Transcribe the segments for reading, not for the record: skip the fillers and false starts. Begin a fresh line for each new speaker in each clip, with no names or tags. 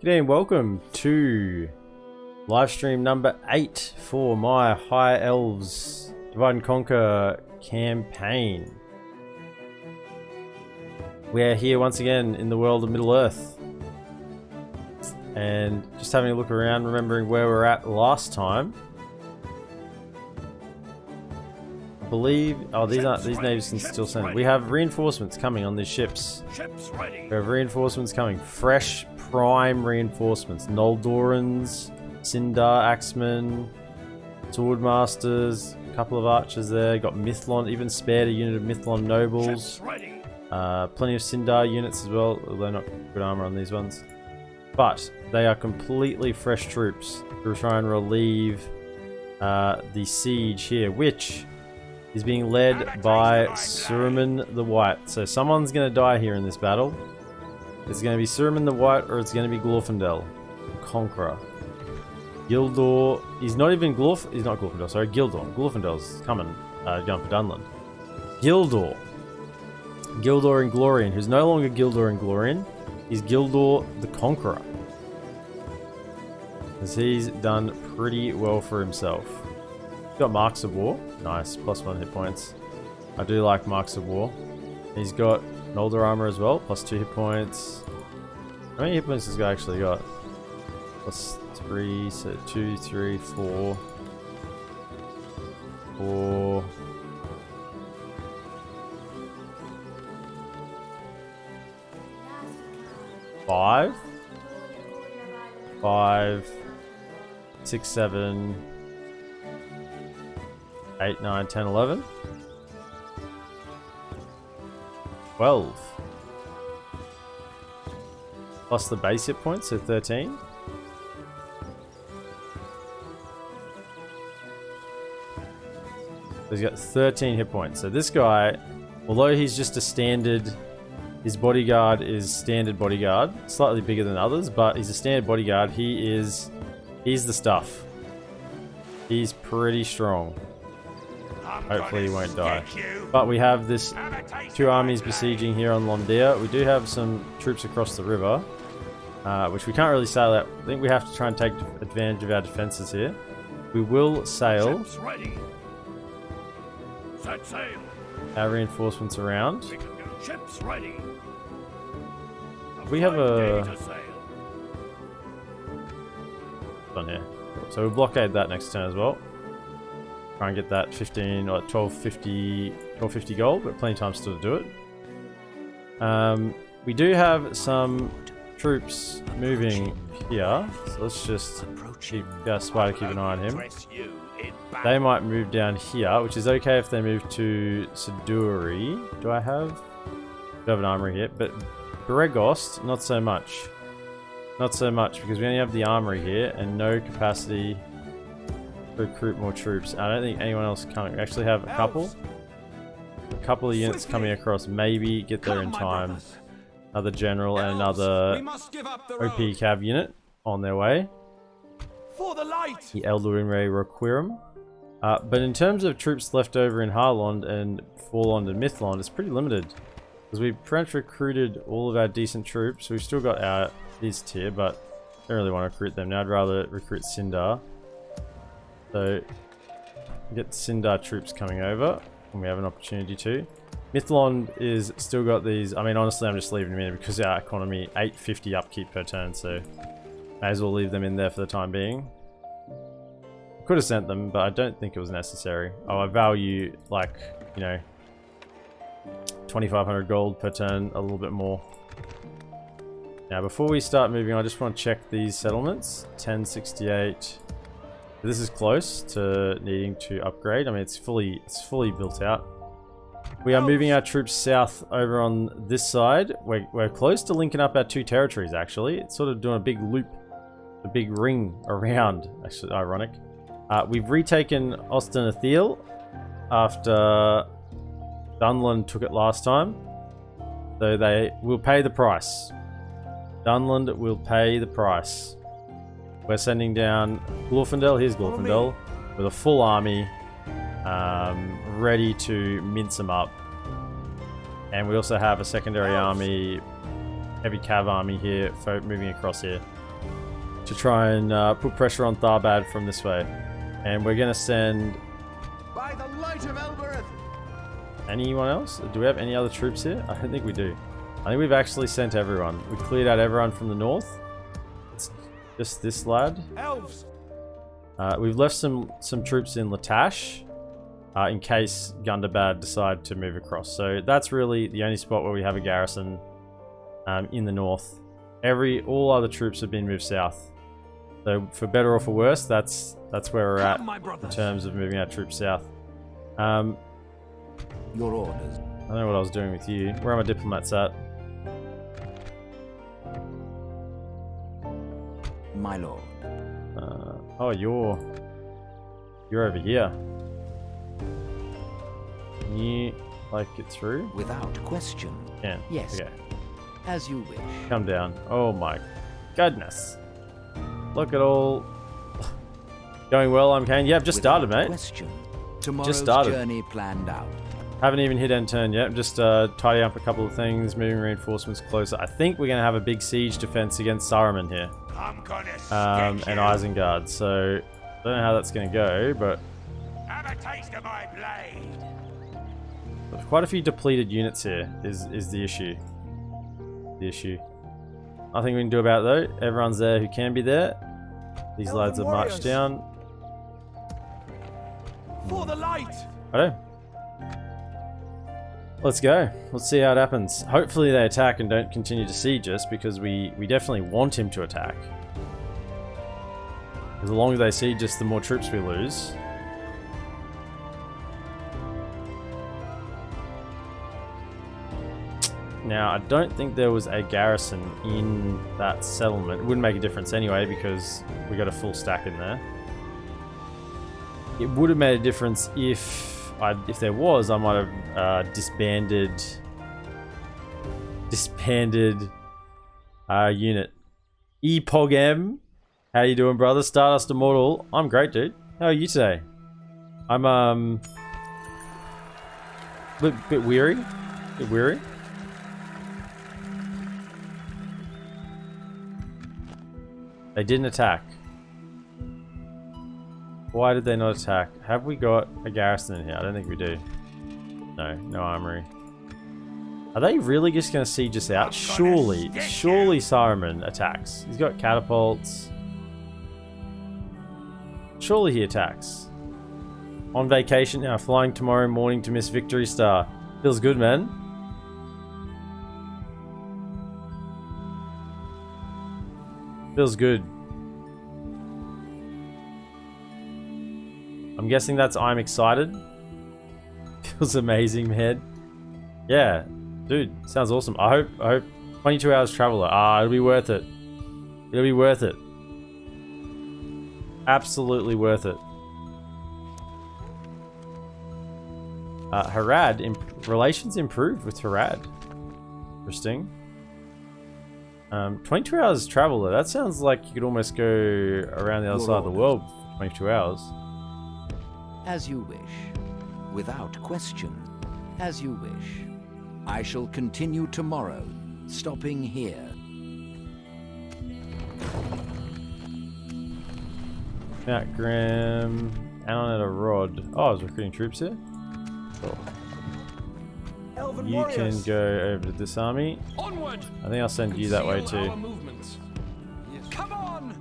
G'day and welcome to livestream number 8 for my High Elves Divide and Conquer campaign. We are here once again in the world of Middle-earth. And just having a look around, remembering where we were at last time. I believe... oh, these navies can still send. We have reinforcements coming on these ships. We have reinforcements coming. Fresh, prime reinforcements. Noldorans, Sindar, Axemen, Swordmasters, a couple of archers there. Got Mithlon, even spared a unit of Mithlon nobles. Plenty of Sindar units as well, although not good armor on these ones. But they are completely fresh troops to try and relieve the siege here, which is being led by Saruman the White. So someone's going to die here in this battle. It's going to be Saruman the White, or it's going to be Glorfindel, Conqueror. Gildor, he's not even he's not Glorfindel, sorry, Gildor. Glorfindel's coming, going for Dunland. Gildor and Glorian, who's no longer Gildor and Glorian, he's Gildor the Conqueror. Because he's done pretty well for himself. He's got Marks of War, nice, +1 hit points. I do like Marks of War. He's got Noldor armor as well, +2 hit points. How many hit points has this guy actually got? +3, so 2, 3, 4. 4. 5. 5. 6, 7. 8, 9, 10, 11. 12. Plus the base hit points, so 13. So he's got 13 hit points. So this guy, although he's just a standard, his bodyguard is standard bodyguard, slightly bigger than others, but he's a standard bodyguard. He's the stuff. He's pretty strong. Hopefully he won't die. But we have this 2 armies besieging here on Londia. We do have some troops across the river, which we can't really sail out. I think we have to try and take advantage of our defenses here. We will sail. Our reinforcements around. We have a... on here. So we'll blockade that next turn as well. Try and get that 15 or 1250 gold, but plenty of time still to do it. We do have some troops moving here, so let's just keep our spider, keep an eye on him. They might move down here, which is okay if they move to Siduri. Do I have an armory here? But Gregost, not so much. Not so much, because we only have the armory here and no capacity to recruit more troops. I don't think anyone else coming. We actually have a couple of units coming across. Maybe get there in time. Another general and another OP cav unit on their way. The Elduinre Requirum. But in terms of troops left over in Harlond and Forlond and Mithlond, it's pretty limited. Because we've pretty much recruited all of our decent troops. We've still got our this tier, but don't really want to recruit them now. I'd rather recruit Sindar. So get Sindar troops coming over when we have an opportunity to. Mithlond is still got these. I mean, honestly, I'm just leaving them in because our economy 850 upkeep per turn, so may as well leave them in there for the time being. Could have sent them, but I don't think it was necessary. Oh, I value, like, you know, 2500 gold per turn, a little bit more. Now, before we start moving, I just want to check these settlements. 1068. This is close to needing to upgrade. I mean, it's fully built out. We are moving our troops south over on this side. We're close to linking up our 2 territories, actually. It's sort of doing a big loop, a big ring around. Actually, ironic. We've retaken Ostenathiel after Dunland took it last time. So they will pay the price. Dunland will pay the price. We're sending down Glorfindel. Here's Glorfindel with a full army, ready to mince them up. And we also have a secondary army, heavy cav army here, moving across here. to try and put pressure on Tharbad from this way. And we're going to send...
By the light of Elbereth.
Anyone else? Do we have any other troops here? I don't think we do. I think we've actually sent everyone. We cleared out everyone from the north. It's just this lad.
Elves.
We've left some troops in Latash in case Gundabad decide to move across. So that's really the only spot where we have a garrison in the north. All other troops have been moved south. So for better or for worse, that's where we're at in terms of moving our troops south.
Your orders.
I don't know what I was doing with you. Where are my diplomats at?
My lord.
Oh, you're over here. Can you get through?
Without question.
Yeah.
Yes.
Okay.
As you wish.
Come down. Oh my goodness. Look at all going well. I'm Kane. Yeah, I've just started, mate.
Question. Tomorrow's
Just started.
journey planned out.
Haven't even hit end turn yet. I'm just tidying up a couple of things, moving reinforcements closer. I think we're going to have a big siege defense against Saruman here.
I'm gonna
And Isengard. So I don't know how that's going to go, but
have a taste of my blade.
there's quite a few depleted units here is the issue. Nothing we can do about it though. Everyone's there who can be there. These
Elven
lads have marched
warriors.
down.
For the light.
Righto. Let's go. Let's see how it happens. Hopefully they attack and don't continue to siege us, because we definitely want him to attack. Because the longer they siege us, the more troops we lose. Now, I don't think there was a garrison in that settlement. It wouldn't make a difference anyway, because we got a full stack in there. It would have made a difference if there was. I might have disbanded our unit. Epogem, how you doing, brother? Stardust Immortal, I'm great, dude. How are you today? I'm bit weary. They didn't attack. Why did they not attack? Have we got a garrison in here? I don't think we do. No armory. Are they really just going to siege us out? Surely Saruman attacks. He's got catapults. Surely he attacks. On vacation now, flying tomorrow morning to Miss Victory Star. Feels good, man. Feels good. I'm guessing that's I'm excited. Feels amazing, man. Yeah, dude, sounds awesome. I hope 22 hours travel. It'll be worth it. It'll be worth it. Absolutely worth it. Harad, relations improved with Harad. Interesting. 22 hours travel though. That sounds like you could almost go around the other side of the world for 22 hours.
As you wish. Without question. As you wish. I shall continue tomorrow, stopping here.
Ean Grimm, Avalon at a rod. Oh, I was recruiting troops here. Cool.
Elven
You
warriors.
can go over to this army.
Onward.
I think I'll send you that way
Conceal our
too.
movements. Come on.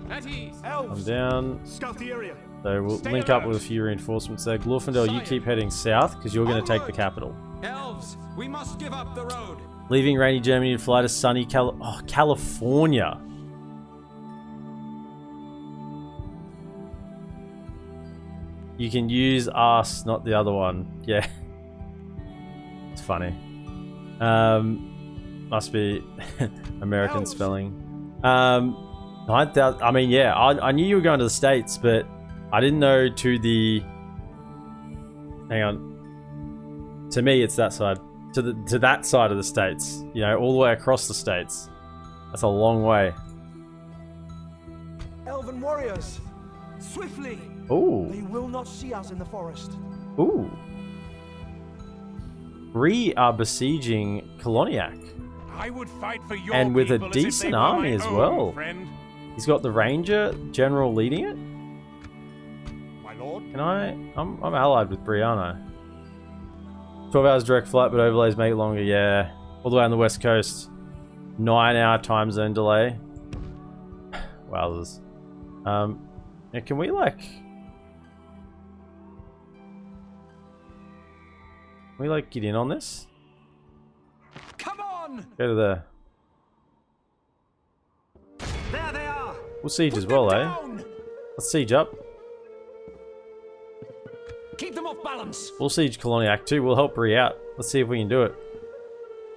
At ease.
I'm
Elves.
down.
Scout the area.
So we'll
Stay
link up
alert.
with a few reinforcements there. Glorfindel, you keep heading south because you're going to take the capital.
Elves, we must give up the road.
Leaving rainy Germany to fly to sunny California. You can use us, not the other one. Yeah. It's funny. Must be American
Elves.
spelling. 9,000. I mean, yeah, I knew you were going to the States, but I didn't know to the... Hang on. To me, it's that side. To that side of the States. You know, all the way across the States. That's a long way.
Elven warriors, swiftly!
Ooh.
They will not see us in the forest.
Ooh. 3 are besieging Koloniak.
I would fight for your
And with a
people as if they
decent
were
army
my
as
own,
well.
friend.
He's got the Ranger General leading it.
My lord.
Can I? I'm allied with Brianna. 12 hours direct flight, but overlays make it longer. Yeah, all the way on the west coast. 9-hour time zone delay. Wowzers. Yeah, can we like? Can we like get in on this?
Come on!
Go to there.
There they are!
We'll siege as well, eh?
Down.
Let's siege up.
Keep them off balance.
We'll siege Colony Act 2. We'll help Bree out. Let's see if we can do it.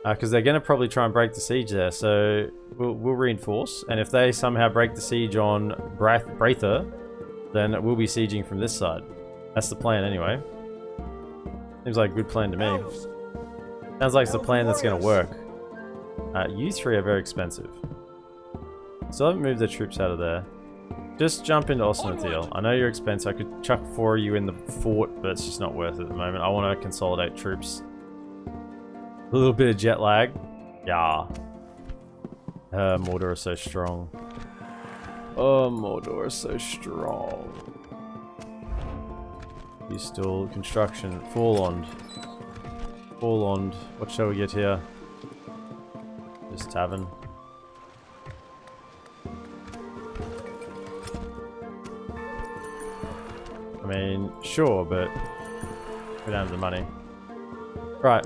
Because they're going to probably try and break the siege there. So we'll reinforce. And if they somehow break the siege on Braither, then we'll be sieging from this side. That's the plan anyway. Seems like a good plan to me.
Elves.
Sounds like it's the
Elven
plan that's going to work.
warriors.
You three are very expensive. Still haven't moved the troops out of there. Just jump into Osnathil. I know you're expensive. I could chuck 4 of you in the fort, but it's just not worth it at the moment. I want to consolidate troops. A little bit of jet lag. Yeah. Mordor is so strong. Oh, Mordor is so strong. He's still construction. Forlond. Forlond. What shall we get here? This tavern. I mean, sure, but we don't have the money. Right.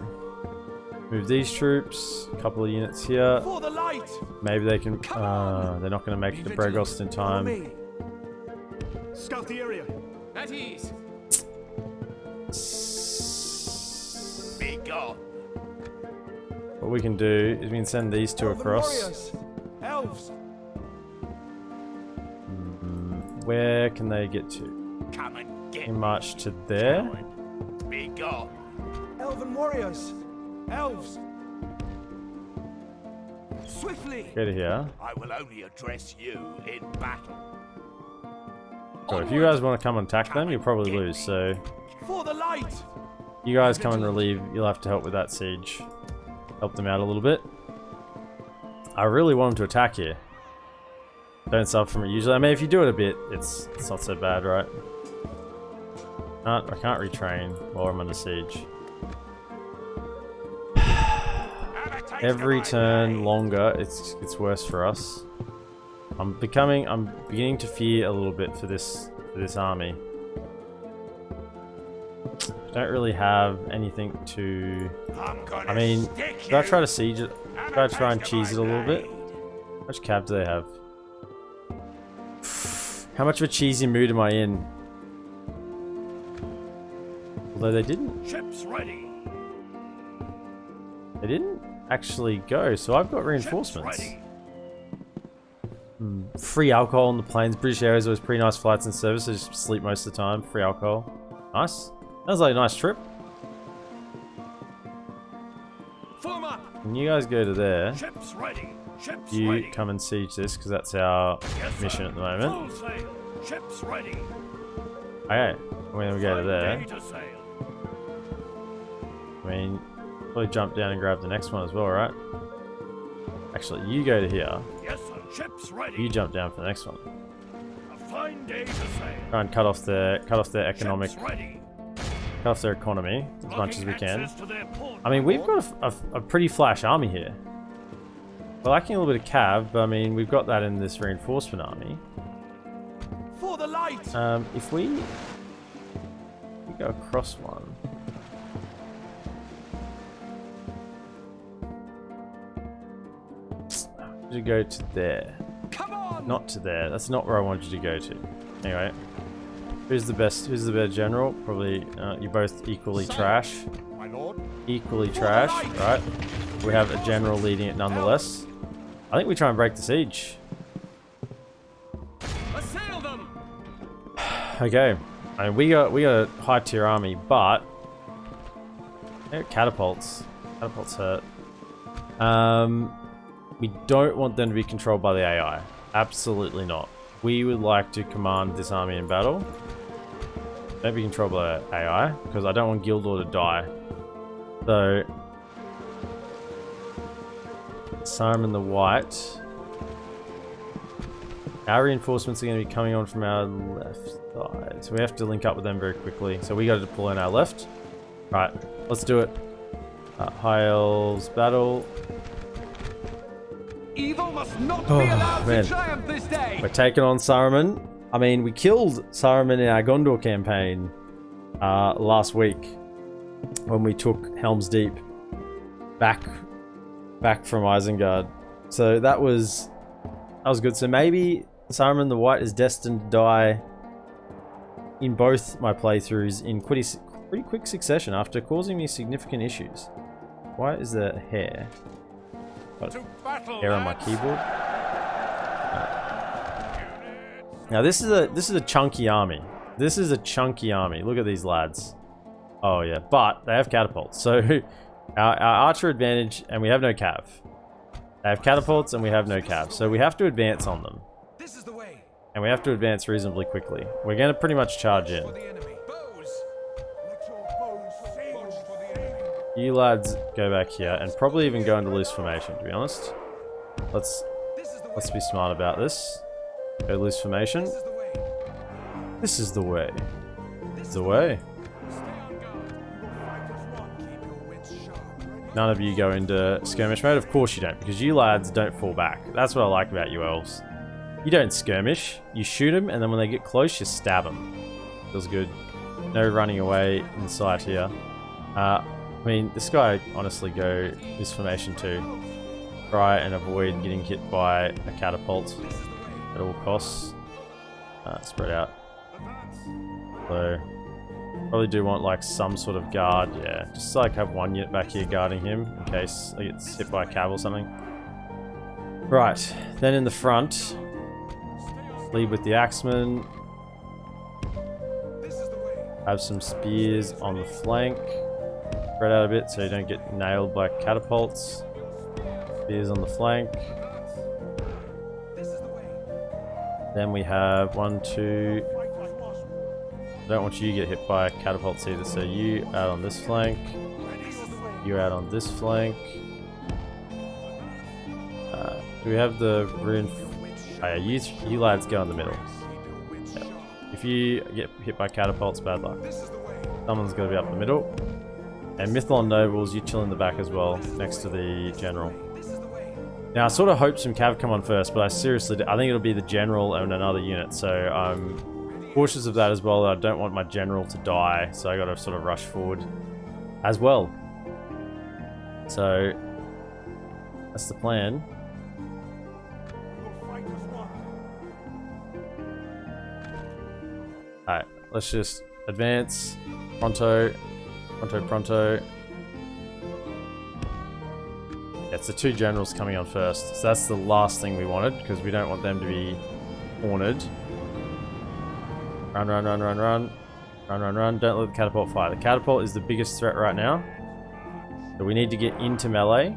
Move these troops. A couple of units here.
For the light.
Maybe they can... they're not going to make the Bregost in
Follow
time.
me.
Scout the area.
At ease.
Be gone.
What we can do is we can send these two
Elven
across.
warriors. Elves.
Where can they get to?
Come and get
In march to there.
Be gone.
Elven warriors. Elves. Swiftly.
Go to here.
I will only address you in battle.
So if you guys want to come and attack them, you'll probably lose. So
For the light.
you guys come and relieve. You'll have to help with that siege. Help them out a little bit. I really want them to attack here. Don't suffer from it usually. I mean, if you do it a bit, it's not so bad, right? I can't retrain while I'm under siege. Every turn longer, it's worse for us. I'm beginning to fear a little bit for this army. Don't really have anything to. I mean, should I try to siege it? Should I try and cheese it a little bit? How much cav do they have? How much of a cheesy mood am I in? Although they didn't.
Ships ready.
They didn't actually go, so I've got reinforcements.
Ships ready.
Free alcohol on the plains. British Airways always pretty nice flights and service. I just sleep most of the time. Free alcohol. Nice. That was like a nice trip.
Form up.
Can you guys go to there?
Ships ready. Ships
You
ready.
come and siege this, because that's our
Yes,
mission
sir.
at the moment.
Full sail. Ships ready.
Okay. When we go to
Fine
there,
day to sail.
I mean, probably jump down and grab the next one as well, right? Actually, you go to here.
Yes, sir. Ships ready.
You jump down for the next one.
A fine day to sail.
Try and cut off their economic,
Ships ready.
cut off their economy as much as we
Blocking
can.
access to their port,
I mean,
my
we've
lord.
got a pretty flash army here. We're lacking a little bit of cav, but I mean, we've got that in this reinforcement army.
For the light.
If we go across one. To go to there.
Come on.
Not to there. That's not where I wanted you to go to. Anyway. Who's the best? Who's the better general? Probably you're both equally trash.
My lord.
Equally trash, right? We have a general leading it nonetheless. I think we try and break the siege.
Assail them.
Okay. I mean, we got a high tier army, but catapults. Catapults hurt. We don't want them to be controlled by the AI. Absolutely not. We would like to command this army in battle. Don't be controlled by AI, because I don't want Gildor to die. So, Saruman the White. Our reinforcements are going to be coming on from our left side. So we have to link up with them very quickly. So we got to deploy on our left. Right, let's do it. High Elves battle.
Evil must not be allowed
man.
to triumph this day.
We're taking on Saruman. I mean, we killed Saruman in our Gondor campaign last week when we took Helm's Deep back from Isengard. So that was good. So maybe Saruman the White is destined to die in both my playthroughs in pretty quick succession after causing me significant issues. Why is there a hair? Got hair on my keyboard. Now this is a chunky army. This is a chunky army. Look at these lads. Oh yeah, but they have catapults. So our archer advantage, and we have no cav. They have catapults and we have no cav. So we have to advance on them.
This is the way.
And we have to advance reasonably quickly. We're going to pretty much charge in.
For the enemy. Bows. Let your bows sail for the enemy.
You lads go back here and probably even go into loose formation, to be honest. Let's be smart about this. Go loose formation.
This is the way.
This is the way. This is the way.
Stay on guard. You will fight as one. Keep your wits sharp.
None of you go into skirmish mode. Of course you don't, because you lads don't fall back. That's what I like about you elves. You don't skirmish. You shoot them, and then when they get close, you stab them. Feels good. No running away in sight here. I mean, this guy honestly go this formation too. Try and avoid getting hit by a catapult at all costs. Spread out. So probably do want like some sort of guard. Yeah, just like have one unit back here guarding him in case he gets hit by a cav or something. Right, then in the front, lead with the axemen. Have some spears on the flank. Spread out a bit so you don't get nailed by catapults. Spears on the flank. Then we have 1, 2. I don't want you to get hit by catapults either, so you out on this flank. You out on this flank. Do we have the oh, yeah, you lads go in the middle. Yep. If you get hit by catapults, bad luck. Someone's got to be up the middle. And Mythlon Nobles, you chill in the back as well, next to the General. Now, I sort of hope some cav come on first, but I think it'll be the General and another unit, so I'm cautious of that as well. I don't want my General to die, so I got to sort of rush forward as well. So, that's the plan. Alright, let's just advance. Pronto. Pronto. Yeah, it's the two generals coming on first. So that's the last thing we wanted, because we don't want them to be cornered. Run. Don't let the catapult fire. The catapult is the biggest threat right now. So we need to get into melee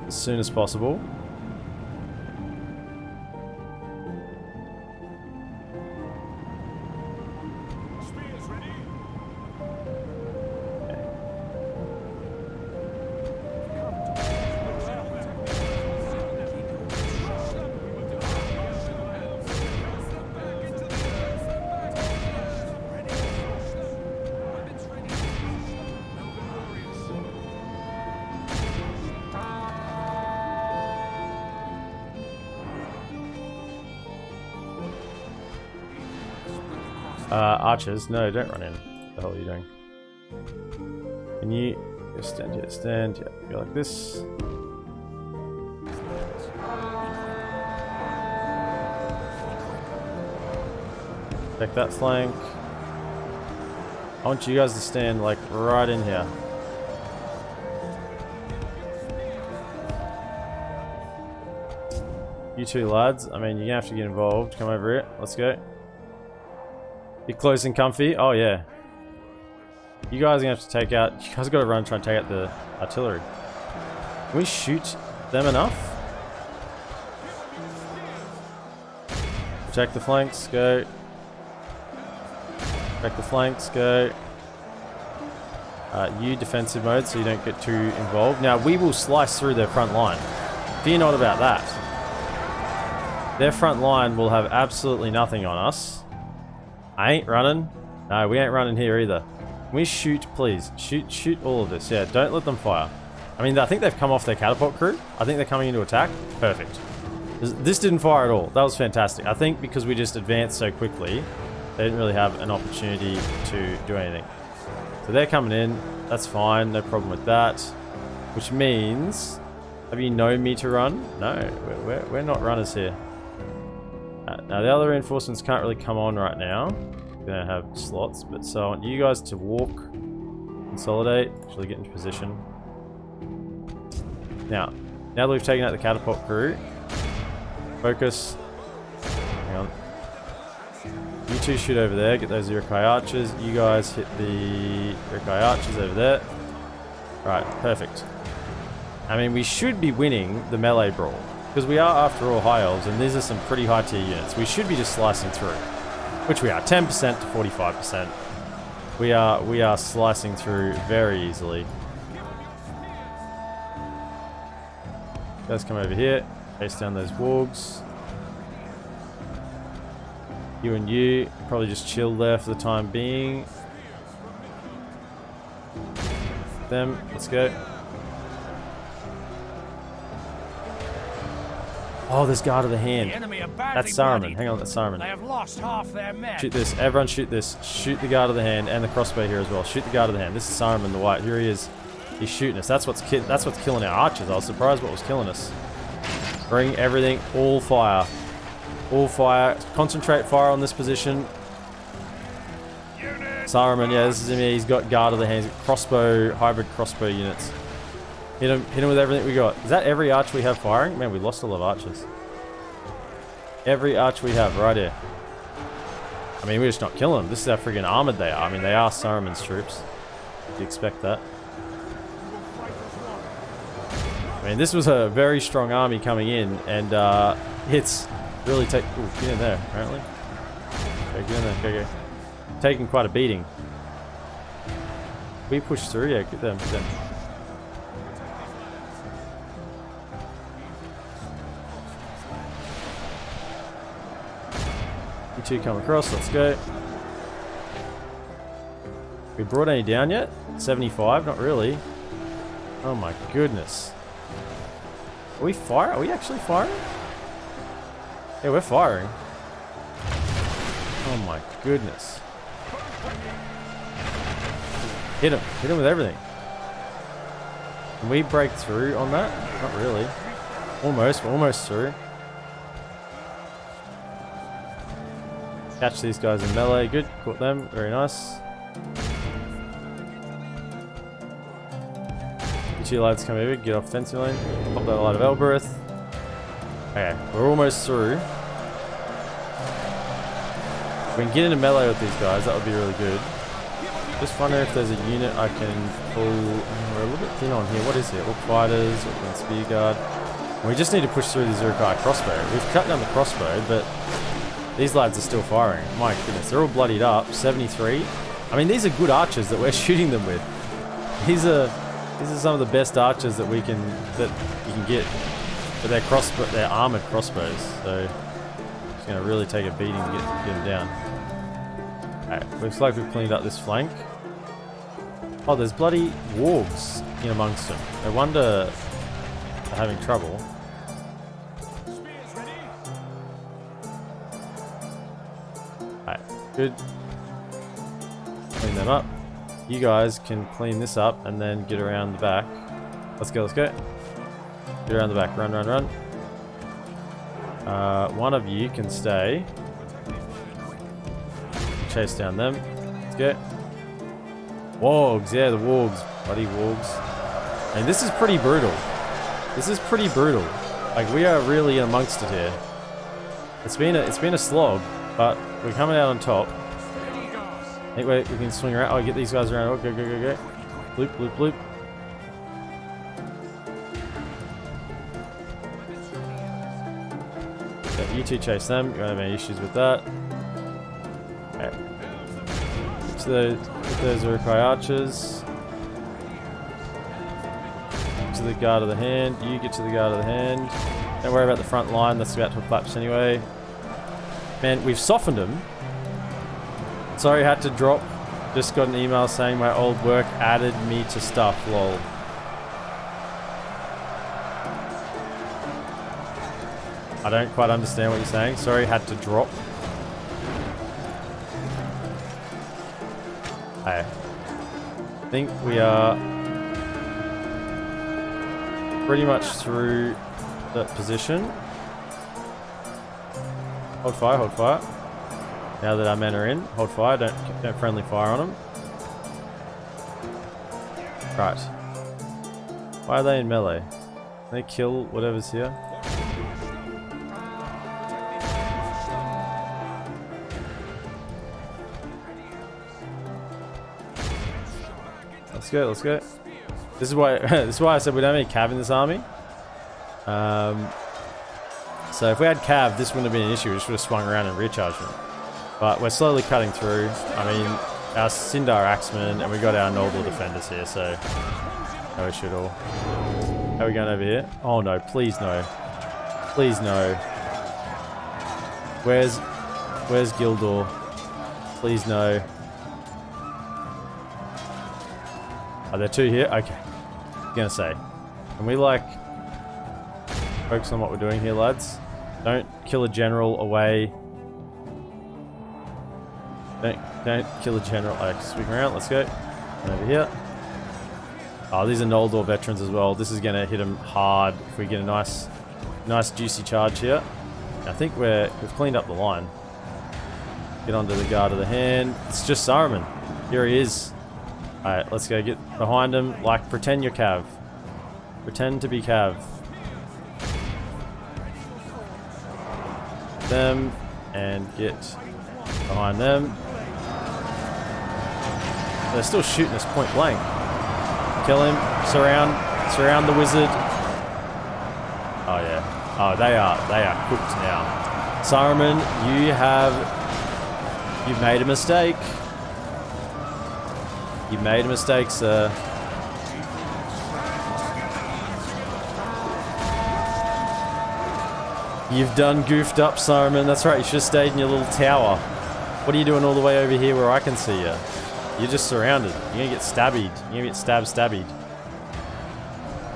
as soon as possible. Archers, no, don't run in. What the hell are you doing? Can you just stand here? Stand, yeah, go like this. Check that flank. I want you guys to stand like right in here. You two lads, I mean, you're gonna have to get involved. Come over here, let's go. Get close and comfy. Oh yeah. You guys are gonna have to take out. You guys gotta run and try and take out the artillery. Can we shoot them enough? Protect the flanks, go. Protect the flanks, go. You defensive mode so you don't get too involved. Now we will slice through their front line. Fear not about that. their front line will have absolutely nothing on us. I ain't running. No, we ain't running here either. Can we shoot, please? Shoot all of this. Yeah, don't let them fire. I mean, I think they've come off their catapult crew. I think they're coming into attack. Perfect. This didn't fire at all. That was fantastic. I think because we just advanced so quickly, they didn't really have an opportunity to do anything. So they're coming in. That's fine. No problem with that. Which means... Have you known me to run? No, we're not runners here. Now the other reinforcements can't really come on right now. We don't have slots, but so I want you guys to walk, consolidate, actually get into position. Now that we've taken out the catapult crew, focus. Hang on. You two shoot over there, get those Urukai archers. You guys hit the Urukai archers over there. Right, perfect. I mean, we should be winning the melee brawl. Because we are, after all, high elves, and these are some pretty high tier units. We should be just slicing through. Which we are, 10% to 45%. We are slicing through very easily. You guys come over here, chase down those wargs. You and you probably just chill there for the time being. Them, let's go. Oh, there's Guard of the Hand. That's Saruman. Hang on, that's Saruman.
They have lost half their men.
Shoot this. Everyone shoot this. Shoot the Guard of the Hand and the crossbow here as well. Shoot the Guard of the Hand. This is Saruman the White. Here he is. He's shooting us. That's what's killing our archers. I was surprised what was killing us. Bring everything. All fire. All fire. Concentrate fire on this position. Saruman, yeah, this is him. He's got Guard of the Hand. Crossbow, hybrid crossbow units. Hit him with everything we got. Is that every arch we have firing? Man, we lost a lot of archers. Every arch we have right here. I mean, we're just not killing them. This is how friggin' armored they are. I mean, they are Saruman's troops. You expect that. I mean, this was a very strong army coming in, and it's really get in there, apparently. Okay, get in there, go. Taking quite a beating. We push through, yeah, get them. You two come across, let's go. We brought any down yet? 75? Not really. Oh my goodness. Are we firing? Are we actually firing? Yeah, we're firing. Oh my goodness. Hit him with everything. Can we break through on that? Not really. Almost, we're almost through. Catch these guys in melee. Good. Caught them. Very nice. You two lads come over. Get off fencing lane. Pop that light of Elbereth. Okay. We're almost through. If we can get into melee with these guys, that would be really good. Just wonder if there's a unit I can pull. We're a little bit thin on here. What is it? Orc fighters, Orc spear guard. We just need to push through the Urukai crossbow. We've cut down the crossbow, but these lads are still firing. My goodness, they're all bloodied up. 73. I mean, these are good archers that we're shooting them with. These are some of the best archers that you can get. But they're armored crossbows, so it's going to really take a beating to get them down. Alright, looks like we've cleaned up this flank. Oh, there's bloody wargs in amongst them. No wonder they're having trouble. Alright, good. Clean them up. You guys can clean this up and then get around the back. Let's go. Get around the back. Run. One of you can stay. Chase down them. Let's go. Wargs, yeah, the wargs. Bloody wargs. And this is pretty brutal. Like, we are really amongst it here. It's been a slog, but we're coming out on top. Anyway, we can swing around. Oh, get these guys around. Oh, go. Loop. Yeah, you two chase them. You won't have any issues with that. Okay. Get those Urukai archers. Get to the Guard of the Hand. You get to the Guard of the Hand. Don't worry about the front line. That's about to collapse anyway. Man, we've softened them. Sorry, had to drop. Just got an email saying my old work added me to stuff. Lol. I don't quite understand what you're saying. Sorry, had to drop. Hey. I think we are pretty much through that position. Hold fire, hold fire. Now that our men are in, hold fire, don't friendly fire on them. Right. Why are they in melee? Can they kill whatever's here? Let's go, let's go. This is why this is why I said we don't have any cav in this army. So if we had cav, this wouldn't have been an issue. We just would have swung around and recharged them. But we're slowly cutting through. I mean, our Sindar Axemen, and we got our Noble Defenders here, so no issue at all. How are we going over here? Oh no, please no. Please no. Where's Gildor? Please no. Are there two here? Okay. I'm gonna say. Can we like focus on what we're doing here, lads? Don't kill a general away. Don't kill a general. Like, swing around. Let's go. And over here. Oh, these are Noldor veterans as well. This is gonna hit them hard if we get a nice juicy charge here. I think we've cleaned up the line. Get onto the guard of the hand. It's just Saruman. Here he is. Alright, let's go get behind him. Like, pretend you're Cav. Pretend to be Cav. Them and get behind them. They're still shooting us point blank. Kill him. Surround the wizard. Oh yeah. Oh, they are cooked now. Saruman, you've made a mistake. You made a mistake, sir. You've done goofed up, Saruman. That's right, you should have stayed in your little tower. What are you doing all the way over here where I can see you? You're just surrounded. You're gonna get stabbied. You're gonna get stabbied.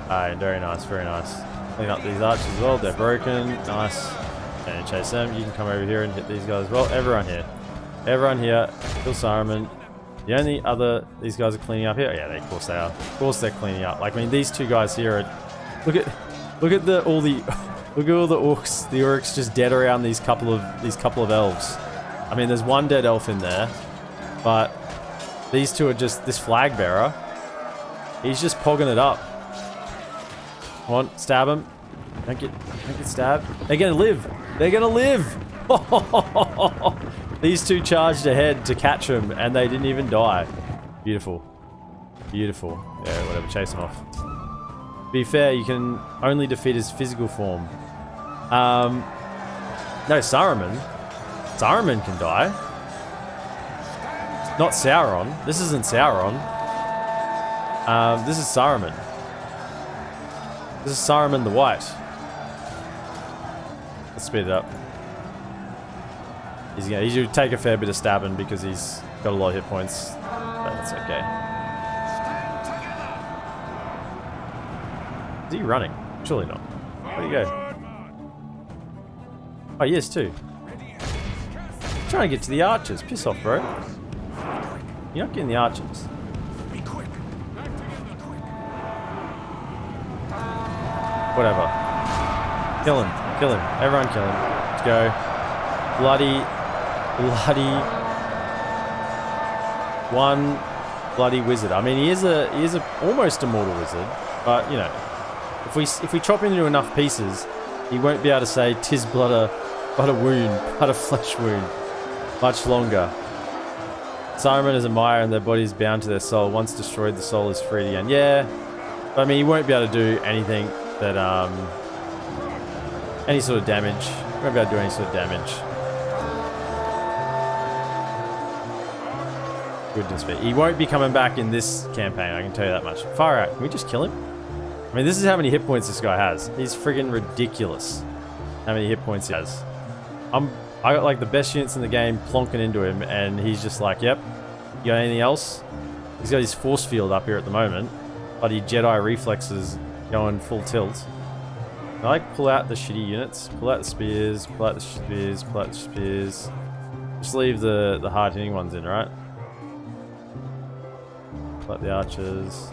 Alright, very nice, very nice. Clean up these archers as well, they're broken. Nice. And chase them. You can come over here and hit these guys as well. Everyone here. Everyone here. Kill Saruman. The only other these guys are cleaning up here. Yeah, of course they are. Of course they're cleaning up. Like, I mean, these two guys here are. Look at all the orcs. The orcs just dead around these couple of elves. I mean, there's one dead elf in there, but these two are just this flag bearer. He's just pogging it up. Come on, stab him. Don't get stabbed. They're gonna live. They're gonna live. These two charged ahead to catch him, and they didn't even die. Beautiful. Beautiful. Yeah, whatever. Chase him off. To be fair, you can only defeat his physical form. No, Saruman. Saruman can die. Not Sauron. This isn't Sauron. This is Saruman. This is Saruman the White. Let's speed it up. He's gonna take a fair bit of stabbing because he's got a lot of hit points, but that's okay. Is he running? Surely not. Where'd he go? Oh, he is too. I'm trying to get to the archers. Piss off, bro. You're not getting the archers. Whatever. Kill him. Kill him. Everyone kill him. Let's go. Bloody one bloody wizard. I mean, he is a almost immortal wizard, but you know, if we chop him into enough pieces, he won't be able to say "'tis but a wound, but a flesh wound" much longer. Saruman is a mire, and their body is bound to their soul. Once destroyed, the soul is freed again. Yeah, but I mean, he won't be able to do anything that any sort of damage. He won't be able to do any sort of damage. Goodness me. He won't be coming back in this campaign, I can tell you that much. Far out. Can we just kill him? I mean, this is how many hit points this guy has. He's friggin' ridiculous how many hit points he has. I got like the best units in the game plonking into him, and he's just like, yep. You got anything else? He's got his force field up here at the moment. Bloody Jedi reflexes going full tilt. I like pull out the shitty units. Pull out the spears, pull out the spears, pull out the spears. Just leave the hard hitting ones in, right? Pull out the archers.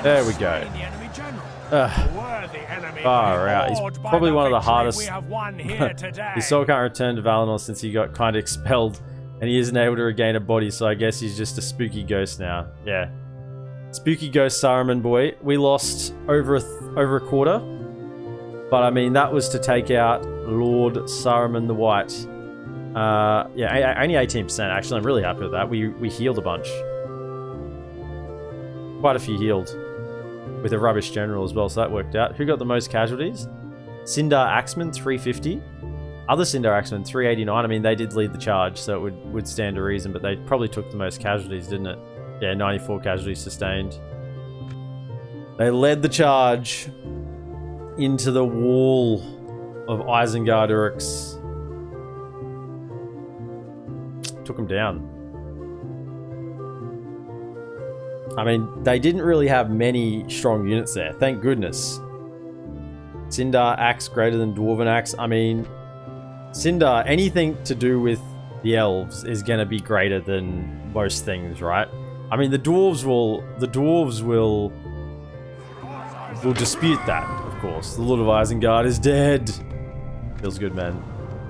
There we go. Far out. He's probably one of the hardest. His soul can't return to Avalon since he got kind of expelled, and he isn't able to regain a body, so I guess he's just a spooky ghost now. Yeah. Spooky ghost Saruman boy. We lost over a quarter, but I mean, that was to take out Lord Saruman the White. Yeah, only 18% actually. I'm really happy with that. We healed a bunch. Quite a few healed. With a rubbish general as well, so that worked out. Who got the most casualties? Sindar Axeman, 350. Other Sindar Axeman, 389. I mean, they did lead the charge, so it would stand to reason, but they probably took the most casualties, didn't it? Yeah, 94 casualties sustained. They led the charge into the wall of Isengard Uruks. Took them down. I mean, they didn't really have many strong units there. Thank goodness. Sindar axe greater than Dwarven axe. I mean, Sindar, anything to do with the elves is going to be greater than most things, right? I mean, the dwarves will dispute that, of course. The Lord of Isengard is dead. Feels good, man.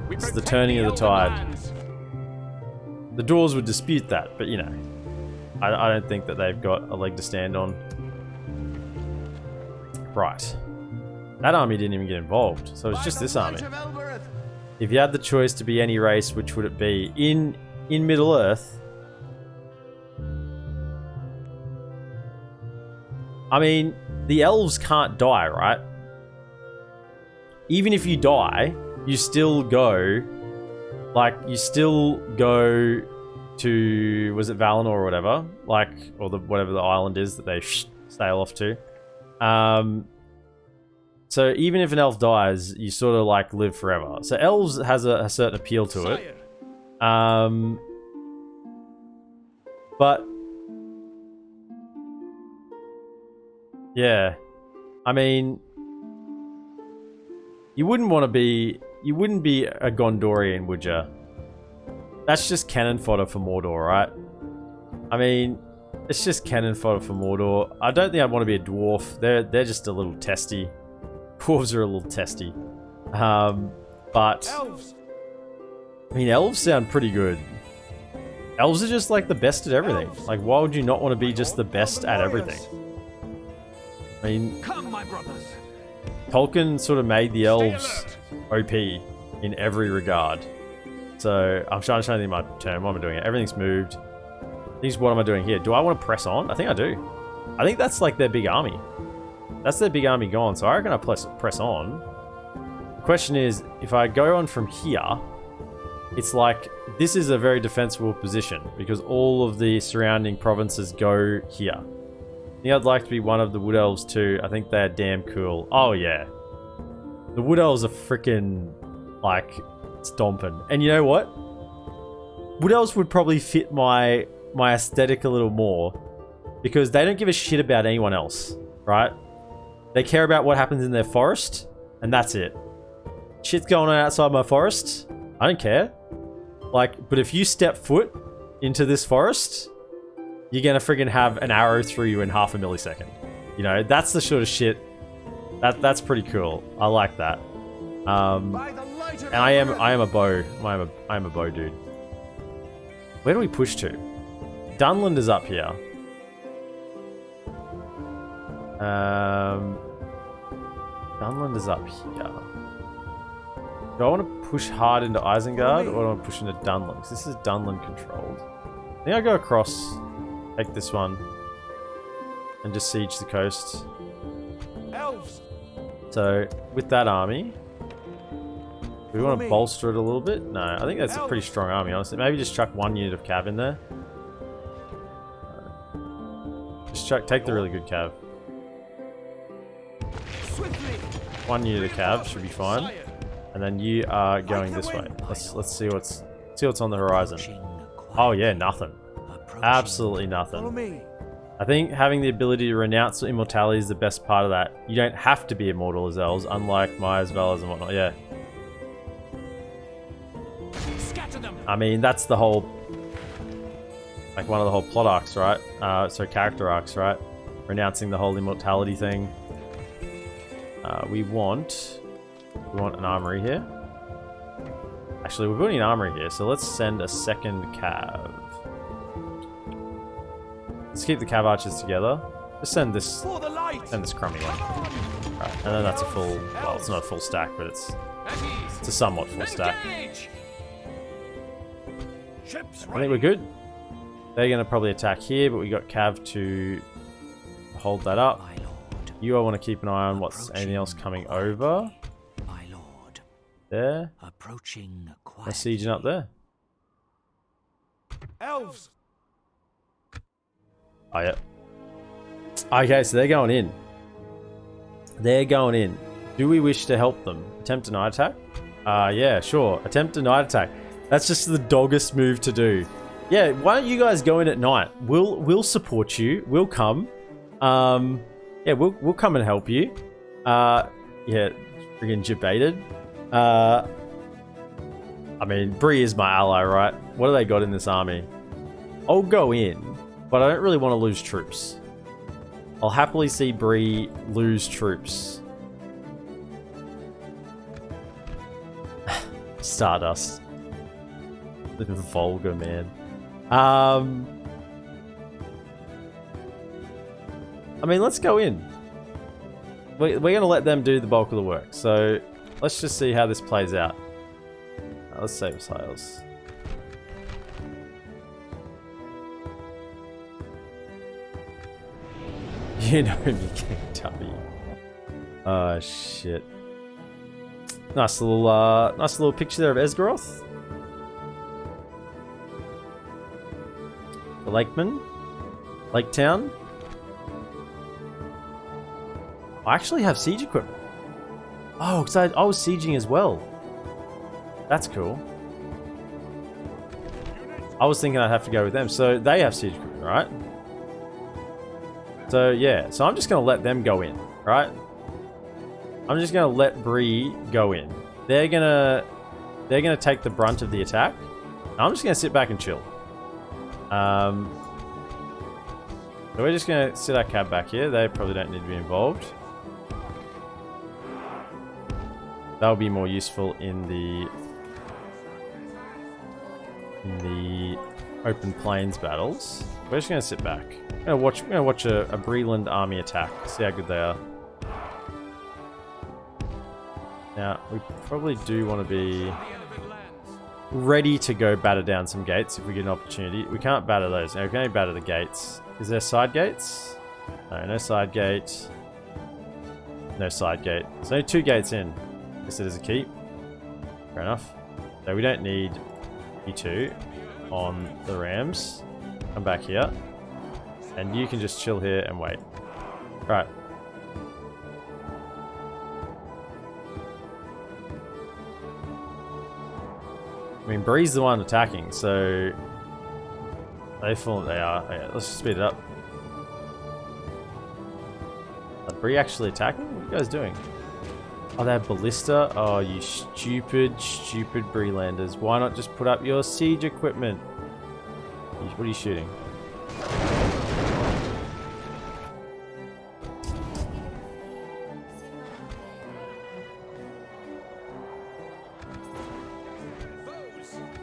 It's the turning of the tide. The dwarves would dispute that, but you know. I don't think that they've got a leg to stand on. Right. That army didn't even get involved, so it's just this army. If you had the choice to be any race, which would it be? In Middle-earth, I mean, the elves can't die, right? Even if you die, you still go... Like, you still go... to, was it Valinor or whatever, like, or whatever the island is that they sail off to. So even if an elf dies, you sort of like live forever. So elves has a certain appeal to it. But yeah, I mean, you wouldn't be a Gondorian, would you? That's just cannon fodder for Mordor, right? I mean, it's just cannon fodder for Mordor. I don't think I'd want to be a dwarf. They're just a little testy. Dwarves are a little testy. But
Elves.
I mean, elves sound pretty good. Elves are just like the best at everything. Like, why would you not want to be just the best at everything? I mean,
Come, my brothers.
Tolkien sort of made the elves OP in every regard. So, I'm trying to think of my turn. What am I doing? Everything's moved. What am I doing here? Do I want to press on? I think I do. I think that's like their big army. That's their big army gone. So I reckon I press on. The question is, if I go on from here, it's like, this is a very defensible position because all of the surrounding provinces go here. I think I'd like to be one of the Wood Elves too. I think they're damn cool. Oh yeah. The Wood Elves are freaking, like, stomping. And you know what? Wood Elves would probably fit my aesthetic a little more because they don't give a shit about anyone else, right? They care about what happens in their forest, and that's it. Shit's going on outside my forest. I don't care. Like, but if you step foot into this forest, you're gonna friggin' have an arrow through you in half a millisecond. You know, that's the sort of shit. That's pretty cool. I like that. And I am a bow. I am a bow dude. Where do we push to? Dunland is up here. Dunland is up here. Do I want to push hard into Isengard, or do I want to push into Dunland? Because this is Dunland controlled. I think I go across, take this one, and just siege the coast.
Elves.
So, with that army, do we want to bolster it a little bit? No, I think that's a pretty strong army, honestly. Maybe just chuck one unit of cav in there. just take the really good cav.
Swiftly.
1 unit of cav should be fine. And then you are going this way. Let's see what's on the horizon. Oh yeah, nothing. Absolutely
Follow
nothing.
me.
I think having the ability to renounce immortality is the best part of that. You don't have to be immortal as elves, unlike Maya's Valas and whatnot. Yeah.
Scatter them.
I mean, that's the whole, like one of the whole plot arcs, right? So character arcs, right? Renouncing the whole immortality thing. We want an armory here. Actually, we're building an armory here, so let's send a second cav. Let's keep the cav archers together. Just send this
For the light.
crummy one. Right, and then that's a full. Well, it's not a full stack, but it's
At ease.
a somewhat full stack.
Engage.
Ships
I think
ready.
we're good. They're going to probably attack here, but we got cav to hold that up.
My lord,
You all want to keep an eye on what's anything else coming over.
my lord,
There.
approaching
They're
quietly.
sieging up there.
Elves.
Oh, yeah. Okay, so they're going in. They're going in. Do we wish to help them? Attempt a night attack? Yeah, sure. Attempt a night attack. That's just the doggest move to do. Yeah, why don't you guys go in at night? We'll support you. We'll come. Yeah, we'll come and help you. Yeah, friggin' debated. I mean, Bree is my ally, right? What do they got in this army? I'll go in, but I don't really want to lose troops. I'll happily see Bree lose troops. Stardust. The vulgar man. I mean, let's go in. We're going to let them do the bulk of the work. So let's just see how this plays out. Let's save sales. You know me, King Tubby. Oh shit. Nice little picture there of Esgaroth. The Lakeman. Lake Town. I actually have siege equipment. Oh, because I was sieging as well. That's cool. I was thinking I'd have to go with them. So they have siege equipment, right? So yeah, so I'm just going to let them go in, right? I'm just going to let Bree go in. They're going to take the brunt of the attack. I'm just going to sit back and chill. So we're just going to sit our cab back here. They probably don't need to be involved. That'll be more useful in the open plains battles. We're just going to sit back. We're going to watch a Breland army attack. See how good they are. Now, we probably do want to be
The Elven lands.
ready to go batter down some gates if we get an opportunity. We can't batter those. No, we can only batter the gates. Is there side gates? No, no side gate. No side gate. So only 2 gates in. Guess it is a keep. Fair enough. So we don't need E2 on the rams. Come back here. And you can just chill here and wait. Right. I mean, Bree's the one attacking, so they fall. They are. Okay, let's just speed it up. Is Bree actually attacking? What are you guys doing? Oh, they have ballista. Oh, you stupid Breelanders! Why not just put up your siege equipment? What are you shooting?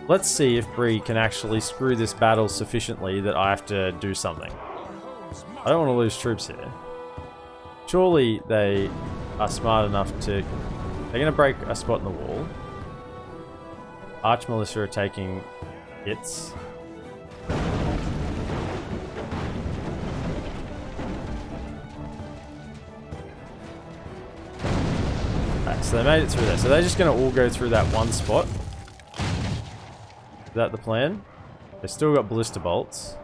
Let's see if Bree can actually screw this battle sufficiently that I have to do something. I don't want to lose troops here. Surely they are smart enough to... They're going to break a spot in the wall. Arch Militia are taking hits. Right, so they made it through there. So they're just going to all go through that one spot. Is that the plan? They've still got ballista bolts.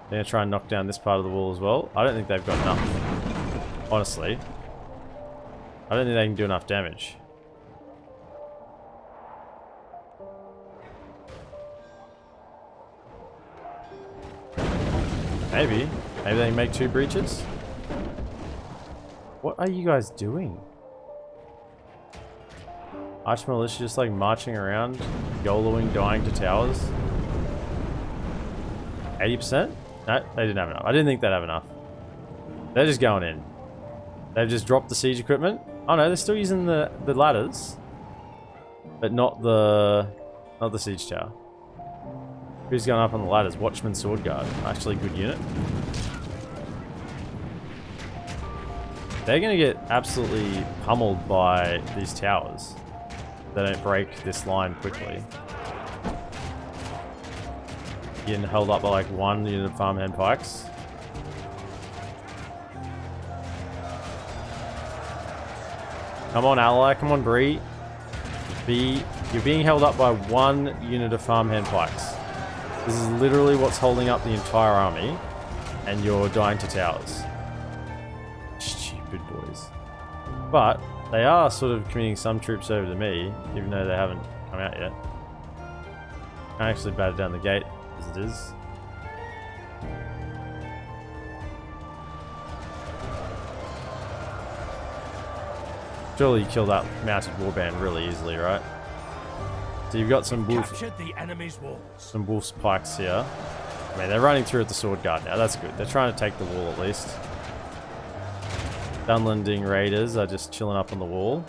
They're gonna try and knock down this part of the wall as well. I don't think they've got enough. Honestly. I don't think they can do enough damage. Maybe. Maybe they can make 2 breaches? What are you guys doing? Archmilitia just like marching around, YOLOing, dying to towers. 80%? No, they didn't have enough. I didn't think they'd have enough. They're just going in. They've just dropped the siege equipment. Oh no, they're still using the ladders. But not the siege tower. Who's going up on the ladders? Watchman Sword Guard. Actually a good unit. They're going to get absolutely pummeled by these towers. They don't break this line quickly. Getting held up by like 1 unit of farmhand pikes. Come on, ally. Come on, Bree. You're being held up by 1 unit of farmhand pikes. This is literally what's holding up the entire army, and you're dying to towers. Stupid boys. But they are sort of committing some troops over to me, even though they haven't come out yet. Can't actually batter down the gate as it is. Surely you kill that mounted warband really easily, right? So you've got some wolf's pikes here. I mean, they're running through at the sword guard now. That's good. They're trying to take the wall at least. Dunlanding raiders are just chilling up on the wall.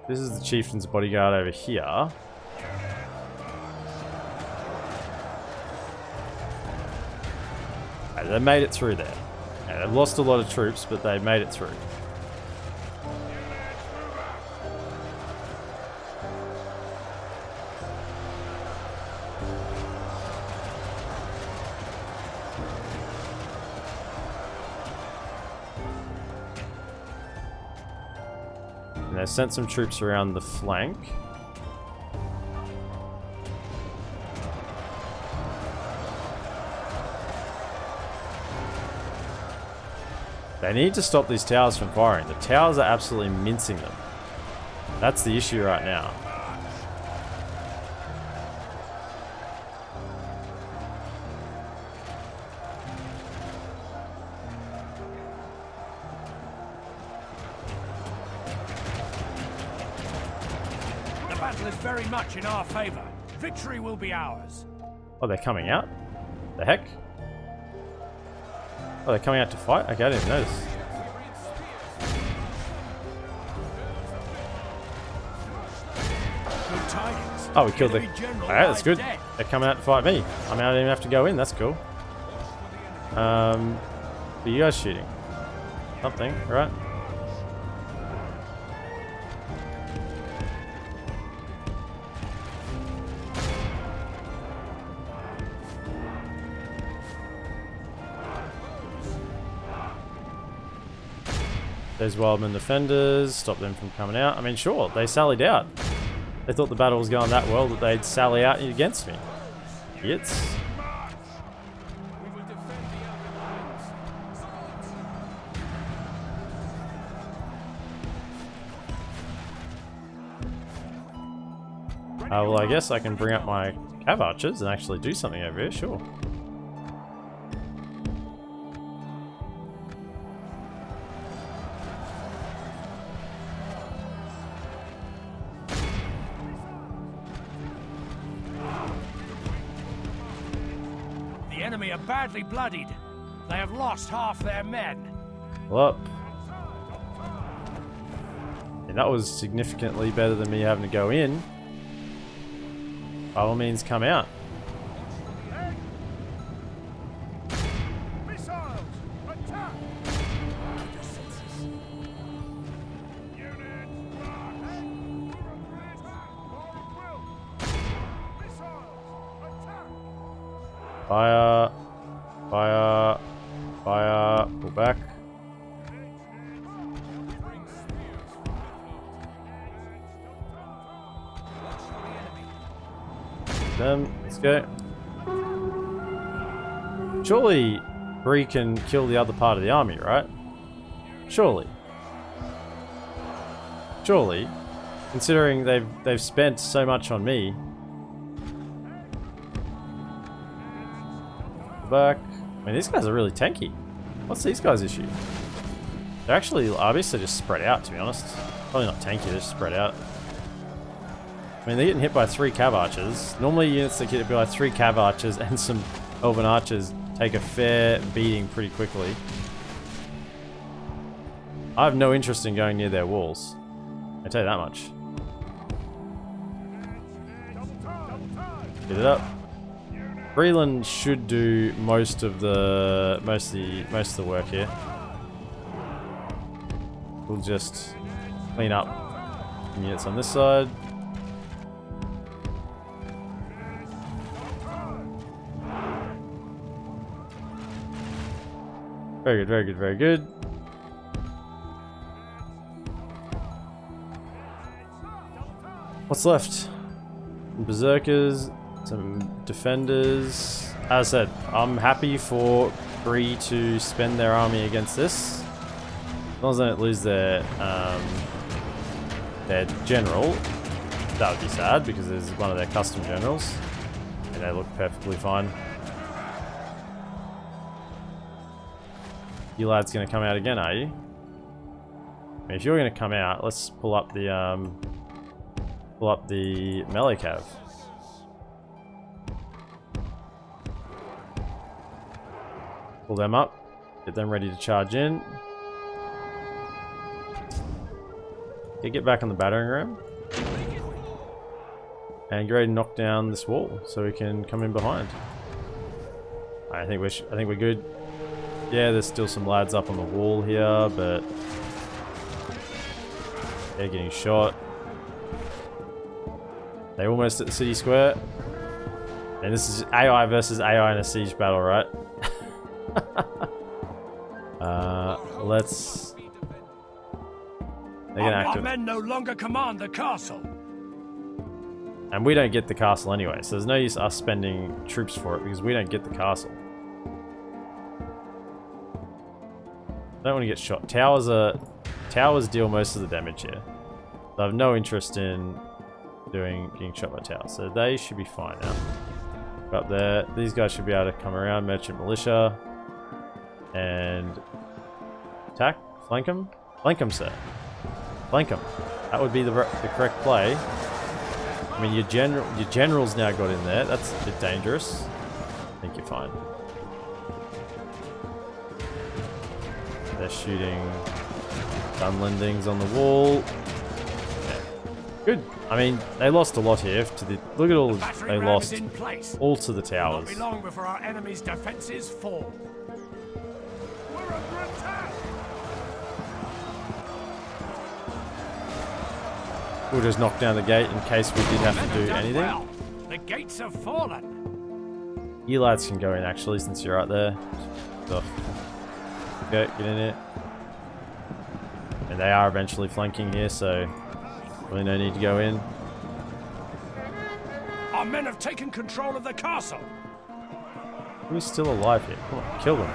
This is the chieftain's bodyguard over here. They made it through there. Yeah, they've lost a lot of troops, but they made it through. And they sent some troops around the flank. They need to stop these towers from firing. The towers are absolutely mincing them. That's the issue right now.
The battle is very much in our favor. Victory will be ours.
Oh, they're coming out? The heck? Oh, they're coming out to fight? Okay, I didn't notice. Oh, we killed the... Alright, that's good. They're coming out to fight me. I mean, I don't even have to go in. That's cool. What are you guys shooting? Something, right? There's Wildman defenders, stop them from coming out. I mean, sure, they sallied out. They thought the battle was going that well that they'd sally out against me. Idiots. Well, I guess I can bring up my cav archers and actually do something over here, sure.
The enemy are badly bloodied. They have lost half their men.
Well, and that was significantly better than me having to go in. By all means, come out.
Missiles! Attack! Units,
Fire. Fire. Fire. Pull back. them. Let's go. Surely Bree can kill the other part of the army, right? Surely. Surely. Considering they've spent so much on me. Back. I mean, these guys are really tanky. What's these guys' issue? They're actually obviously just spread out, to be honest. Probably not tanky, they're just spread out. I mean, they're getting hit by 3 cav archers. Normally units that get hit by 3 cav archers and some elven archers take a fair beating pretty quickly. I have no interest in going near their walls. I tell you that much. Get it up. Breland should do most of the work here. We'll just clean up units on this side. Very good, very good, very good. What's left? Some berserkers, some defenders. As I said, I'm happy for Bree to spend their army against this. As long as they don't lose their general. That would be sad because there's one of their custom generals. And they look perfectly fine. You lads gonna come out again, are you? I mean, if you're gonna come out, let's pull up the melee cav. Pull them up, get them ready to charge in. Okay, get back on the battering ram. And get ready to knock down this wall so we can come in behind. I think we're good. Yeah, there's still some lads up on the wall here, but they're getting shot. They're almost at the city square. And this is AI versus AI in a siege battle, right? Let's... They're gonna
Our men no longer command the castle.
And we don't get the castle anyway, so there's no use us spending troops for it because we don't get the castle. Don't want to get shot. Towers deal most of the damage here. So I have no interest in getting shot by towers. So they should be fine now. Go up there. These guys should be able to come around. Merchant militia. And attack. Flank them. Flank them, sir. Flank them. That would be the correct play. I mean, your general's now got in there. That's a bit dangerous. I think you're fine. They're shooting Dunlendings on the wall. Yeah. Good. I mean, they lost a lot here. Look at all they lost. All to the towers.
Won't be long before our enemy's defenses fall.
We're under attack!
We'll just knock down the gate in case we did have to do anything.
Well, the gates have fallen.
You lads can go in actually, since you're right there. So, okay, get in here. And they are eventually flanking here, so really no need to go in.
Our men have taken control of the castle.
Who's still alive here? Come on, kill them.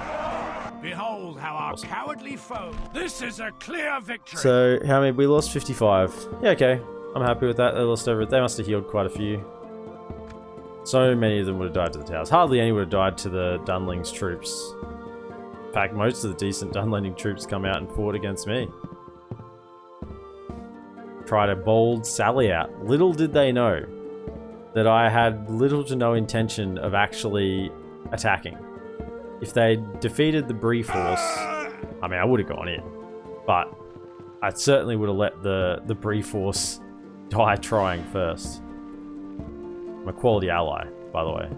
Behold how our cowardly foe. This is a clear victory.
So, how many? We lost 55. Yeah, okay. I'm happy with that. They lost over. They must have healed quite a few. So many of them would have died to the towers. Hardly any would have died to the Dunling's troops. In fact, most of the decent Dunlending troops come out and fought against me. Tried a bold sally out. Little did they know that I had little to no intention of actually attacking. If they defeated the Bree force, I mean, I would have gone in. But I certainly would have let the Bree force die trying first. I'm a quality ally, by the way.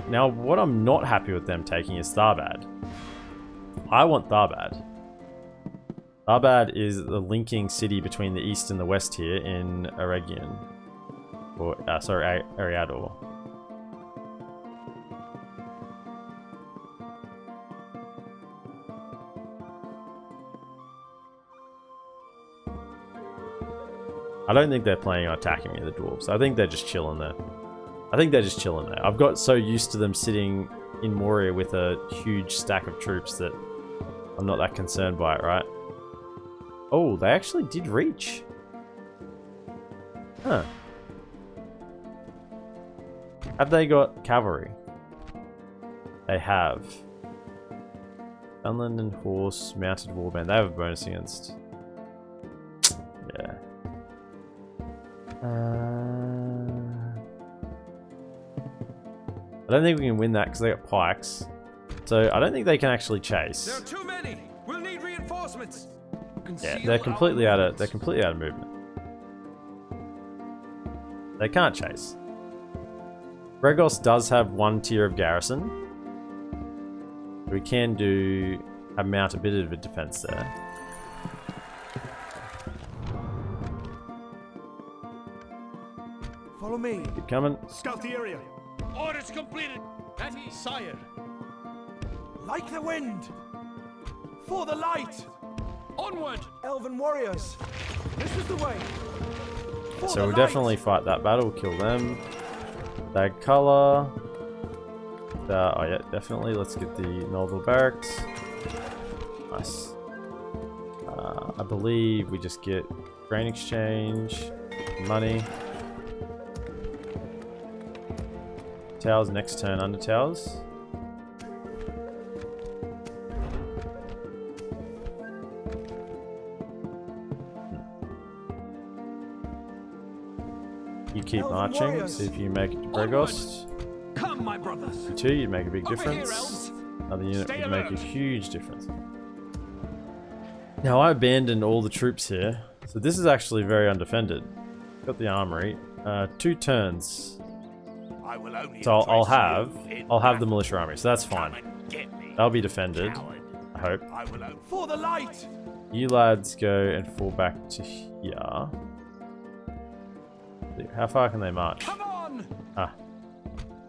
Now what I'm not happy with them taking is Tharbad. I want Tharbad. Tharbad is the linking city between the east and the west here in Eregion. Or, sorry, Ariador. I don't think they're planning on attacking me, the dwarves. I think they're just chilling there. I've got so used to them sitting in Moria with a huge stack of troops that I'm not that concerned by it, right? Oh, they actually did reach. Huh. Have they got cavalry? They have. Gunland and horse, mounted warband. They have a bonus against. Yeah. I don't think we can win that because they got pikes. So I don't think they can actually chase.
There are too many. We'll need reinforcements.
Yeah, they're completely out of movement. They can't chase. Bregos does have one tier of garrison. We can mount a bit of a defense there.
Follow me.
Keep coming.
Scout the area.
Orders completed.
At ease.
Sire.
Like the wind. For the light.
Onward.
Elven warriors. This is the way. For
So
the
we'll
light.
definitely fight that battle, kill them. Dag color. Oh yeah, definitely. Let's get the Norval barracks. Nice. I believe we just get grain exchange, money. Towers next turn under towers. You keep
Elven
marching,
warriors.
see if you make it to Bregos.
Come, my brothers.
You two, you'd make a big
Over here,
difference.
elves.
Another unit
Stay
would make a
alert.
huge difference. Now I abandoned all the troops here, so this is actually very undefended. Got the armory. 2 turns.
I will only
So I'll
address
have
you in
the militia army, so that's
Come
fine.
and get me,
That'll be defended,
coward.
I hope.
I will only
For the light.
You lads go and fall back to here. How far can they march?
Come on.
Ah,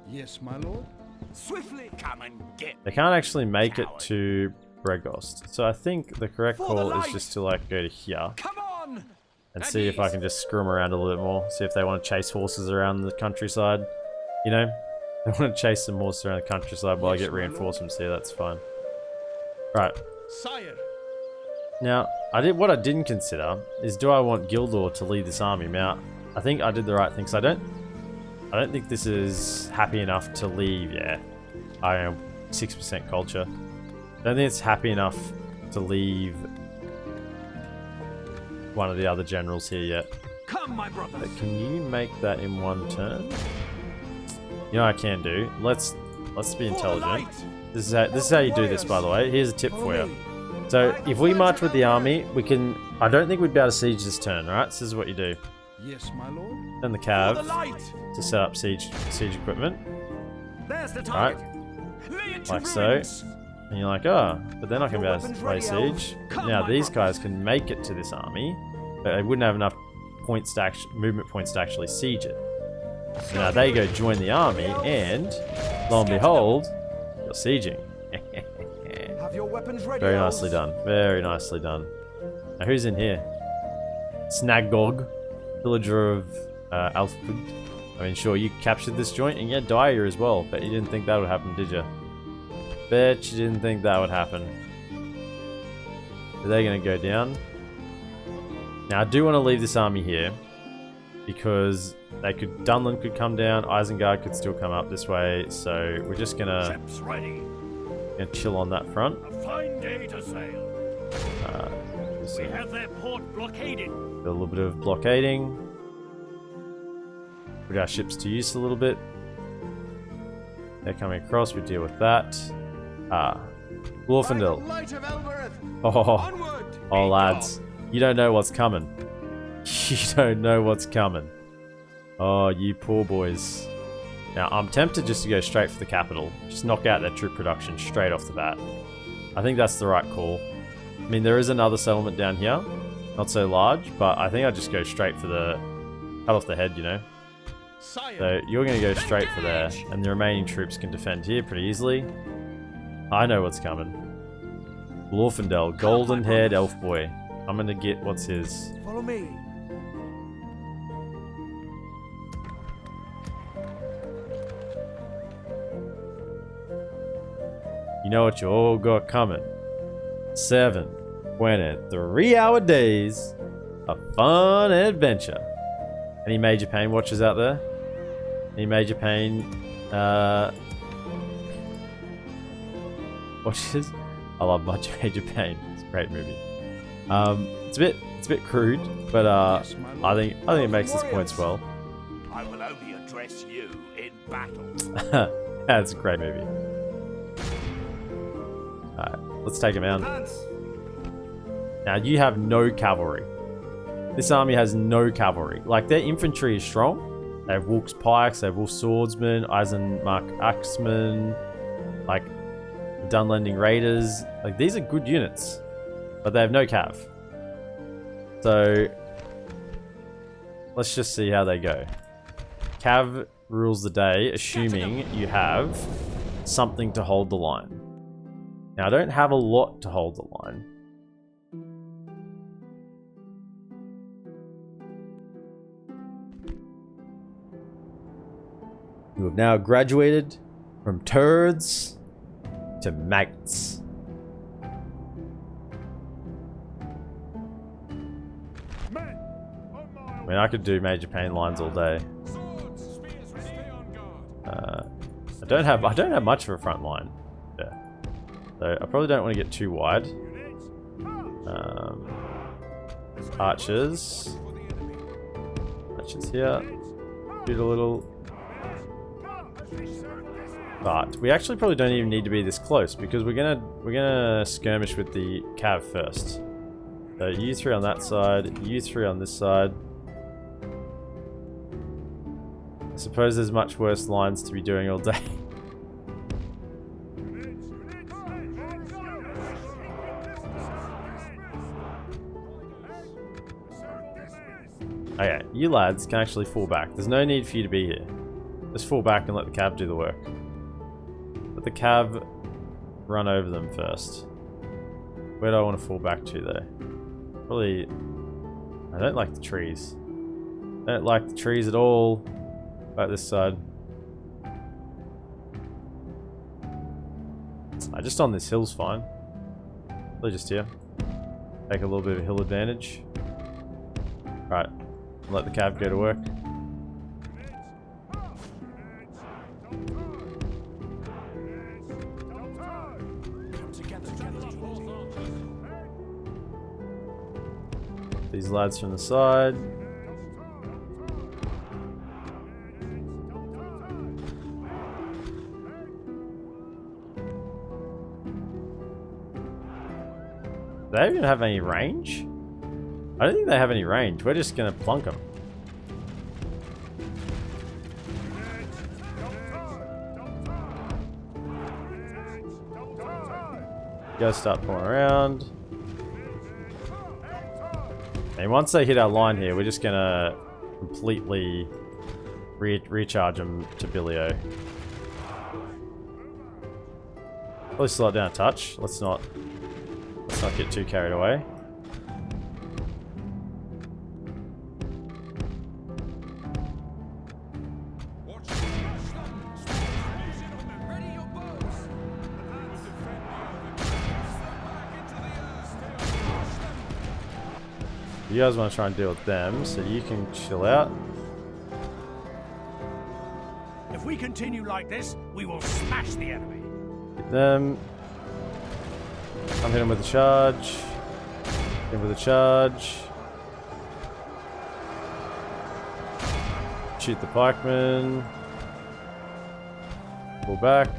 Yes, my lord.
Swiftly.
come and get
they can't actually make it to Bregost. So I think the correct
For the
call is
light.
just to like go to here
Come on.
and
At
see if I
ease.
can just screw them around a little bit more. See if they want to chase horses around the countryside. You know, they want to chase some horses around the countryside while I
Yes,
get
my lord.
reinforcements here. That's fine. Right.
Sire.
Now, what I didn't consider is, do I want Gildor to lead this army? Now, I think I did the right thing. So I don't think this is happy enough to leave yet. I am 6% culture. I don't think it's happy enough to leave one of the other generals here yet.
Come, my brothers.
But can you make that in 1 turn? You know what I can do? Let's be
For the
intelligent.
light.
This is how you do this, by the way. Here's a tip for
Follow
you.
me.
So if we march with the army, we can. I don't think we'd be able to siege this turn, right? So this is what you do.
Yes, my lord.
Send the
For the
cav
light.
to set up siege equipment,
There's the
right?
target. Lay it to
Like so.
ruins.
And you're like, oh, but they're not going to be able to
Weapons
play
ready, elves.
siege.
Come,
Now
my
these
brothers.
guys can make it to this army, but they wouldn't have enough points to movement points to actually siege it. So now they go join the army, and lo and behold, you're sieging.
Have your weapons ready.
Very
elves.
nicely done. Very nicely done. Now who's in here? Snaggog, villager of Alfred. I mean, sure, you captured this joint, and yeah, Dyer as well. Bet you didn't think that would happen, did you? Bet you didn't think that would happen. Are they going to go down? Now, I do want to leave this army here, because Dunland could come down, Isengard could still come up this way, so we're just going to
Ships ready.
chill on that front.
A fine day to sail.
Just,
We have their port blockaded.
do a little bit of blockading. Put our ships to use a little bit. They're coming across, we deal with that. Glorfindel.
Light of Elbereth.
Oh,
Onward.
oh, lads. You don't know what's coming. You don't know what's coming. Oh, you poor boys. Now, I'm tempted just to go straight for the capital. Just knock out their troop production straight off the bat. I think that's the right call. I mean, there is another settlement down here. Not so large, but I think I'll just go straight for the... cut off the head, you know?
Sire.
So you're going to go straight for there, and the remaining troops can defend here pretty easily. I know what's coming. Glorfindel, golden-haired elf boy. I'm going to get what's his.
Follow me.
You know what you all got coming. 7 23-hour days of fun and adventure. Any Major Pain watchers out there? Any Major Pain watchers? I love Major Pain. It's a great movie. It's a bit crude, but I think it makes its points well.
I will only address you in battle.
That's a great movie. Alright, let's take him out. Now you have no cavalry. This army has no cavalry. Like, their infantry is strong. They have Wolf's pikes, they have Wolf swordsmen, Eisenmark axemen, like the Dunlending raiders. Like, these are good units, but they have no cav. So let's just see how they go. Cav rules the day, assuming you have something to hold the line. Now, I don't have a lot to hold the line. You have now graduated from turds to maggots. I mean, I could do Major Pain lines all day. I don't have much of a front line. Yeah. So I probably don't want to get too wide. Archers. Archers here. Shoot a little. But we actually probably don't even need to be this close because we're gonna skirmish with the cav first. So you 3 on that side, you 3 on this side. I suppose there's much worse lines to be doing all day. Okay, you lads can actually fall back. There's no need for you to be here. Just fall back and let the cav do the work. Let the cav run over them first. Where do I want to fall back to though? Probably... I don't like the trees. I don't like the trees at all. About this side. Just on this hill's fine. Probably just here. Take a little bit of hill advantage. Alright. Let the cav go to work. These lads from the side. Do they even have any range? I don't think they have any range. We're just gonna plunk them. You guys start pulling around. And once they hit our line here, we're just gonna completely recharge them to Billio. Probably slow it down a touch. Let's not get too carried away. You guys want to try and deal with them, so you can chill out.
If we continue like this, we will smash the enemy.
Hit them. I'm hitting with a charge. Hit him with a charge. Shoot the pikeman. Pull back.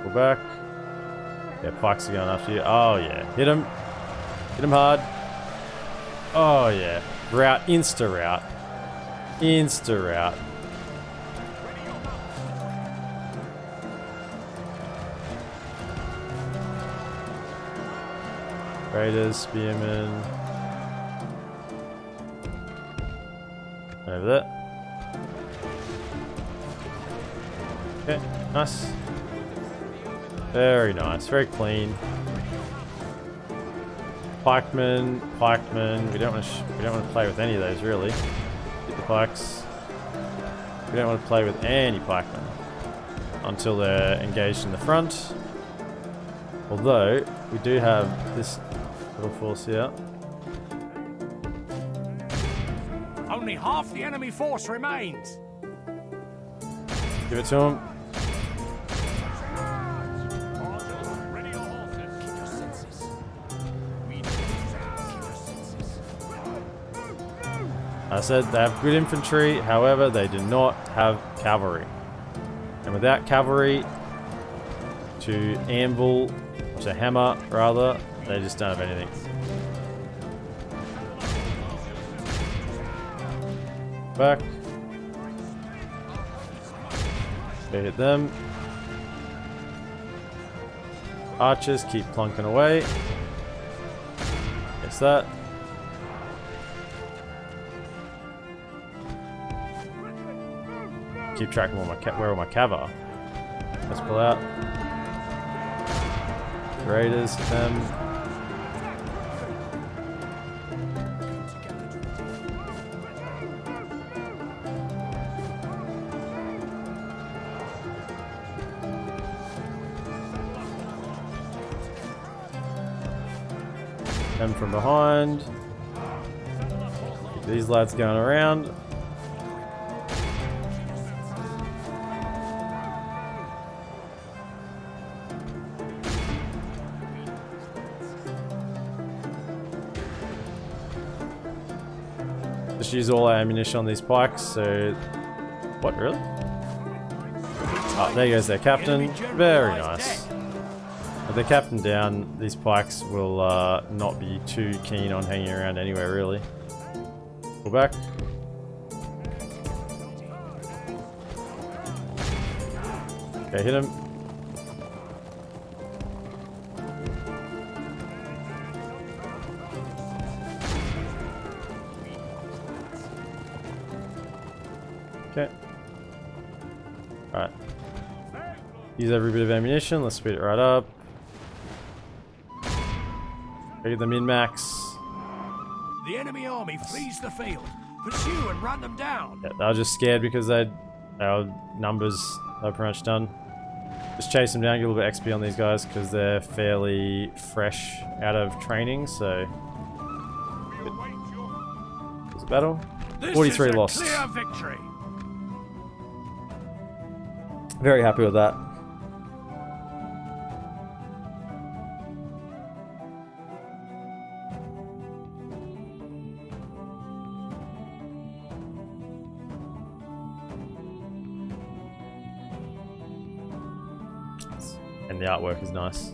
Pull back. Yeah, pikes are going after you. Oh yeah, hit him. Hit him hard. Oh yeah, route, insta route. Insta route. Raiders, spearmen. Over there. Okay, nice. Very nice, very clean. Pikemen, pikemen. We don't want to play with any of those really. Hit the pikes. We don't want to play with any pikemen. until they're engaged in the front. Although, we do have this little force here.
Only half the enemy force remains.
Give it to him. I said they have good infantry, however, they do not have cavalry. And without cavalry to anvil, to hammer rather, they just don't have anything. Back. Go hit them. Archers keep plunking away. Guess that. Keep track of where all my cav are. Let's pull out. Raiders, them. Them from behind. Keep these lads going around. Just use all our ammunition on these pikes, so... What, really? Oh, there goes their captain. Very nice. With their captain down, these pikes will not be too keen on hanging around anywhere, really. Pull back. Okay, hit him. Okay. Alright. Use every bit of ammunition. Let's speed it right up. Get the min-max.
The enemy army flees the field. Pursue and run them down.
Yeah, they were just scared because our numbers are pretty much done. Just chase them down, get a little bit XP on these guys because they're fairly fresh out of training, so... It was a battle. 43 lost.
Clear victory.
Very happy with that. And the artwork is nice.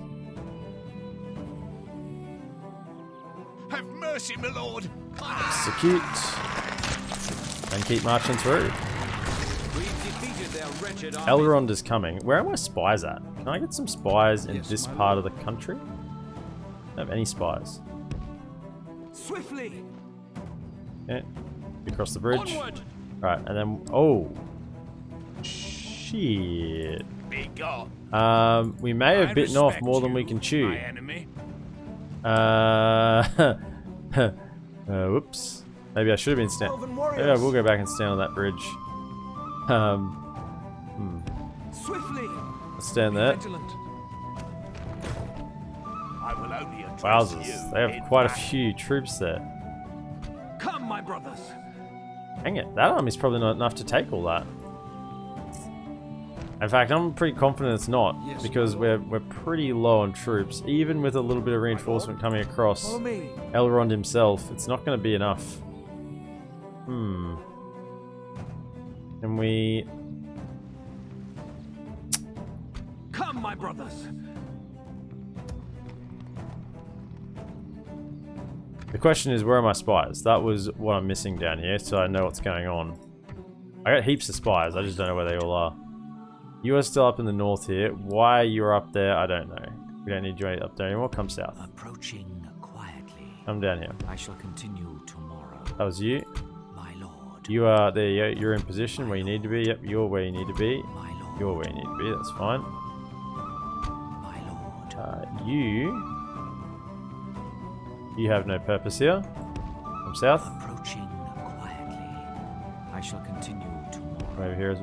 Have mercy, my lord.
Execute. And keep marching through. Elrond is coming. Where are my spies at? Can I get some spies in this part of the country? I don't have any spies.
Swiftly.
Okay. Across the bridge. Right, and then... Oh. Shit.
Be gone.
We may have bitten off more than we can chew. Whoops. Maybe I should have been standing. Maybe I will go back and stand on that bridge.
Swiftly.
Let's stand there.
I will only address
Wowzers.
you
They have
in
quite a
battle.
few troops there.
Come, my brothers.
Dang it. That army's probably not enough to take all that. In fact, I'm pretty confident it's not, because we're pretty low on troops. Even with a little bit of reinforcement coming across
Follow me.
Elrond himself, it's not going to be enough. Can we...
Come, my brothers.
The question is, where are my spies? That was what I'm missing down here, so I know what's going on. I got heaps of spies, I just don't know where they all are. You are still up in the north here. Why you're up there, I don't know. We don't need you up there anymore. Come south.
Approaching quietly.
Come down here.
I shall continue tomorrow.
That was you.
My lord.
You are there. You're in position where you need to be. Yep, you're where you need to be.
My lord.
You're where you need to be. That's fine.
My lord.
You have no purpose here. Come south.
Approaching quietly. I shall continue tomorrow.
Come over here.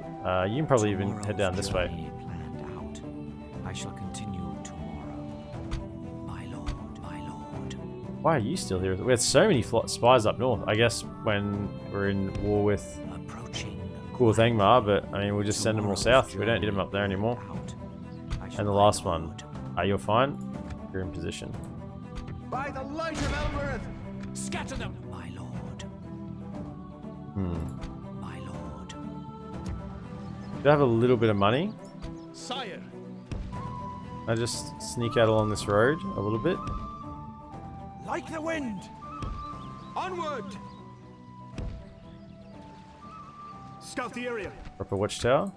You can probably even head down this way.
I shall continue tomorrow. My lord, my lord.
Why are you still here? We had so many spies up north. I guess when we're in war with Angmar, but I mean, we'll just send them all south. We don't need them up there anymore. And the last one. You're fine. You're in position.
By the light of Elbereth!
Scatter them!
My lord. My lord.
Do I have a little bit of money?
Sire!
I just sneak out along this road a little bit.
Like the wind!
Onward! Scout the area.
Drop a watchtower.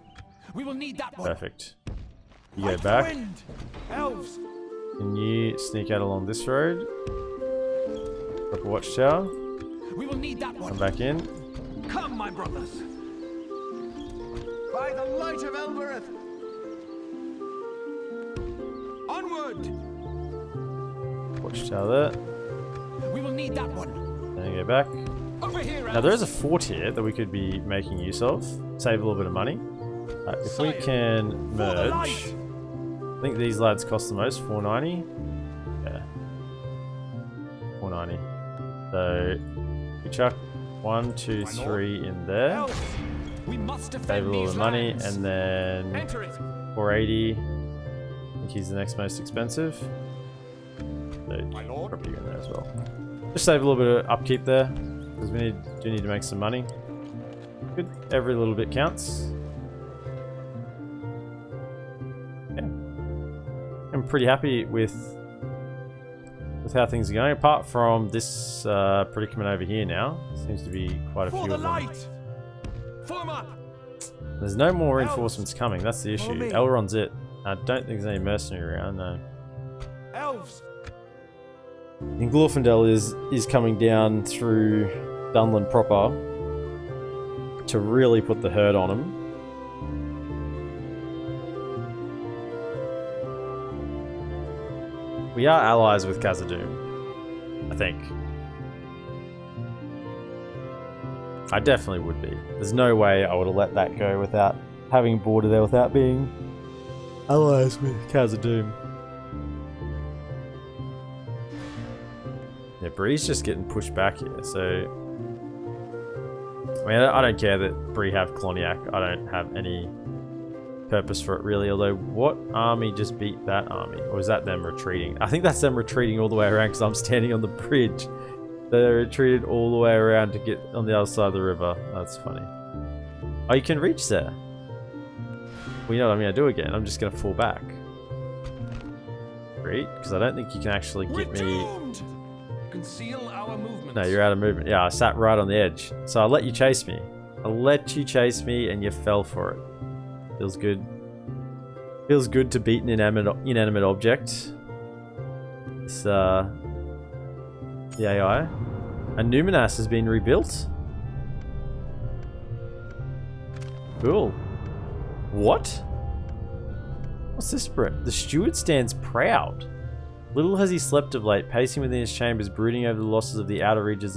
We will need that one.
Perfect. You
Like
go
the
back.
wind! Elves!
Can you sneak out along this road? Drop a watchtower.
We will need that one.
Come back in.
Come, my brothers! By the light of Elbereth! Onward!
Watchtower there.
We will need that one.
Then you go back.
Over here,
Now there is a fort here that we could be making use of. Save a little bit of money. If we can merge. I think these lads cost the most, 490. Yeah. 490. So we chuck 1, 2, 3 in there.
Elves! We must defend
Save a little bit
these
of money,
lands.
and then
Enter it.
480. I think he's the next most expensive. So drop you in there as well. Just save a little bit of upkeep there, because we do need to make some money. Good. Every little bit counts. Yeah. I'm pretty happy with how things are going, apart from this predicament over here now. Seems to be quite a
For
few
the
of them.
light! Form up!
There's no more reinforcements coming, that's the
Follow
issue.
me.
Elrond's it. I don't think there's any mercenary around, no.
Elves!
And Glorfindel is coming down through Dunland proper to really put the hurt on him. We are allies with Khazad-dûm, I think. I definitely would be. There's no way I would have let that go without having border there, without being allies with Khazad-dûm. Yeah, Bree's just getting pushed back here, so... I mean, I don't care that Bree have Kloniak. I don't have any purpose for it, really. Although, what army just beat that army? Or is that them retreating? I think that's them retreating all the way around because I'm standing on the bridge. They retreated all the way around to get on the other side of the river. That's funny. Oh, you can reach there. Well, you know what I'm going to do again? I'm just going to fall back. Great, because I don't think you can actually get me...
Doomed! Conceal our movements.
No, you're out of movement. Yeah, I sat right on the edge. So I let you chase me. I let you chase me and you fell for it. Feels good. Feels good to beat an inanimate object. It's, the AI. And Numinas has been rebuilt. Cool. What? What's this, Brett? The steward stands proud. Little has he slept of late, pacing within his chambers, brooding over the losses of the outer regions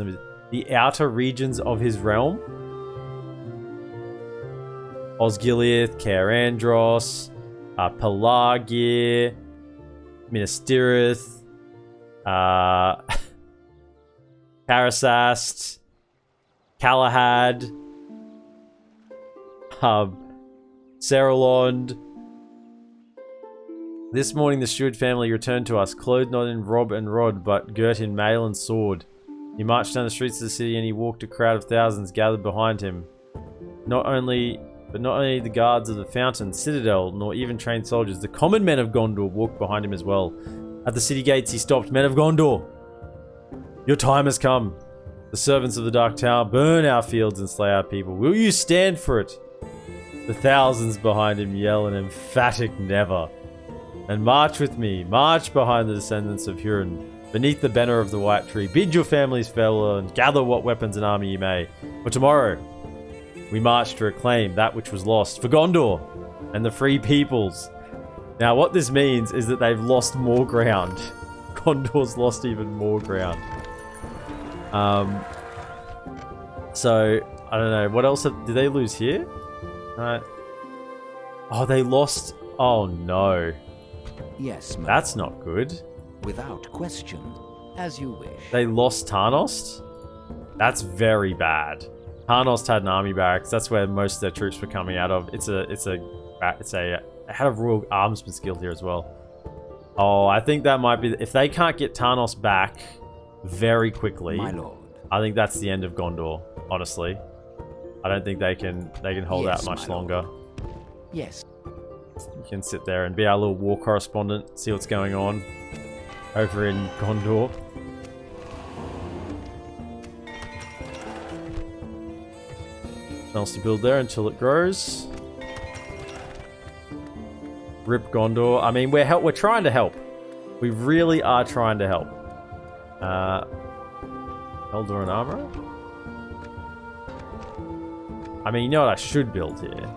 of his realm. Osgiliath, Caer Andros, Pelagir, Minas Tirith, Karasast, Galahad, Seralond. This morning the steward family returned to us, clothed not in robe and rod, but girt in mail and sword. He marched down the streets of the city and he walked a crowd of thousands gathered behind him. Not only the guards of the fountain, citadel, nor even trained soldiers, the common men of Gondor walked behind him as well. At the city gates he stopped. Men of Gondor, your time has come. The servants of the Dark Tower burn our fields and slay our people. Will you stand for it? The thousands behind him yell an emphatic never. And march with me, march behind the descendants of Huron, beneath the banner of the White Tree. Bid your families farewell and gather what weapons and army you may. For tomorrow, we march to reclaim that which was lost for Gondor and the free peoples. Now, what this means is that they've lost more ground. Gondor's lost even more ground. So, I don't know. What else? Did they lose here? Oh, they lost... Oh, no.
Yes, my
That's
lord.
not good.
Without question, as you wish.
They lost Tarnost? That's very bad. Tarnost had an army barracks. That's where most of their troops were coming out of. It had a Royal Armsman's Guild here as well. Oh, I think that might be... If they can't get Tarnost back very quickly,
My lord.
I think that's the end of Gondor, honestly. I don't think they can hold
Yes,
out much
my
longer.
Yes.
You can sit there and be our little war correspondent, see what's going on over in Gondor. Nothing else to build there until it grows. Rip Gondor. I mean, we're trying to help. We really are trying to help. Eldor and Armor. I mean, you know what I should build here?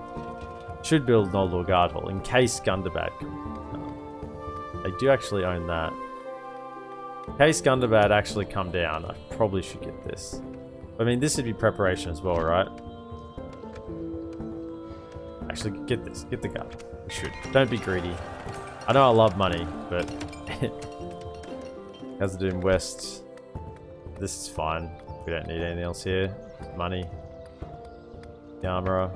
Should build Noldor Guardhall in case Gundabad comes. I do actually own that. In case Gundabad actually come down, I probably should get this. I mean, this would be preparation as well, right? Actually, get this. Get the guard. You should. Don't be greedy. I know I love money, but... Khazad-dûm West. This is fine. We don't need anything else here. Money. The armorer.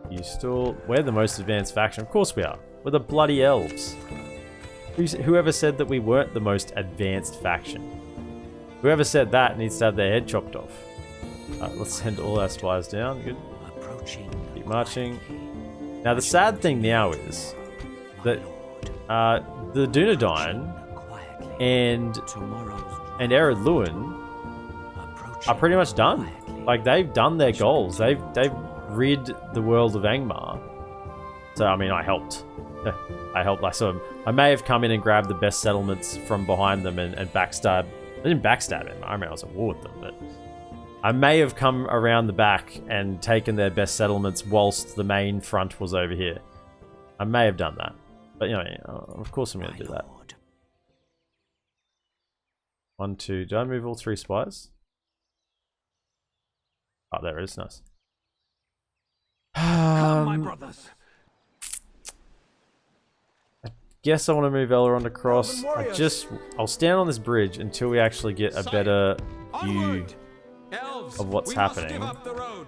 You still... We're the most advanced faction. Of course we are. We're the bloody elves. Whoever said that we weren't the most advanced faction? Whoever said that needs to have their head chopped off. Alright, let's send all our spies down. Good.
Approaching.
Keep marching. Now the sad thing now is that the Dunedain and Ered Luin are pretty much done. Like, they've done their goals. They've rid the world of Angmar. So I mean, I helped. I helped. I may have come in and grabbed the best settlements from behind them and backstab. I didn't backstab him. I mean, I was at war with them, but I may have come around the back and taken their best settlements whilst the main front was over here. I may have done that, but you know, of course I'm going to do that. 1, 2. Did I move all 3 spies? Oh, there it is. Nice.
Come, my brothers.
Guess I want to move Elrond across. I'll stand on this bridge until we actually get a better view
Onward! Elves,
of what's
we
happening.
Must give up the road.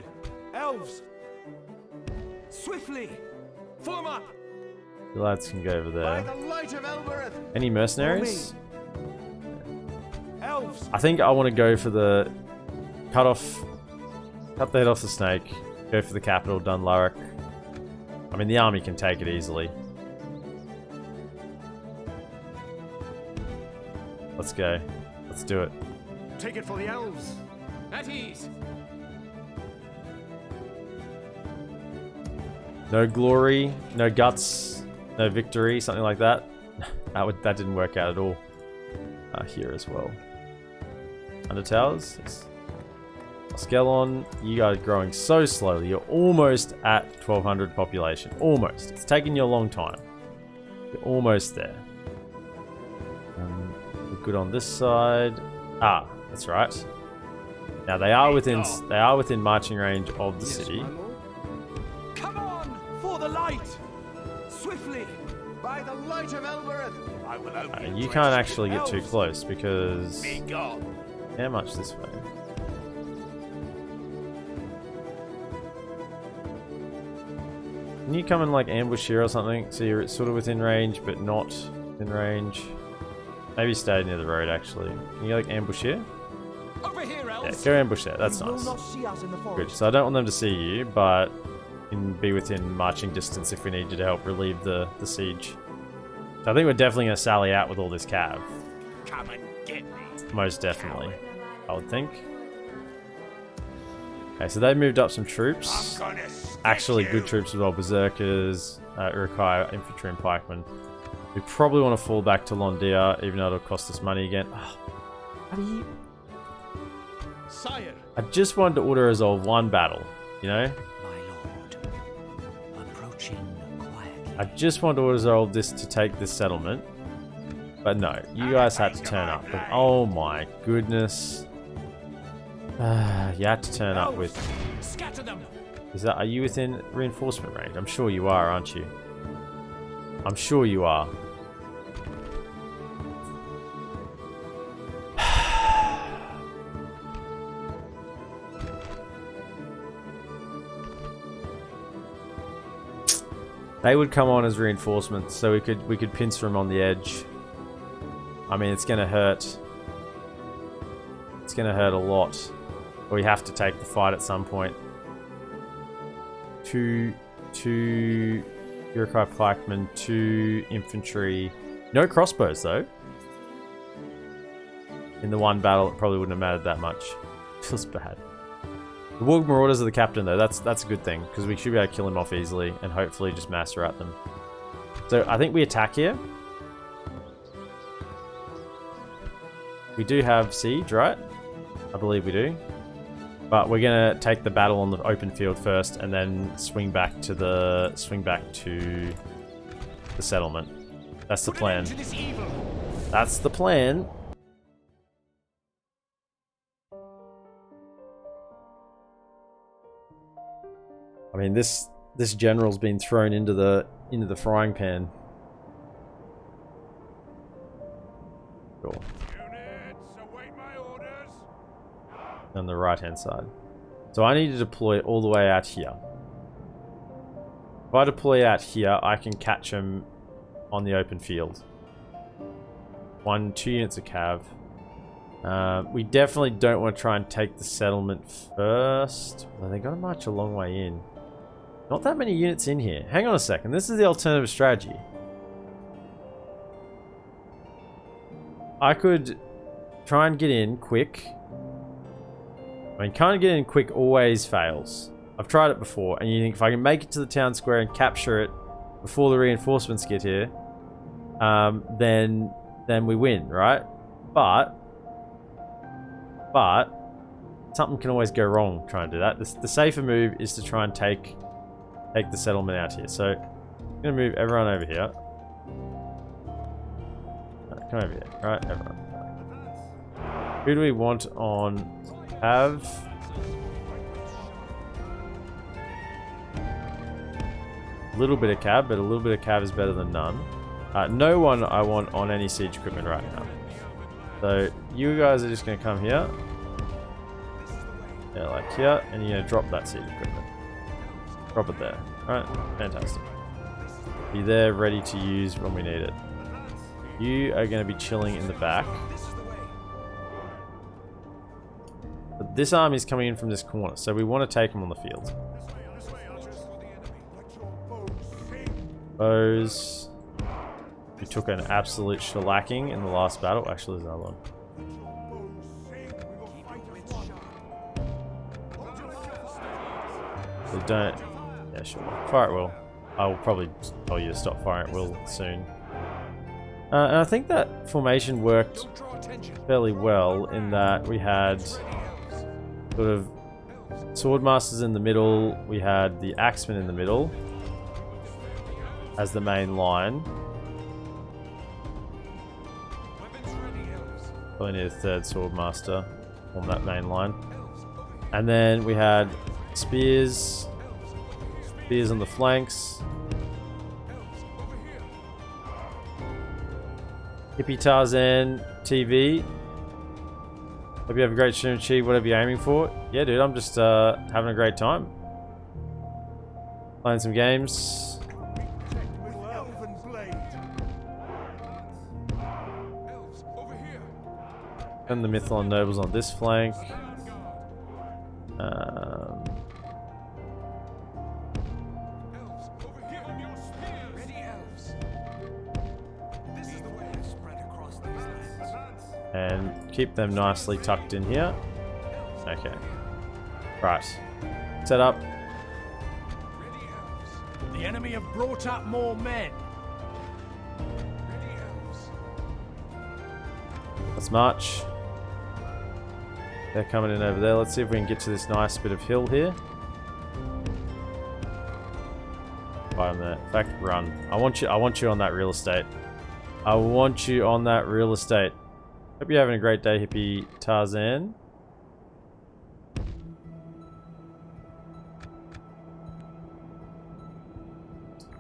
Elves, swiftly, form up.
The lads can go over
By
there.
the light of Elbereth,
Any mercenaries?
elves,
I think I want to go for the cut the head off the snake, go for the capital, Dunlarak. I mean, the army can take it easily. Let's go. Let's do it.
take it for the elves.
At ease.
No glory, no guts, no victory, something like that. That didn't work out at all. Here as well. Under towers. Yes. Skelon, you guys are growing so slowly. You're almost at 1200 population. Almost. It's taken you a long time. You're almost there. We're good on this side. Ah, that's right. Now they are within marching range of the city.
Come on, for the light. Swiftly.
By the light of Elbereth,
I will only
You
address
can't
you.
actually get too close because
Be gone.
how much this way? Can you come and like ambush here or something? So you're sort of within range, but not in range. Maybe stay near the road actually. Can you like ambush here?
Over here,
Yeah,
elves.
go ambush there. That's
you will
nice.
not see us in the
Good.
forest.
So I don't want them to see you, but can be within marching distance if we need you to help relieve the siege. So I think we're definitely going to sally out with all this cav.
Come and get me.
Most definitely, I would think. Okay, so they moved up some troops.
I'm gonna stick
Actually,
you.
good troops as well. Berserkers, Urukai, infantry and pikemen. We probably want to fall back to Londia, even though it'll cost us money again. Oh, how do you...
Sire.
I just wanted to auto-resolve one battle, you know?
My lord. Approaching quietly.
I just wanted to auto-resolve this to take this settlement. But no, you guys had to turn up. But, oh my goodness. You had to turn up with...
Scatter them!
Are you within reinforcement range? I'm sure you are, aren't you? I'm sure you are. They would come on as reinforcements, so we could pincer them on the edge. I mean, it's gonna hurt. It's gonna hurt a lot. We have to take the fight at some point. Two Urukai pikemen, 2 infantry. No crossbows though. In the one battle, it probably wouldn't have mattered that much. Feels bad. The Warg Marauders are the captain though. That's a good thing because we should be able to kill him off easily and hopefully just master at them. So I think we attack here. We do have siege, right? I believe we do. But we're gonna take the battle on the open field first, and then swing back to the settlement. That's the plan. That's the plan. I mean, this general's been thrown into the frying pan. Cool. On the right hand side. So I need to deploy all the way out here. If I deploy out here, I can catch them on the open field. 2 units of cav. We definitely don't want to try and take the settlement first. Well, they got to march a long way in. Not that many units in here. Hang on a second. This is the alternative strategy. I could try and get in quick. I mean, trying to get in quick always fails. I've tried it before, and you think if I can make it to the town square and capture it before the reinforcements get here, then we win, right? But something can always go wrong trying to do that. The safer move is to try and take the settlement out here. So I'm gonna move everyone over here. Come over here, right? Everyone. Who do we want on? Have a little bit of cab, but a little bit of cab is better than none. No one I want on any siege equipment right now. So you guys are just going to come here. Yeah, like here, and you're going to drop that siege equipment. Drop it there. Alright, fantastic. Be there, ready to use when we need it. You are going to be chilling in the back. But this army is coming in from this corner, so we want to take them on the field. Bows. We took an absolute shellacking in the last battle. Actually, there's another one. So don't... Yeah, sure. Fire at will. I will probably tell you to stop firing at will soon. And I think that formation worked fairly well in that we had sort of swordmasters in the middle, we had the axemen in the middle as the main line. Probably need a 3rd swordmaster on that main line. And then we had spears on the flanks. Hippie Tarzan TV. Hope you have a great stream, achieve whatever you're aiming for. Yeah, dude, I'm just having a great time. Playing some games. And the Mythlon nobles on this flank. And keep them nicely tucked in here. Okay. Right. Set up.
The enemy have brought up more men.
Let's march. They're coming in over there. Let's see if we can get to this nice bit of hill here. Right on there. In fact, run. I want you on that real estate. I want you on that real estate. Hope you're having a great day, Hippie Tarzan.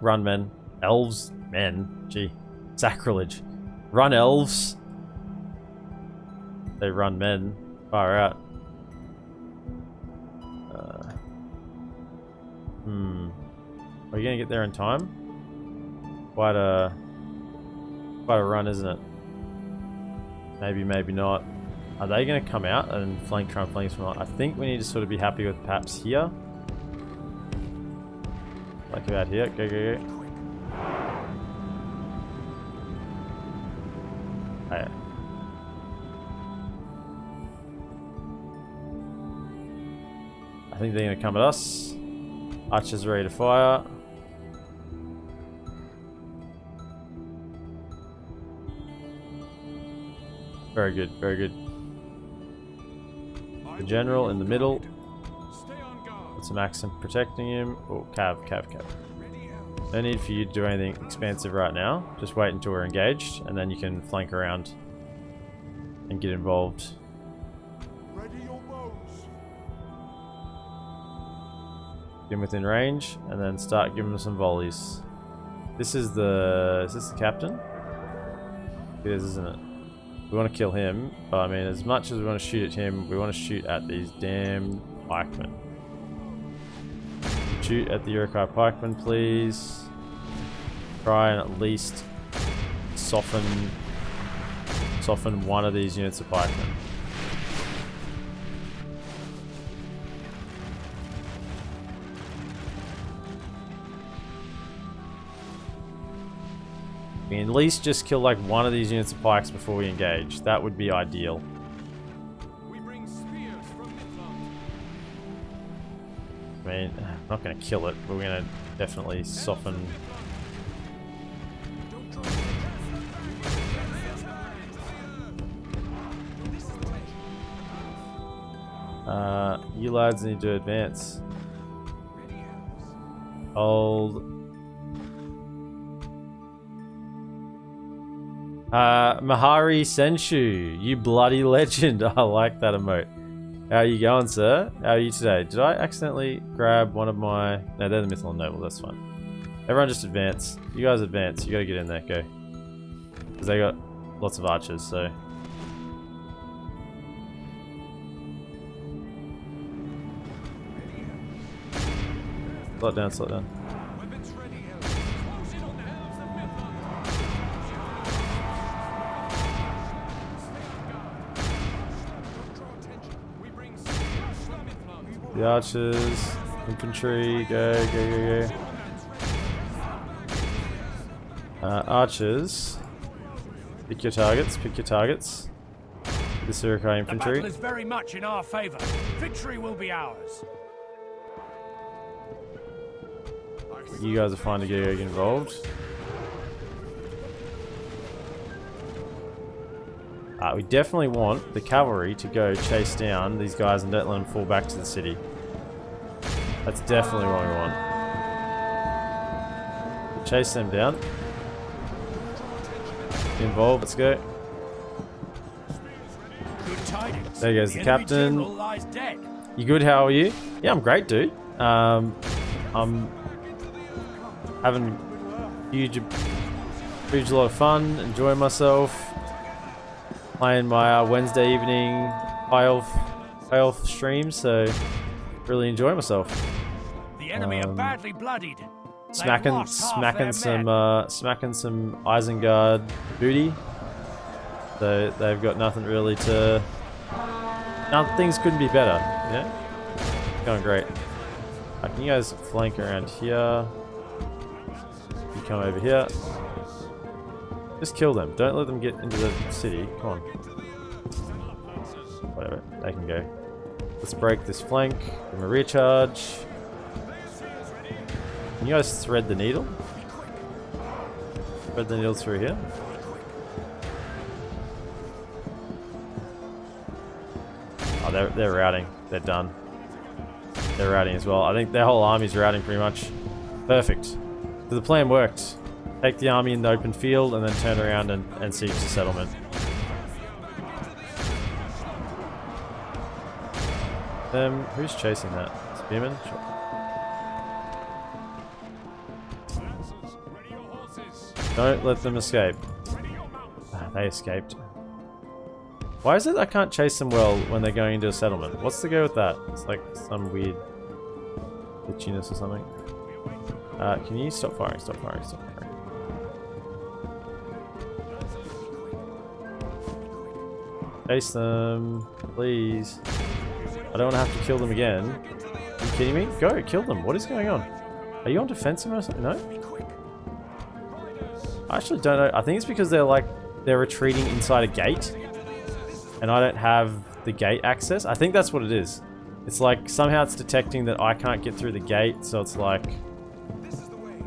Run, men. Elves, men. Gee, sacrilege. Run, elves. They run, men. Far out. Are you gonna get there in time? Quite a run, isn't it? Maybe, maybe not. Are they gonna come out and try and flank from? I think we need to sort of be happy with perhaps here. Like about here. Go, go, go. Oh, yeah. I think they're gonna come at us. Archers ready to fire. Very good, very good. The general in the middle. Put some accent protecting him. Oh, cav. No need for you to do anything expansive right now. Just wait until we're engaged, and then you can flank around and get involved.
Ready your bows.
Get him within range, and then start giving him some volleys. Is this the captain? It is, isn't it? We want to kill him, but I mean, as much as we want to shoot at him, we want to shoot at these damn pikemen. Shoot at the Urukai pikemen, please. Try and at least soften one of these units of pikemen. We can at least just kill like one of these units of pikes before we engage. That would be ideal.
We bring spears from Midland.
I mean, I'm not going to kill it, but we're going to definitely soften. You lads need to advance. Hold. Mahari Senshu, you bloody legend. I like that emote. How are you going, sir? How are you today? Did I accidentally grab one of my... No, they're the Mythalon Nobles, that's fine. Everyone just advance. You guys advance. You gotta get in there, go. Because they got lots of archers, so... Slow it down, slow it down.
Weapons ready, Elves. Close in on the Elves of Midland. Stay on guard. Don't draw attention. We bring spears from Midland.
The archers, infantry, go. Archers, pick your targets. This Urukai
The
infantry.
battle is very much in our favor. Victory will be ours.
You guys are fine to get involved. We definitely want the cavalry to go chase down these guys and don't let them fall back to the city. That's definitely what we want. Chase them down. Get involved, let's go.
Good tidings.
There goes the
enemy
captain.
general lies dead.
You good? How are you? Yeah, I'm great, dude. I'm having huge lot of fun, enjoying myself, playing my Wednesday evening high elf stream, so really enjoying myself.
The enemy are badly bloodied. They have
Smacking
lost half their
some
men.
smacking some Isengard booty. So they've got nothing really to. Things couldn't be better, you know? Going great. Can you guys flank around here? You come over here. Just kill them. Don't let them get into the city. Come on. Whatever. They can go. Let's break this flank. Give them a recharge. Can you guys thread the needle? Thread the needle through here. Oh, they're routing. They're done. They're routing as well. I think their whole army's routing pretty much. Perfect. So the plan worked. Take the army in the open field and then turn around and siege the settlement. Who's chasing that? Spearman? Sure. Don't let them escape. Ah, they escaped. Why is it I can't chase them well when they're going into a settlement? What's the go with that? It's like some weird glitchiness or something. Can you stop firing? Stop firing, stop firing. Chase them, please. I don't want to have to kill them again. Are you kidding me? Go, kill them. What is going on? Are you on defensive or something? No? I actually don't know. I think it's because they're retreating inside a gate. And I don't have the gate access. I think that's what it is. It's like somehow it's detecting that I can't get through the gate. So it's like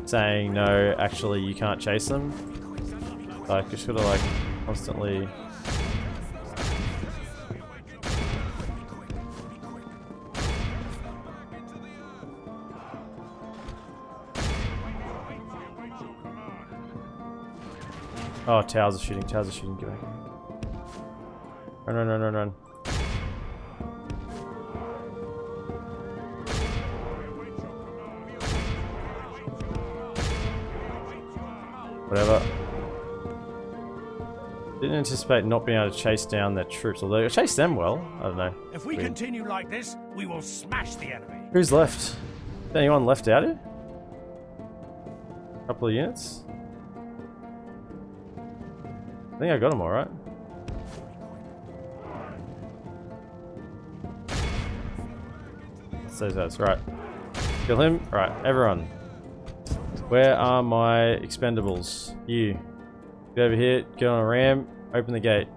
saying, no, actually you can't chase them. Like, I should have like constantly... Oh, towers are shooting, get back. Run. Whatever. Didn't anticipate not being able to chase down their troops, although chase them well. I don't know.
If we continue like this, we will smash the enemy.
Who's left? Is anyone left out here? Couple of units? I think I got them all right. Those guys, right. Kill him. Right, everyone. Where are my expendables? You. Get over here, get on a ram, open the gate.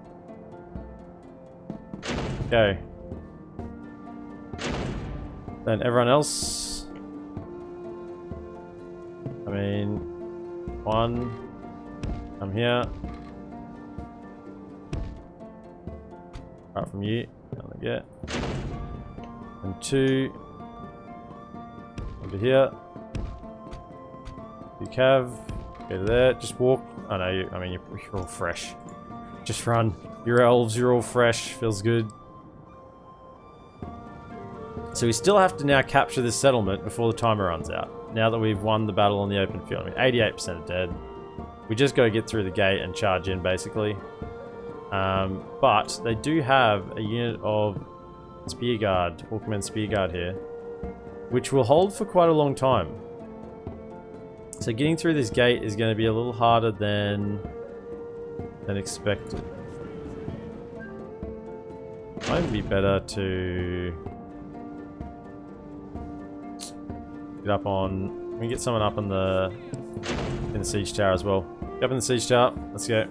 Go. Then everyone else. I mean, one. I'm here. Right from you. Down the gate. And two. Over here. You cav. Go to there. Just walk. Oh no, you're all fresh. Just run. You're elves, you're all fresh. Feels good. So we still have to now capture this settlement before the timer runs out. Now that we've won the battle on the open field. I mean, 88% are dead. We just got to get through the gate and charge in, basically. But they do have a unit of Spearguard, Orkmen Spearguard here, which will hold for quite a long time. So getting through this gate is going to be a little harder than expected. Might be better to get up on. We can get someone up in the siege tower as well. Get up in the siege tower. Let's go.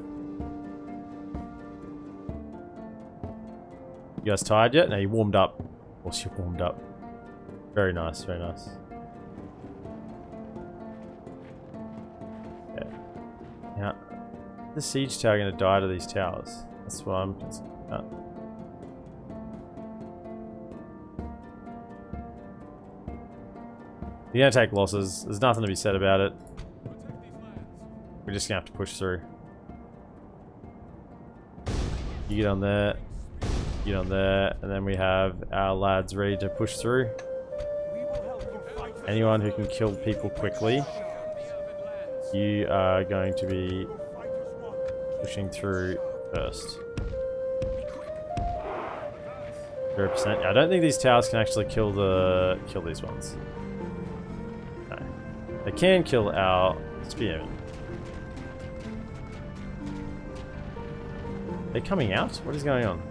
You guys tired yet? No, you warmed up. Of course you warmed up. Very nice, very nice. Okay. Now, is the siege tower going to die to these towers? That's what I'm concerned about. You're going to take losses. There's nothing to be said about it. We're just going to have to push through. You get on there. Get on there, and then we have our lads ready to push through. Anyone who can kill people quickly, you are going to be pushing through first. 0%. I don't think these towers can actually kill these ones. No. They can kill our spearmen. They're coming out? What is going on?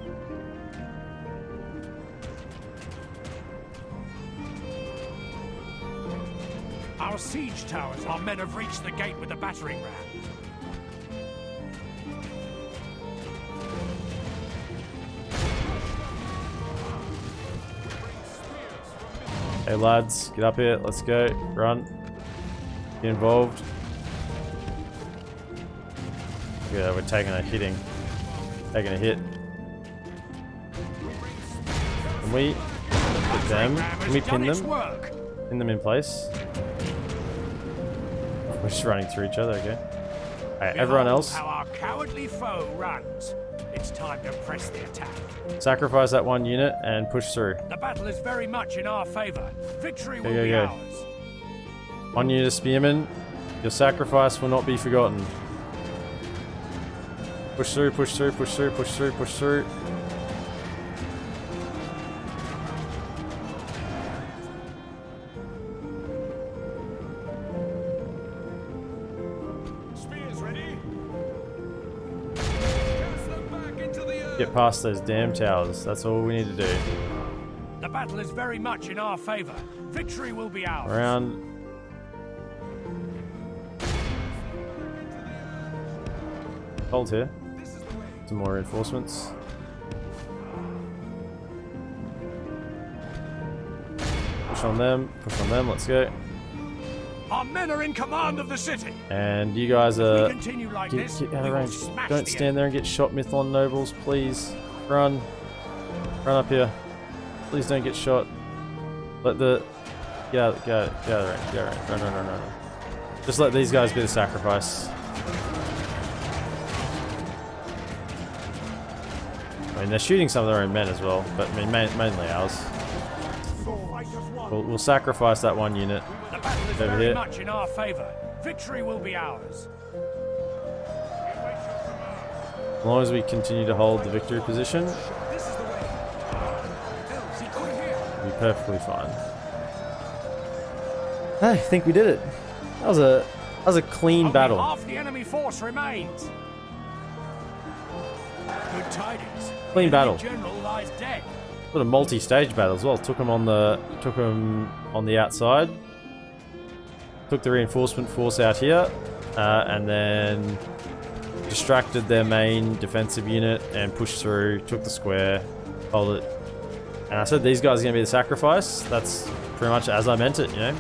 Our siege towers, our men have reached the gate with the battering ram.
Hey lads, get up here, let's go, run. Get involved. Yeah, we're taking a hit. Can we hit them? Can we pin them? Pin them in place? We're just running through each other, okay? Alright, everyone else.
How our cowardly foe runs. It's time to press the attack.
Sacrifice that one unit and push through.
The battle is very much in our favor. Victory will be ours.
One unit of spearmen. Your sacrifice will not be forgotten. Push through, push through, push through, push through, push through.
Spears ready? Cast them back into the earth.
Get past those damn towers. That's all we need to do.
The battle is very much in our favor. Victory will be ours.
Around. Hold here. Some more reinforcements. Push on them, let's go.
Our men are in command of the city.
And you guys
If
are...
we continue like this,
Get out
we
of
will
range.
smash
Don't
the
stand there and get shot, Mythlon nobles, please. Run. Run up here. Please don't get shot. Let the... Get out of range, get out of range. Run. Just let these guys be the sacrifice. I mean, they're shooting some of their own men as well, but I mean, mainly ours. We'll sacrifice that one unit.
The battle is
Over
very
here.
much in our favor. Victory will be ours.
As long as we continue to hold the victory position,
This is the way. Elves, equip here.
we'll be perfectly fine. I think we did it. That was a clean
Only
battle.
half the enemy force remains. Good tidings.
Clean
The enemy
battle.
general lies dead.
Sort of multi-stage battle as well. Took them on the outside. Took the reinforcement force out here, and then distracted their main defensive unit and pushed through. Took the square, hold it. And I said these guys are going to be the sacrifice. That's pretty much as I meant it. You know,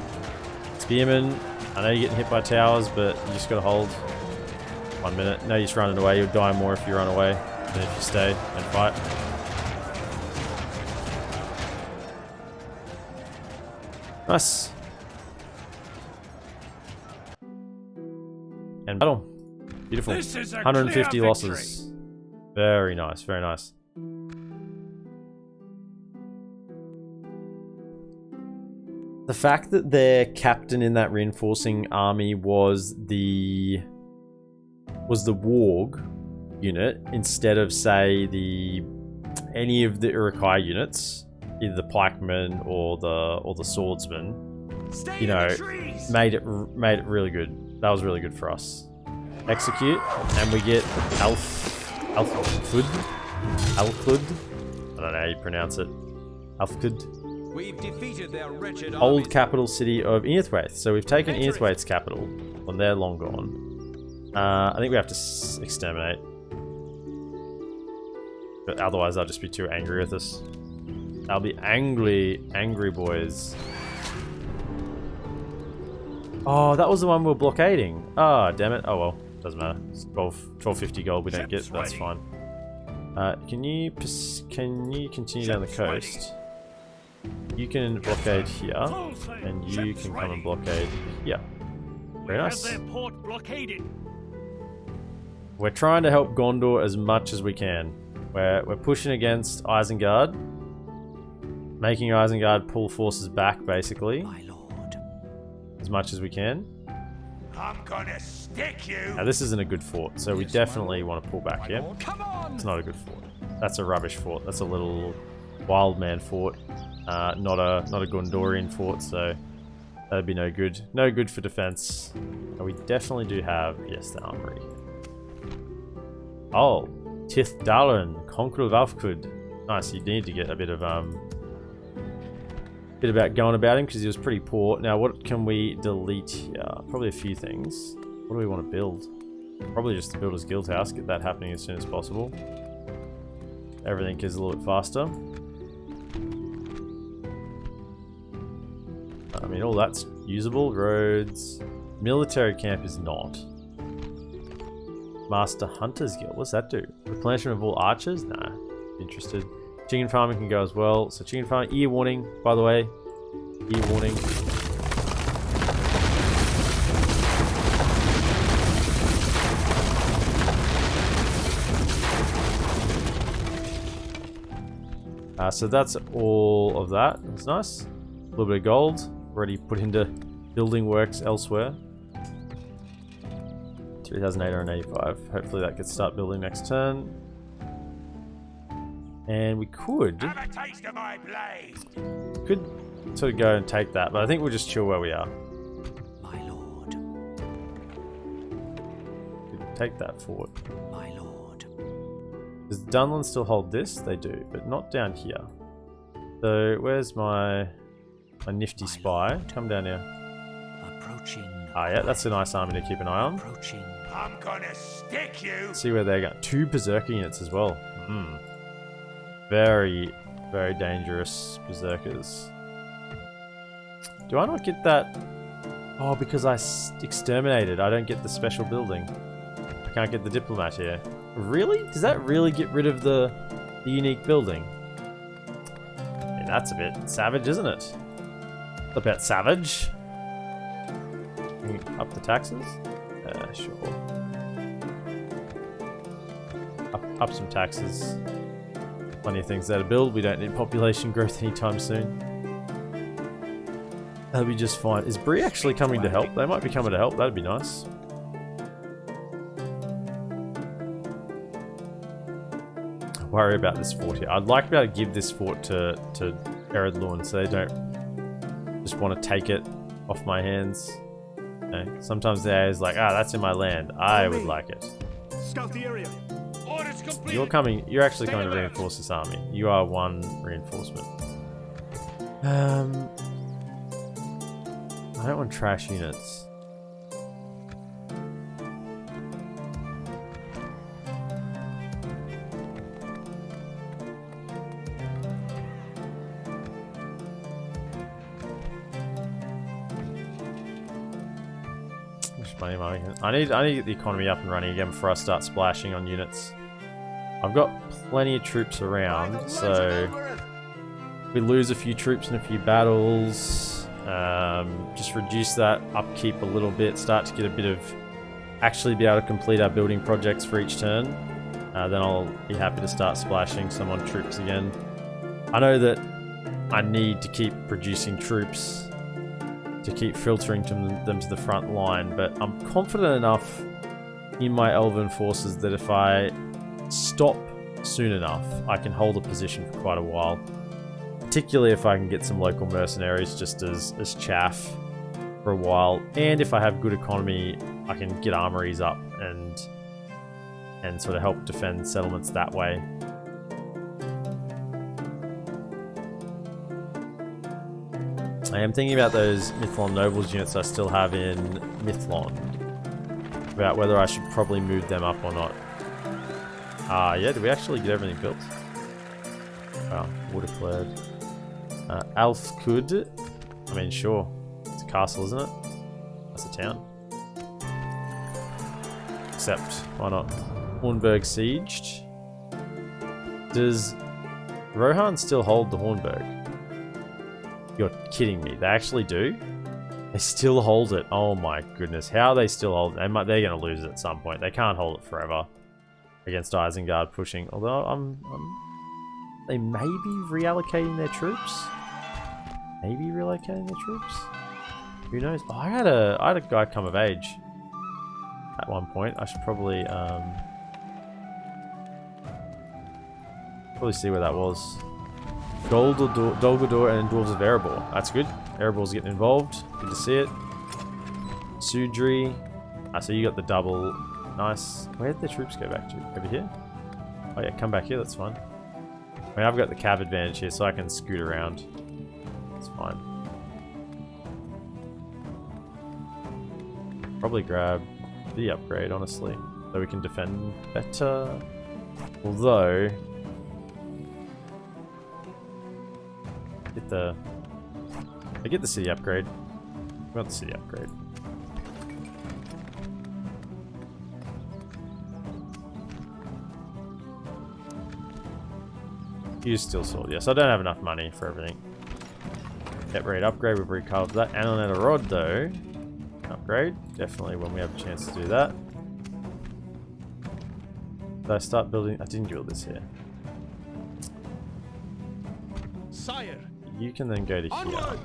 spearmen. I know you're getting hit by towers, but you just got to hold. 1 minute. No use running away. You'll die more if you run away than if you stay and fight. Nice. And battle. Beautiful.
This is a
150
clear
losses. Very nice, very nice. The fact that their captain in that reinforcing army was the Warg unit instead of, say, any of the Urukai units, either the pikemen or the swordsmen,
Stay
you know,
in the trees.
made it really good. That was really good for us. Execute, and we get Alflud. I don't know how you pronounce it. Alflud.
We've defeated their wretched
Old
armies.
capital city of Earthwaith. So we've taken Earthwaith's capital when they're long gone. I think we have to exterminate. But otherwise they'll just be too angry with us. They'll be angry boys. Oh, that was the one we were blockading. Ah, damn it. Oh well, doesn't matter. It's 1250 gold we don't get. That's fine. Can you continue down the coast? You can blockade here, and you can come and blockade here. Very nice.
Have their port blockaded.
We're trying to help Gondor as much as we can. We're pushing against Isengard, making Isengard pull forces back, basically,
My lord.
as much as we can.
I'm gonna stick you.
Now, this isn't a good fort, so we definitely want to pull back here.
Come on.
It's not a good fort. That's a rubbish fort. That's a little wildman fort, not a Gondorian fort, so that'd be no good. No good for defense. But we definitely do have, yes, the armory. Oh, Tith Dalen, Conqueror of Alfkud. Nice. You need to get a bit about going about him because he was pretty poor. Now, what can we delete here? Probably a few things. What do we want to build? Probably just the Builder's Guild House. Get that happening as soon as possible. Everything is a little bit faster. I mean, all that's usable. Roads. Military camp is not. Master Hunters Guild. What's that do? Replenishment of all archers? Nah. Interested. Chicken farming can go as well. So chicken farming. Ear warning, by the way. Ear warning. So that's all of that. That's nice. A little bit of gold. Already put into building works elsewhere. 3,885. Hopefully that gets start building next turn. And we could
Have a taste of my blade.
sort of go and take that, but I think we'll just chill where we are.
My lord,
Take that fort.
my lord.
Does Dunland still hold this? They do, but not down here. So where's my nifty spy? Come down here.
Approaching.
Ah, yeah, that's a nice army to keep an eye on.
Approaching.
I'm gonna stick you.
See where they're going. 2 berserker units as well. Very, very dangerous berserkers. Do I not get that? Oh, because I exterminated. I don't get the special building. I can't get the diplomat here. Really? Does that really get rid of the unique building? Yeah, that's a bit savage, isn't it? A bit savage. Up the taxes? Sure. Up some taxes. Plenty of things there to build. We don't need population growth anytime soon. That'll be just fine. Is Bree actually coming to help? They might be coming to help. That'd be nice. I worry about this fort here. I'd like to be able to give this fort to Eredluin so they don't just want to take it off my hands. You know, sometimes the AI is like, that's in my land. I would like it.
Scout the area.
Orders complete.
You're actually coming to reinforce this army. You are 1 reinforcement. I don't want trash units. I need to get the economy up and running again before I start splashing on units. I've got plenty of troops around, so if we lose a few troops in a few battles, just reduce that upkeep a little bit, start to get a bit of actually be able to complete our building projects for each turn, then I'll be happy to start splashing some on troops again. I know that I need to keep producing troops to keep filtering them to the front line, but I'm confident enough in my Elven forces that if I stop soon enough, I can hold a position for quite a while. Particularly if I can get some local mercenaries just as chaff for a while, and if I have good economy, I can get armories up and sort of help defend settlements that way. I am thinking about those Mithlond Nobles units I still have in Mithlond. About whether I should probably move them up or not. Yeah, did we actually get everything built? Wow, water cleared. Alf could. I mean, sure. It's a castle, isn't it? That's a town. Except, why not? Hornburg sieged. Does Rohan still hold the Hornburg? You're kidding me. They actually do? They still hold it. Oh my goodness. How they still hold it? They're going to lose it at some point. They can't hold it forever against Isengard pushing. Although they may be reallocating their troops. Maybe relocating their troops. Who knows? Oh, I had a guy come of age at one point. I should probably see where that was. Dolgador and Dwarves of Erebor. That's good. Erebor's getting involved. Good to see it. Sudri. So you got the double. Nice. Where did the troops go back to? Over here? Oh yeah, come back here. That's fine. I mean, I've got the cav advantage here, so I can scoot around. It's fine. Probably grab the upgrade, honestly, so we can defend better. Although, I get the city upgrade. We want the city upgrade. Use steel sword. Yes, I don't have enough money for everything. Get rate upgrade. We've recovered that. Anonetta rod though. Upgrade. Definitely when we have a chance to do that. Did I start building? I didn't build this here.
Sire,
You can then go to here.
onward!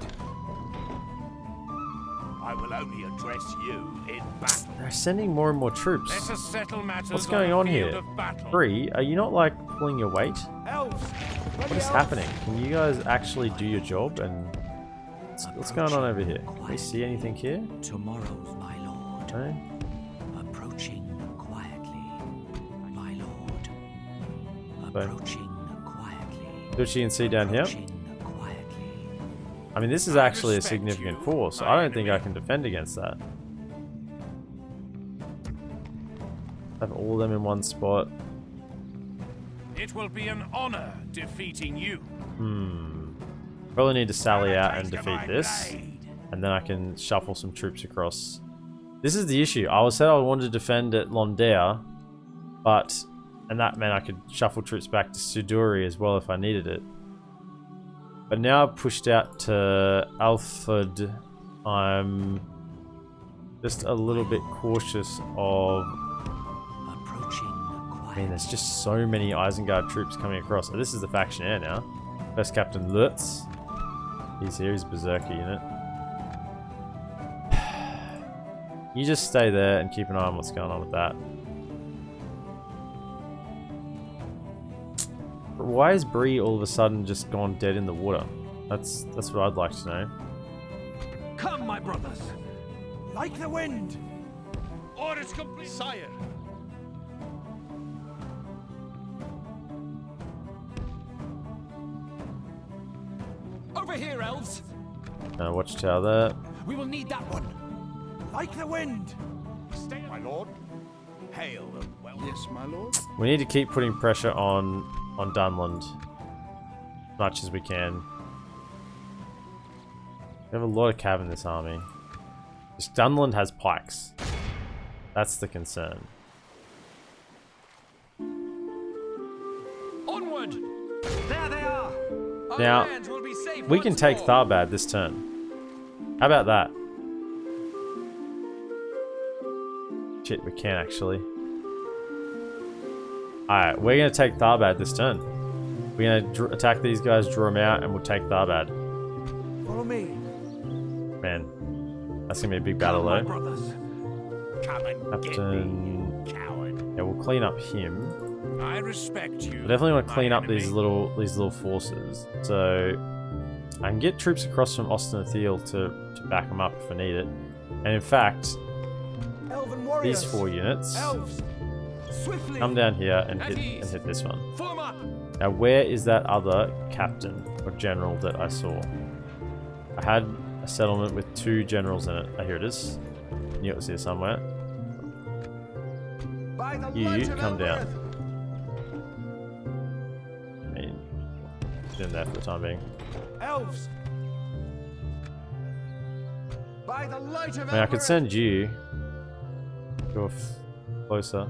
I will only address you in battle.
They're sending more and more troops.
Let us settle matters
What's going
on
on
a field
here?
of battle.
Bree, are you not like pulling your weight?
Elves!
What is happening? Can you guys actually do your job? And what's going on over here? Can we see anything here?
Tomorrow, my lord.
No?
Approaching quietly, my lord.
Fine.
Approaching quietly.
See what you can see down here?
Approaching quietly.
I mean, this is actually a significant force. I don't think I can defend against that. Have all of them in one spot.
It will be an honor defeating you.
Probably need to sally out and defeat this. And then I can shuffle some troops across. This is the issue. I said I wanted to defend at LotR, and that meant I could shuffle troops back to Suduri as well if I needed it. But now I've pushed out to Alfred. I'm just a little bit cautious of... I mean, there's just so many Isengard troops coming across. So this is the faction air now. First Captain Lutz. He's here, he's Berserker unit. You just stay there and keep an eye on what's going on with that. But why is Bree all of a sudden just gone dead in the water? That's what I'd like to know.
Come, my brothers.
Like the wind!
Orders complete.
Sire.
Over here, elves!
Watchtower there.
We will need that one! Like the wind!
Stay, my lord. Hail and welcome.
Yes, my lord.
We need to keep putting pressure on Dunland as much as we can. We have a lot of cav in this army. Just Dunland has pikes. That's the concern.
Onward! There they are! Our
Now,
lands will be safe
we can
once
take
more.
Tharbad this turn. How about that? Shit, we can actually. Alright, we're going to take Tharbad this turn. We're going to attack these guys, draw them out, and we'll take Tharbad.
Follow me.
Man, that's going to be a big battle
Come, my
though.
brothers.
Come and get
Captain...
me, you coward.
Yeah, we'll clean up him.
I respect you.
I definitely want to
my
clean up
enemy.
these little forces. So I can get troops across from Ostenathiel to back them up if I need it. And in fact,
Elven warriors!
these 4 units
Elves! Swiftly!
come down here and
At
hit
ease.
this one.
Form up!
Now, where is that other captain or general that I saw? I had a settlement with 2 generals in it. Oh, here it is. Knew it was here somewhere.
By the
You
light of
come down.
Elbereth.
I mean, doing that for the time being.
Elves! By the light of
I mean, I could
Elbereth.
send you. Go closer.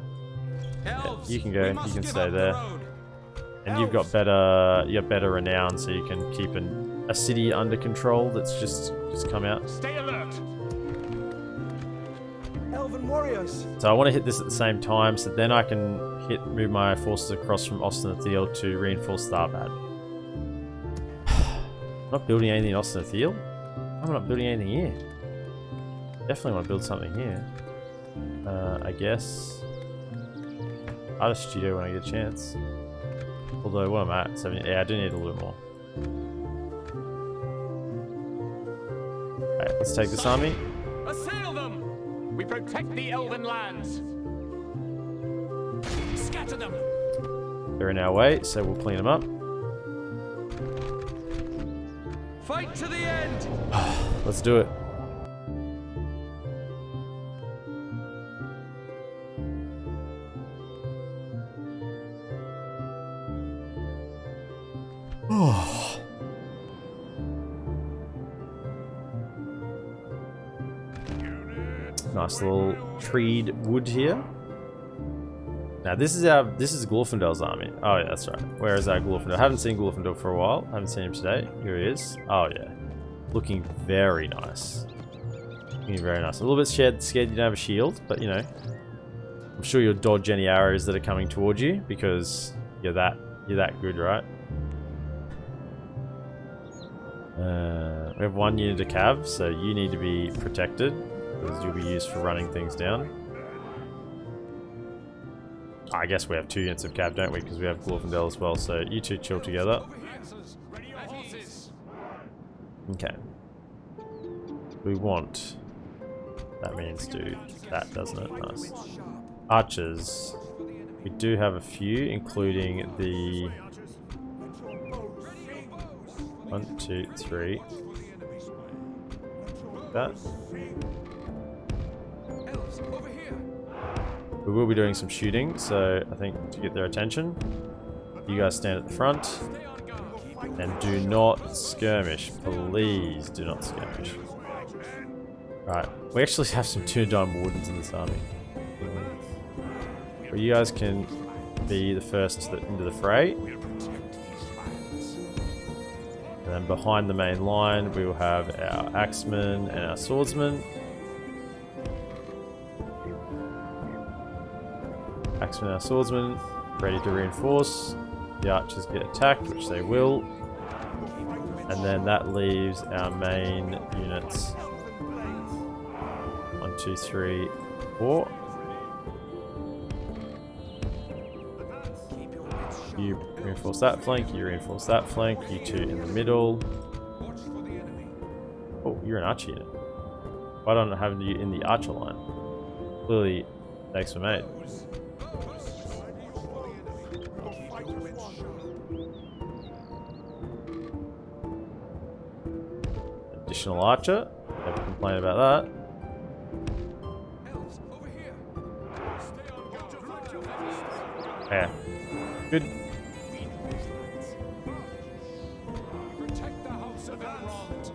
Elves,
you can
we
go.
must
You can
give
stay
up the
there.
road.
And you've got better renown, so you can keep a city under control that's just come out.
Stay alert.
Elven warriors!
So I want to hit this at the same time, so then I can move my forces across from Ostenathiel to reinforce Tharbad. I'm not building anything in Ostenathiel. I'm not building anything here. Definitely want to build something here. I guess. Artist Studio when I get a chance. Although, what am I at? 70, yeah, I do need a little more. Alright, let's take this army.
Assail them!
We protect the Elven lands.
Scatter them!
They're in our way, so we'll clean them up.
Fight to the end!
Let's do it. Nice little treed wood here. Now this is Glorfindel's army. Oh yeah, that's right. Where is our Glorfindel? I haven't seen Glorfindel for a while. I haven't seen him today. Here he is. Oh yeah. Looking very nice. Looking very nice. A little bit scared you don't have a shield, but you know. I'm sure you'll dodge any arrows that are coming towards you because you're that good, right? We have 1 unit of cav, so you need to be protected because you'll be used for running things down. I guess we have 2 units of cav, don't we? Because we have Glorfindel as well, so you two chill together.
Ready your horses.
Okay. We want... That means do that, doesn't it? Nice. Archers. We do have a few, including the... 1, 2, 3. That.
Elves, over here.
We will be doing some shooting, so I think to get their attention, you guys stand at the front
Stay on guard.
and do not skirmish. Please do not skirmish. Right, we actually have some 2-dime wardens in this army. But you guys can be the first into the fray. And then behind the main line, we will have our axemen and our swordsmen. Axemen and our swordsmen ready to reinforce. The archers get attacked, which they will. And then that leaves our main units. 1, 2, 3, 4. You reinforce that flank, you reinforce that flank, you two in the middle. Oh, you're an archer unit. Why don't I have you in the archer line? Clearly, mistakes were made. Additional archer. Never complain about that.
Elves, over here. Stay on guard.
Yeah. Good.
Protect the house of Elrond.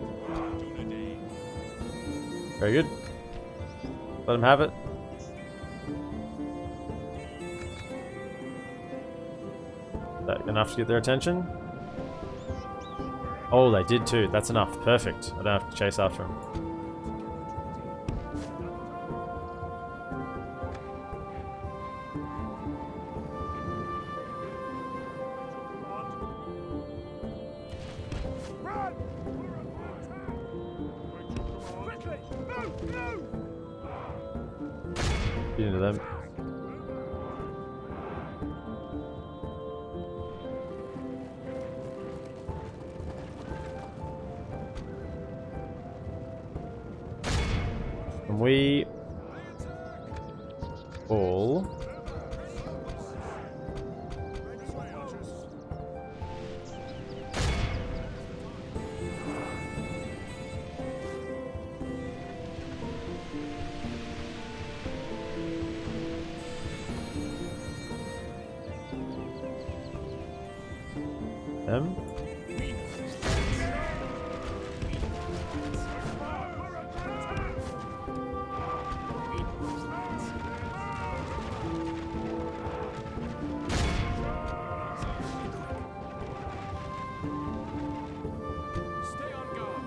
Very good. Let him have it. Is that enough to get their attention? Oh, they did too. That's enough. Perfect. I don't have to chase after him.
Run! Quickly! Move! Move!
Get into them. And we all them.
Stay on guard.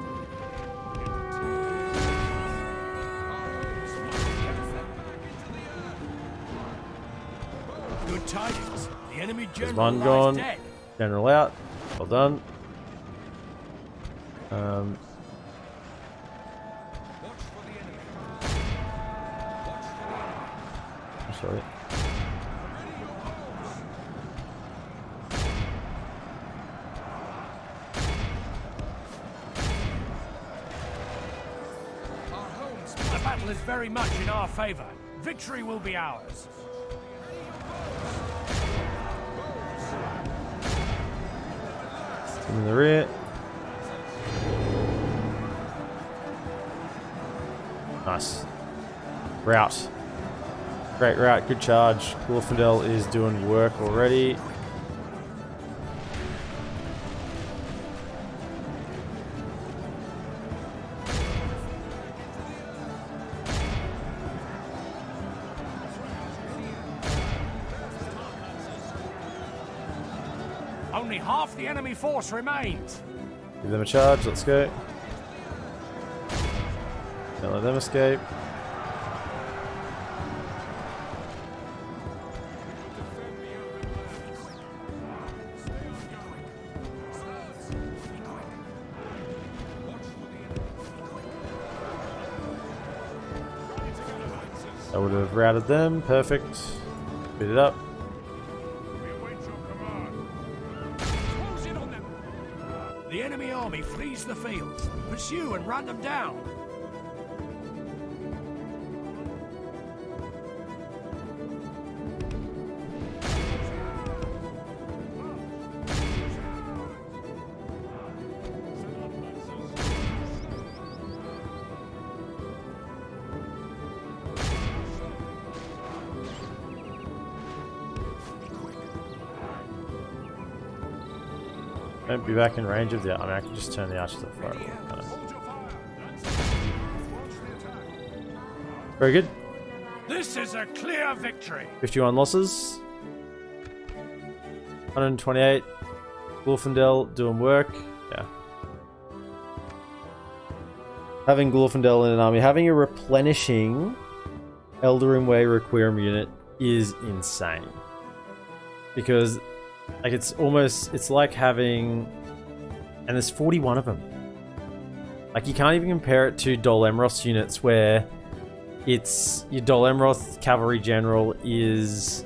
Good tidings. The enemy
There's
general
one
lies
gone.
dead.
General out. Well done. Sorry.
The battle is very much in our favor. Victory will be ours.
In the rear. Nice. Route. Great route, good charge. Glorfindel is doing work already.
Only half the enemy force remains.
Give them a charge, let's go. Don't let them escape. That would have routed them. Perfect. Speed it up.
We await your command.
Close in on them. The enemy army flees the field. Pursue and run them down.
Don't be back in range of the. I mean, I can just turn the archers up fire.
Hold your fire. Launch the attack.
Very good.
This is a clear victory.
51 losses. 128. Glorfindel doing work. Yeah. Having Glorfindel in an army, having a replenishing Eldarin Way Requiem unit is insane. Because, like, it's like having, and there's 41 of them. Like, you can't even compare it to Dol Amroth's units where it's, your Dol Amroth Cavalry General is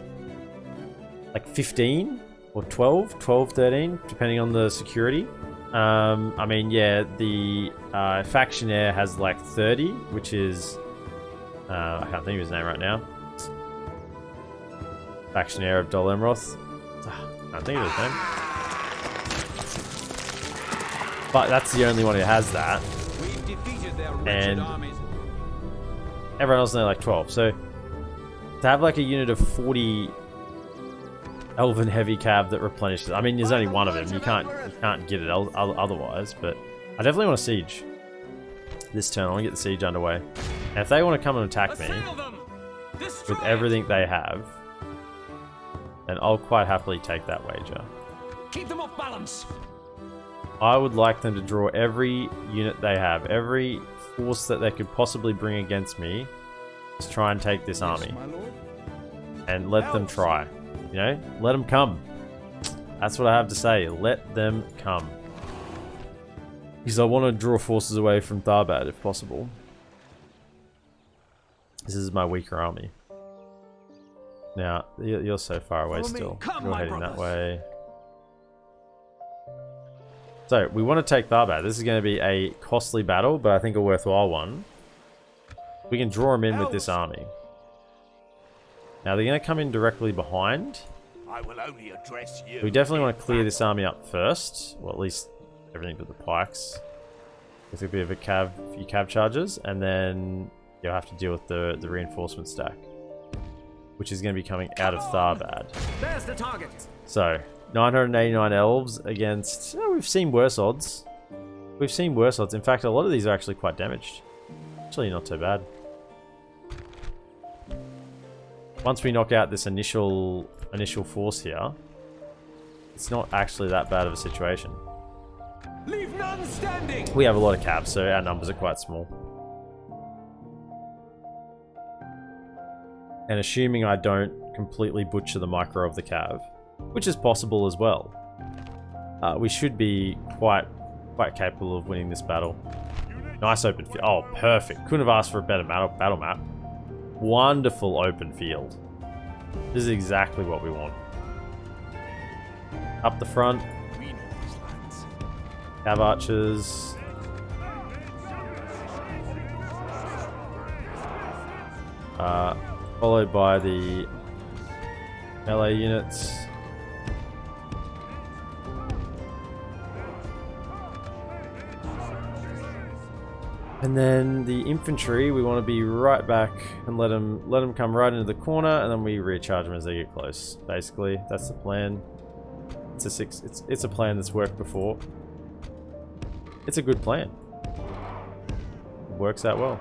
like 15 or 12, 13, depending on the security. I mean, yeah, the Factionaire has like 30, which is, I can't think of his name right now. Factionaire of Dol Amroth. I can't think of his name. But that's the only one who has that.
We've defeated their wretched
And
armies.
everyone else is only like 12. So to have like a unit of 40 Elven heavy cav that replenishes, I mean, there's only one of them. You can't get it otherwise. But I definitely want a siege this turn. I want to get the siege underway. And if they want to come and attack me
Assail them. Destroy
with
it.
everything they have, then I'll quite happily take that wager.
Keep them off balance.
I would like them to draw every unit they have, every force that they could possibly bring against me, to try and take this army.
My lord.
And let them try. You know? Let them come. That's what I have to say. Let them come. Because I want to draw forces away from Tharbad if possible. This is my weaker army. Now, you're so far away
Follow me.
still.
Come,
You're
my
heading that
brothers.
way. So, we want to take Tharbad. This is going to be a costly battle, but I think a worthwhile one. We can draw them in with this army. Now, they're going to come in directly behind.
I will only address you.
We definitely want to clear
in
this army up first. Well, at least everything but the pikes. With a bit of a few cav charges. And then you'll have to deal with the reinforcement stack. Which is going to be coming out of Tharbad.
There's the target.
So, 989 elves against... Oh, we've seen worse odds. We've seen worse odds. In fact, a lot of these are actually quite damaged. Actually, not too bad. Once we knock out this initial force here, it's not actually that bad of a situation.
Leave none standing.
We have a lot of cabs, so our numbers are quite small. And assuming I don't completely butcher the micro of the cav, which is possible as well, we should be quite capable of winning this battle. Nice open field. Oh, perfect. Couldn't have asked for a better battle map. Wonderful open field. This is exactly what we want. Up the front. Cav archers. Followed by the melee units. And then the infantry, we want to be right back and let them come right into the corner, and then we recharge them as they get close. Basically, that's the plan. It's a plan that's worked before. It's a good plan. It works out well.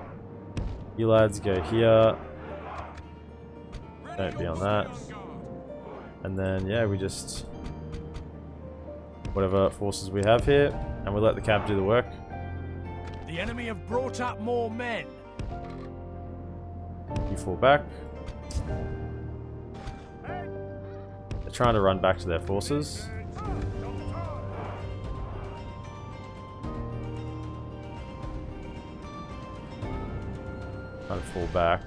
You lads go here. Don't be on that. And then, yeah, we just... whatever forces we have here, and we let the cav do the work.
The enemy have brought up more men.
You fall back. They're trying to run back to their forces. Trying to fall back.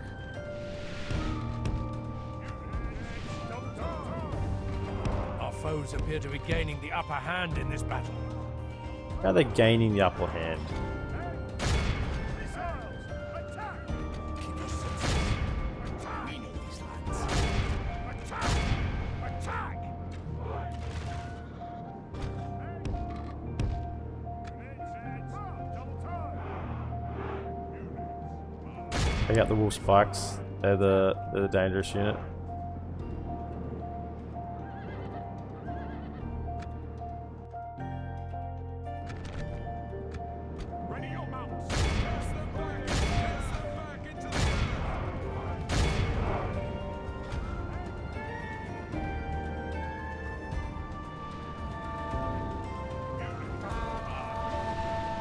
foes appear to be gaining the upper hand in this battle.
How are they gaining the upper hand?
We know these lands.
Attack! Attack!
They got the wolf spikes. They're the dangerous unit.
Ready your mounts! Cast them back! Cast them back into the...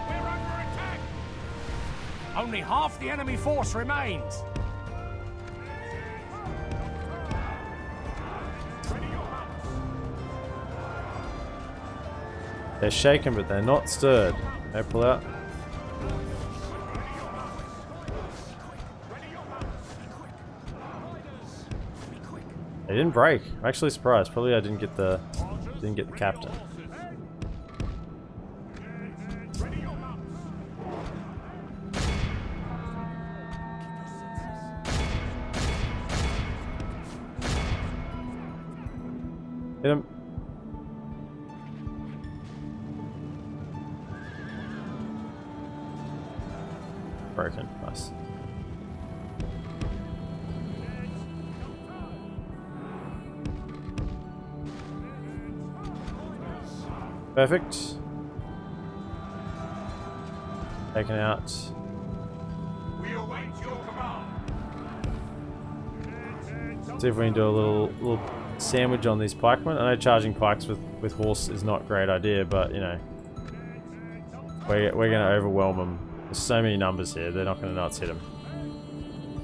We're under attack. Only half the enemy force remains.
They're shaken, but they're not stirred. They pull out. They didn't break. I'm actually surprised. Probably I didn't get the captain. Hit him. Broken. Nice. Perfect. Taken out.
We await your command!
See if we can do a little sandwich on these pikemen. I know charging pikes with horse is not a great idea, but you know, we're going to overwhelm them. There's so many numbers here, they're not going to nuts hit them.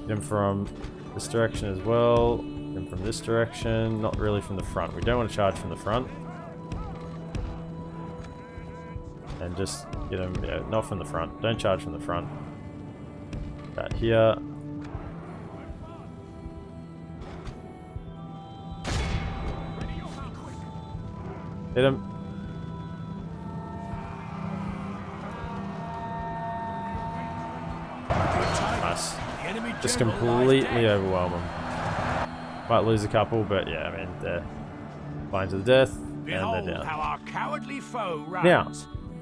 Hit them from this direction as well. Hit them from this direction, not really from the front. We don't want to charge from the front. And just get them, yeah, not from the front. Don't charge from the front. Right here. Hit him. Nice. Just completely overwhelm them. Might lose a couple, but yeah, I mean, they're flying to the death, and
Behold
they're down.
how our cowardly foe runs.
Now,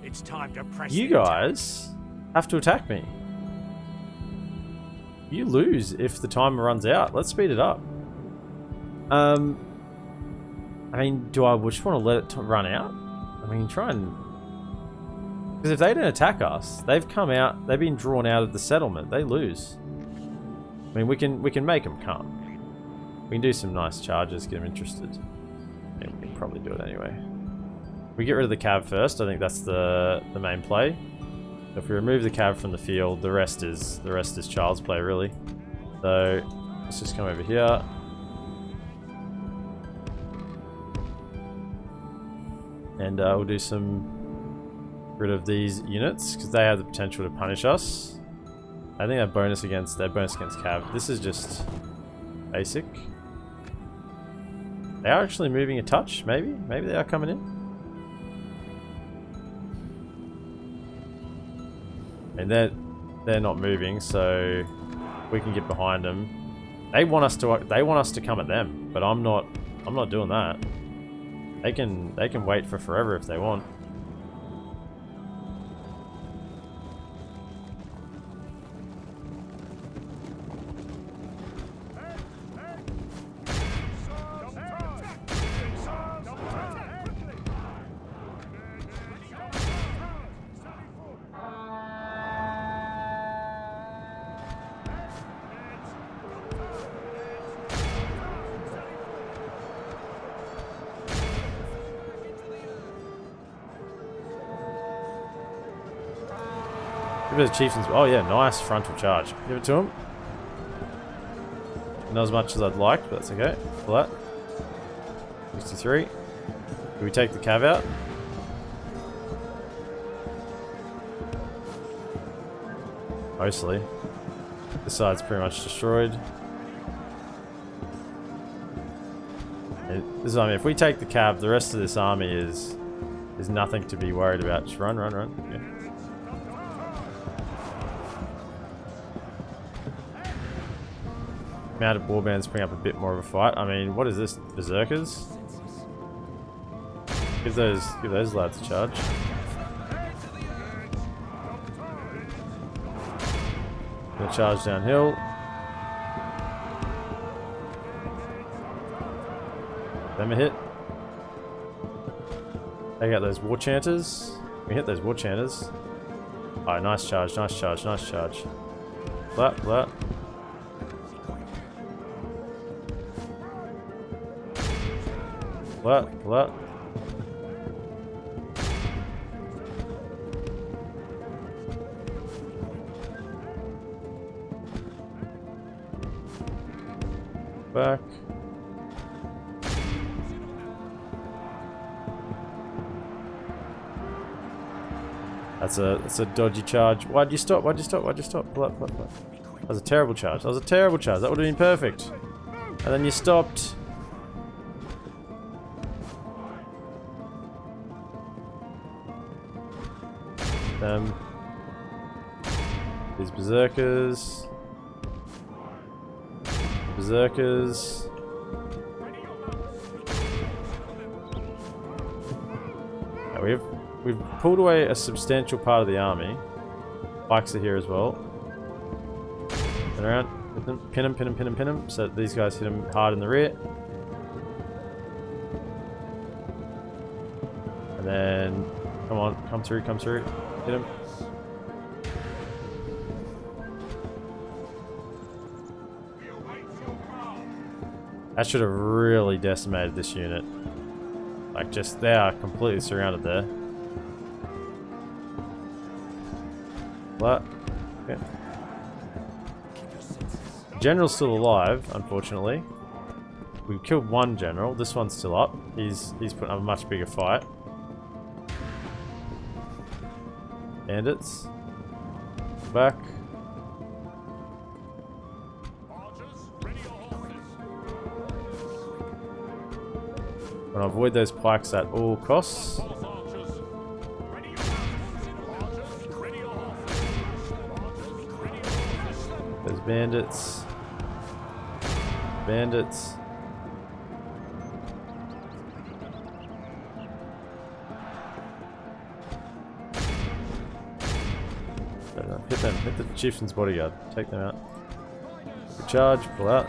it's time to press
you
the attack.
guys have to attack me. You lose if the timer runs out. Let's speed it up. I mean, do I just want to let it run out? I mean, try and... Because if they don't attack us, they've come out, they've been drawn out of the settlement, they lose. I mean, we can make them come. We can do some nice charges, get them interested. Yeah, we can probably do it anyway. We get rid of the cab first, I think that's the main play. If we remove the cab from the field, the rest is child's play, really. So, let's just come over here. And we'll do some rid of these units because they have the potential to punish us. I think that bonus against cav. This is just basic. They are actually moving a touch, maybe they are coming in. And they're not moving, so we can get behind them. They want us to come at them, but I'm not doing that. They can wait for forever if they want. Give it to Chieftains. Oh yeah, nice frontal charge. Give it to him. Not as much as I'd like, but that's okay. Pull that. 63. Do we take the cav out? Mostly. This side's pretty much destroyed. And This is what I mean. If we take the cab, the rest of this army is nothing to be worried about. Just run, run, run. Yeah. Mounted warbands bring up a bit more of a fight. I mean, what is this? Berserkers? Give those lads a charge. Gonna charge downhill. Them a hit. Take out those war chanters. We hit those war chanters. Oh, nice charge, nice charge, nice charge. Flat, flat. Flat, flat. Back. That's a dodgy charge. Why'd you stop? Why'd you stop? Why'd you stop? Pull up, pull up, pull up. That was a terrible charge. That was a terrible charge. That would have been perfect. And then you stopped. These berserkers. Berserkers. Now we've pulled away a substantial part of the army. Pikes are here as well. Turn around, hit them, pin them, pin them, pin them, pin them. So that these guys hit them hard in the rear. And then, come on, come through, hit them. That should have really decimated this unit. Like, just, they are completely surrounded there. What? Okay. General's still alive, unfortunately. We've killed one general. This one's still up. He's putting up a much bigger fight. Bandits. Back. I'm gonna avoid those pikes at all costs. There's bandits. Bandits. Hit them. Hit the chieftain's bodyguard. Take them out. Charge. Pull out.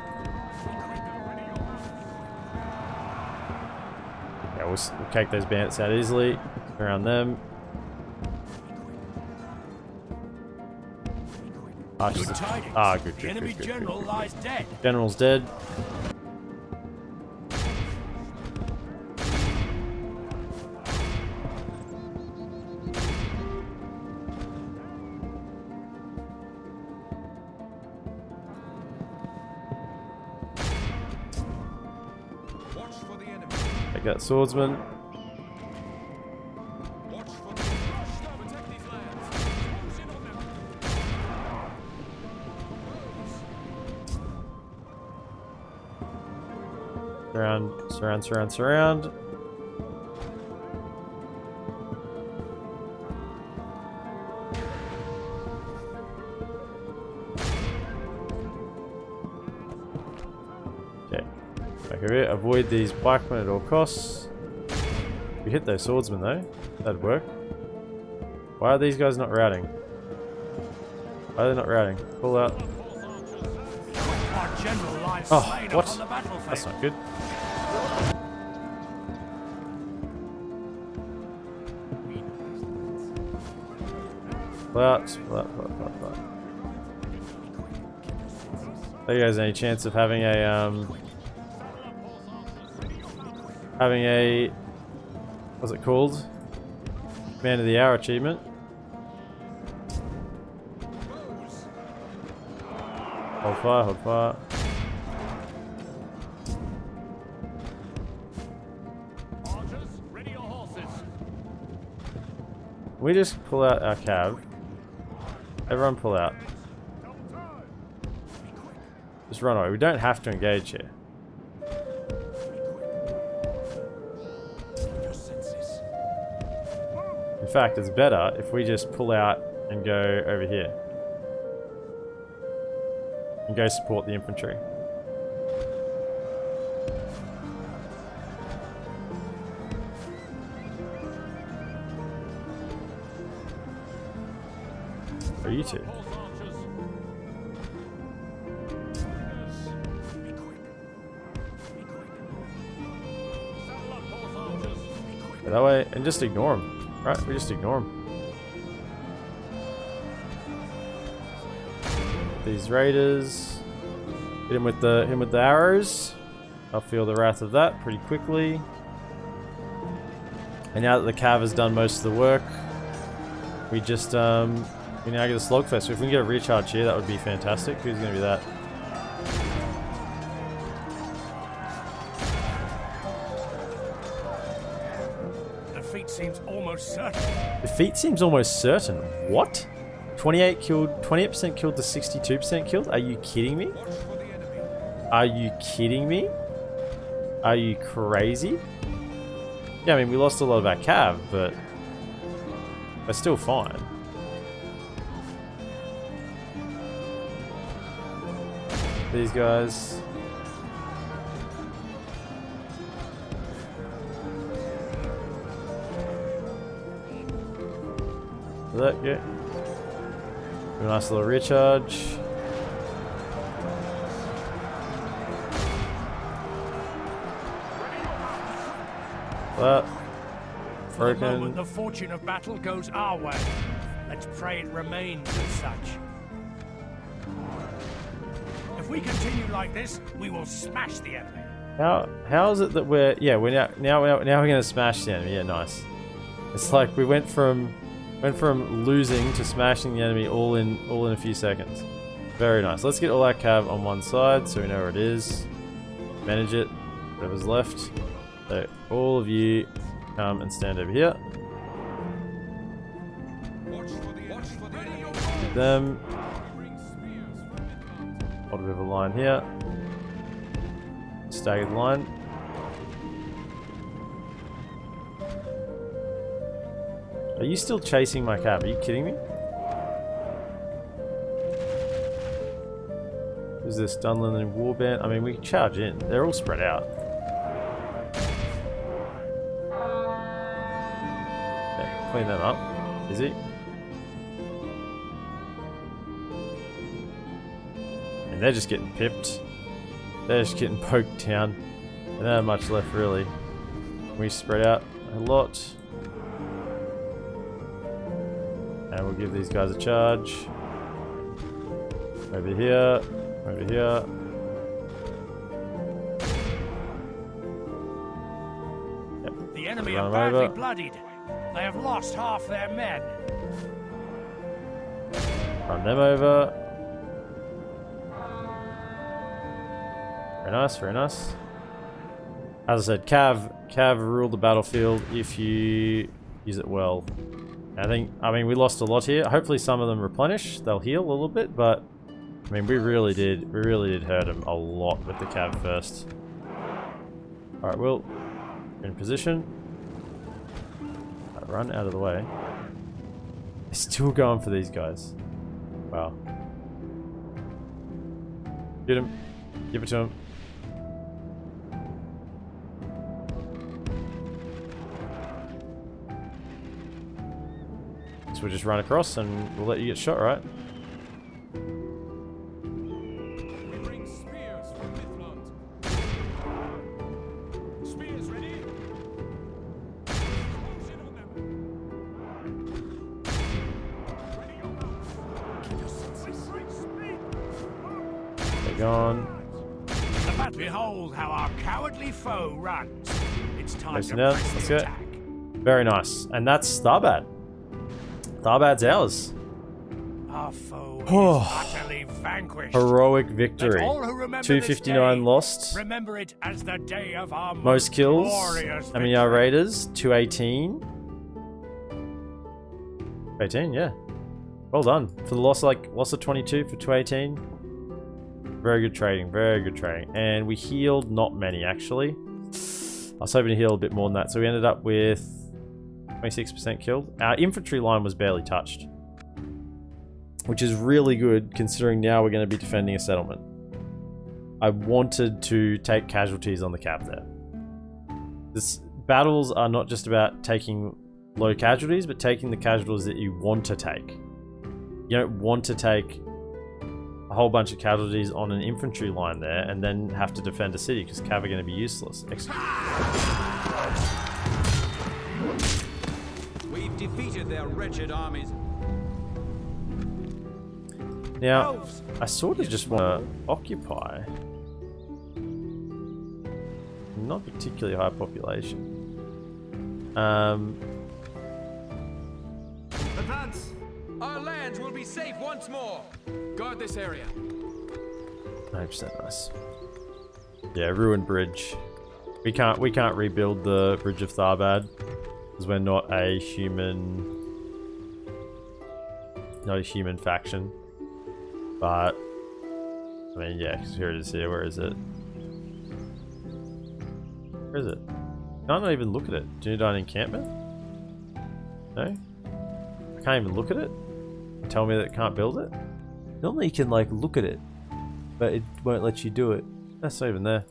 Yeah, we'll take those bandits out easily. Around them.
Good tidings.
Good,
The enemy general lies dead.
General's dead.
Watch for the enemy.
Take that swordsman.
Watch for the enemy. Protect these lands. Close in on them.
Surround. Okay. Back over here. Avoid these pikemen at all costs. We hit those swordsmen though. That'd work. Why are these guys not routing? Why are they not routing? Pull out.
Our general lies
Oh,
slain
what?
upon the battlefield.
That's not good. Flat. You guys any chance of having a what's it called? Man of the Hour achievement? Hold fire.
Archers, ready your horses.
We just pull out our cab. Everyone pull out. Just run away. We don't have to engage here. In fact, it's better if we just pull out and go over here. And go support the infantry. Are you two? Go that way and just ignore them. Right, we just ignore them. These raiders. Hit him with the arrows. I'll feel the wrath of that pretty quickly. And now that the cav has done most of the work, we just we now get a slogfest. So if we can get a recharge here, that would be fantastic. Who's going to be that?
Defeat seems almost certain.
Defeat seems almost certain. What? 28 killed, 28% killed to 62% killed? Are you kidding me? Are you kidding me? Are you crazy? Yeah, I mean, we lost a lot of our cav, but we're still fine. These guys. That, yeah. A nice little recharge. That.
For the moment,
Broken.
the fortune of battle goes our way. Let's pray it remains as such. If we continue like this, we will smash the enemy.
How is it that we're now we're gonna smash the enemy? Yeah, nice. It's like we went from losing to smashing the enemy all in a few seconds. Very nice. Let's get all our cav on one side so we know where it is. Manage it. Whatever's left. So all of you come and stand over here. Get them. Hold a bit of a line here. Staggered line. Are you still chasing my cab? Are you kidding me? Who's this? Dunlin and Warband? I mean, we can charge in. They're all spread out. Yeah, clean them up. Easy. And they're just getting pipped. They're just getting poked down. They don't have much left, really. We spread out a lot. And we'll give these guys a charge. Over here. Over here. Yep.
The enemy
Run
are
'em
badly
over.
bloodied. They have lost half their men.
Run them over. Very nice, very nice. As I said, Cav rule the battlefield if you use it well. I mean, we lost a lot here. Hopefully some of them replenish. They'll heal a little bit, but I mean, we really did hurt them a lot with the Cav first. Alright, Will, in position. Run out of the way. They're still going for these guys. Wow. Get him. Give it to him. So we'll just run across and we'll let you get shot, right?
We bring spears from Midland. Spears ready? Close in on them. Ready your marks. Keep your senses.
They're gone.
Behold how our cowardly foe runs. It's time
Listen
to
down.
press
Let's
the
go.
attack.
Very nice. And that's Tharbad. Tharbad's ours.
Our foe
Oh.
is utterly vanquished.
Heroic
Let
victory.
all who remember
259
this day
lost.
remember it as the day of our
Most kills.
glorious
I mean, our
victory.
raiders, 218. 18, yeah. Well done. For the loss of 22 for 218. Very good trading, very good trading. And we healed not many, actually. I was hoping to heal a bit more than that. So we ended up with 26% killed. Our infantry line was barely touched, which is really good considering now we're going to be defending a settlement. I wanted to take casualties on the cap there. Battles are not just about taking low casualties, but taking the casualties that you want to take. You don't want to take a whole bunch of casualties on an infantry line there and then have to defend a city because cav are going to be useless.
We've defeated their wretched armies.
Now,
Elves.
I sort of just want to occupy. Not particularly high population.
Advance! Our lands will be safe once more. Guard this area.
100% nice. Yeah, ruined bridge. We can't rebuild the bridge of Tharbad because we're not a human faction. But I mean, yeah, because here it is here. Where is it? Where is it? Can't I even look at it? Do you need an encampment? No? I can't even look at it? Tell me that it can't build it? Normally you can like look at it, but it won't let you do it. That's not even there.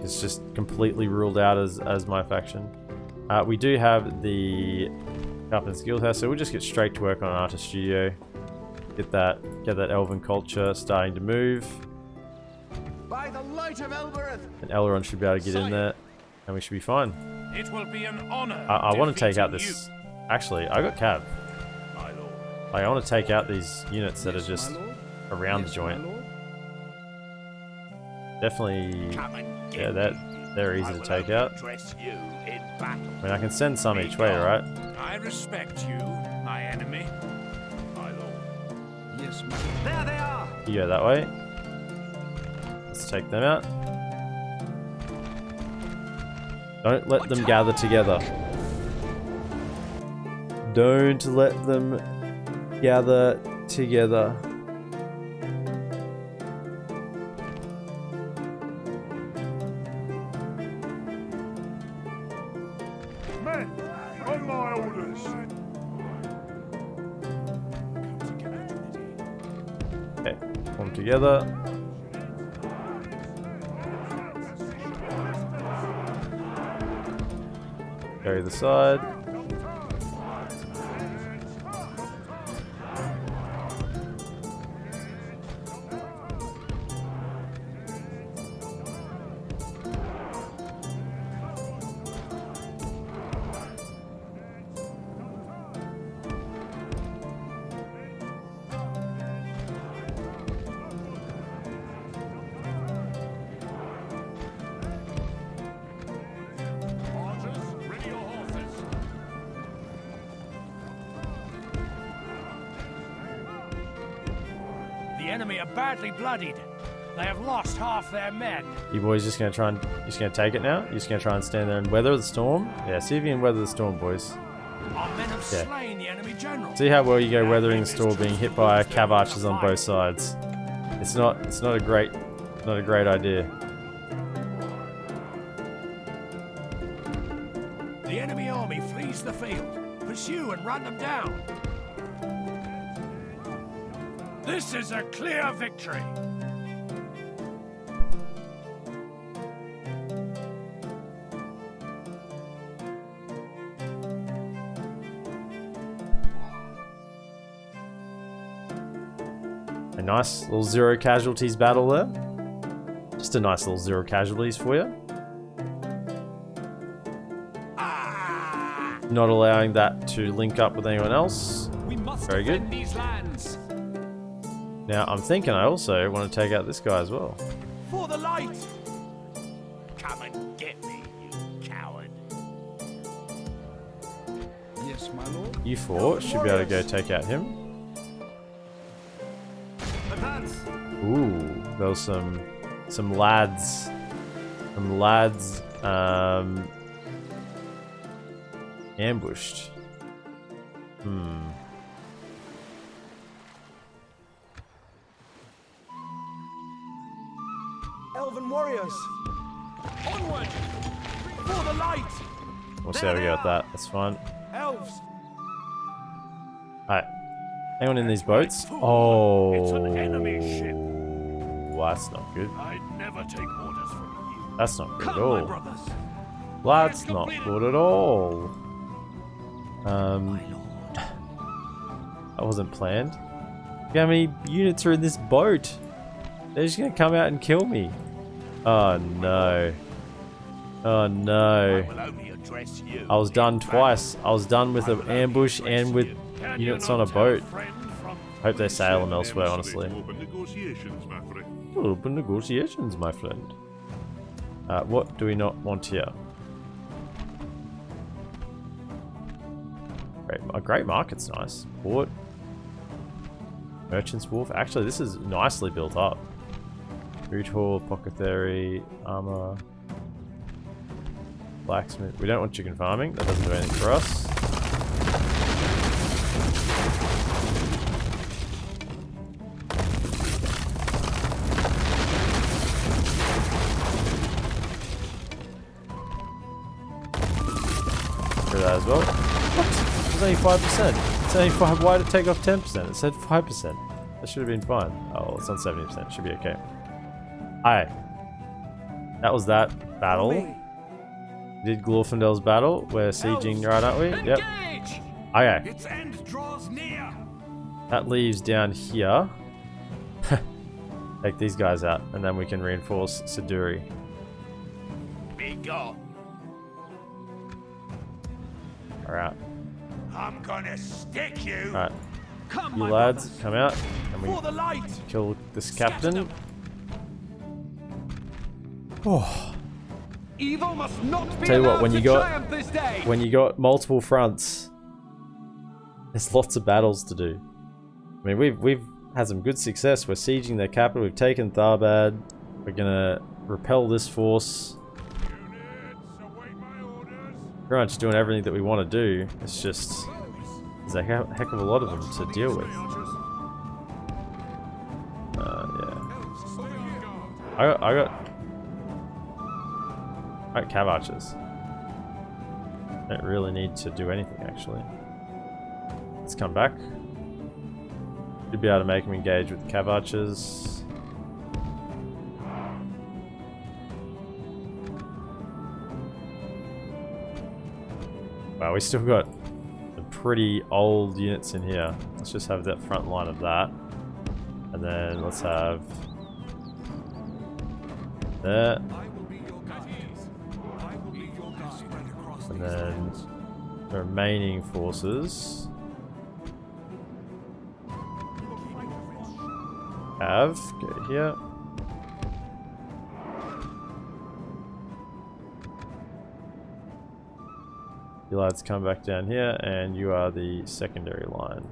It's just completely ruled out as my faction. We do have the Carpenter's Guild House, so we'll just get straight to work on an artist studio. Get that elven culture starting to move.
By the light of Elbereth.
And Elrond should be able to get in there, and we should be fine.
It will be an honor.
I want to take out
defeating
this. Actually, I got cav.
My lord.
I want to take out these units that are just around the joint. Definitely,
Come and get
yeah,
me.
they're easy
I
to
will
take
only
out.
address you in battle.
I mean, I can send some each way, right?
you. I respect you, my enemy.
My lord.
Yes, my lord. There they are.
You go that way. Let's take them out. Don't let them gather together. Don't let them gather together.
Men, on my orders.
Okay, form together. Go to the side.
The enemy are badly bloodied. They have lost half their men.
You boys just gonna take it now? You're just gonna try and stand there and weather the storm? Yeah, see if you can weather the storm, boys.
Our men have
Yeah.
slain the enemy general.
See how well you go weathering the storm being hit by cav archers on both sides. It's not a great idea.
The enemy army flees the field. Pursue and run them down. This is a clear victory.
A nice little zero casualties battle there. Just a nice little zero casualties for you. Not allowing that to link up with anyone else.
We must
Very good.
defend these lands.
Now I'm thinking I also want to take out this guy as well.
For the light.
Come and get me, you coward.
Yes, my lord.
You four should be able to go take out him.
Advance.
Ooh, there was some lads. Some lads ambushed.
Elven warriors. Onward. For the light.
We'll see how we go with that. That's fine. Alright. Anyone in these boats? Oh.
It's an enemy ship.
That's not good.
I'd never take orders from you.
That's not good at
Come, my
all.
brothers.
That's not good at all. That wasn't planned. Look how many units are in this boat. They're just gonna come out and kill me. Oh no. Oh no.
I will only address you.
I was done
in battle.
twice. I was done with an ambush and with
Can you
units
not
on a
tell
boat.
friend from
Hope they sail them elsewhere, honestly.
Open negotiations, my friend.
Open negotiations, my friend. What do we not want here? A great market's nice. Port. Merchant's Wharf. Actually, this is nicely built up. Root Hall, Apothecary, Armor, Blacksmith. We don't want chicken farming. That doesn't do anything for us. For that as well. What? It's only 5%. It's only 5. Why did it take off 10%? It said 5%. That should have been fine. Oh, it's on 70%. Should be okay. Alright. That was that battle. We did Glorfindel's battle. We're sieging, right, aren't we? Yep.
Engage!
Okay.
Its end draws near.
That leaves down here. Take these guys out, and then we can reinforce Siduri.
Be gone.
Alright.
I'm gonna stick you.
Alright.
Come,
You
my
lads,
brothers.
come out, and we
For the light.
kill this
Scatter
captain.
them.
Oh.
Evil must not be
Tell you what,
allowed
when
to
you got-
triumph this day.
When you got multiple fronts, there's lots of battles to do. I mean, we've had some good success. We're sieging their capital. We've taken Tharbad. We're gonna repel this force.
Units, await my orders.
Pretty much doing everything that we want to do. It's just there's a heck of a lot of them to deal with. Yeah.
Elves, stay on guard.
I got cav archers. Don't really need to do anything actually. Let's come back. Should be able to make them engage with cav archers. Wow, we still got some pretty old units in here. Let's just have that front line of that. And then let's have there.
I will be your guide. I will be your guide. Spread across
And
these
then
lands.
the remaining forces have go here. You lads come back down here, and you are the secondary line.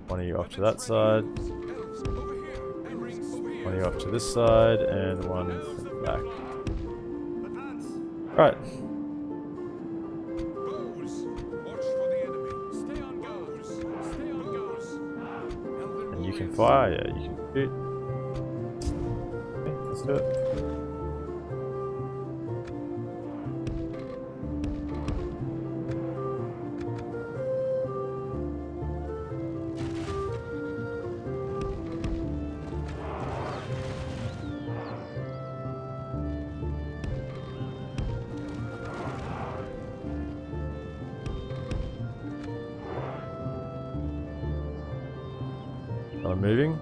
One of you off to that side,
Elves, over here. Elves, over here.
one of you off to this side, and one back.
Advance.
Right,
Goes. Watch for the enemy. Stay on goes. Stay on goes. Elven
and you can
warriors.
fire, yeah, you can shoot. Okay, let's do it. I'm moving.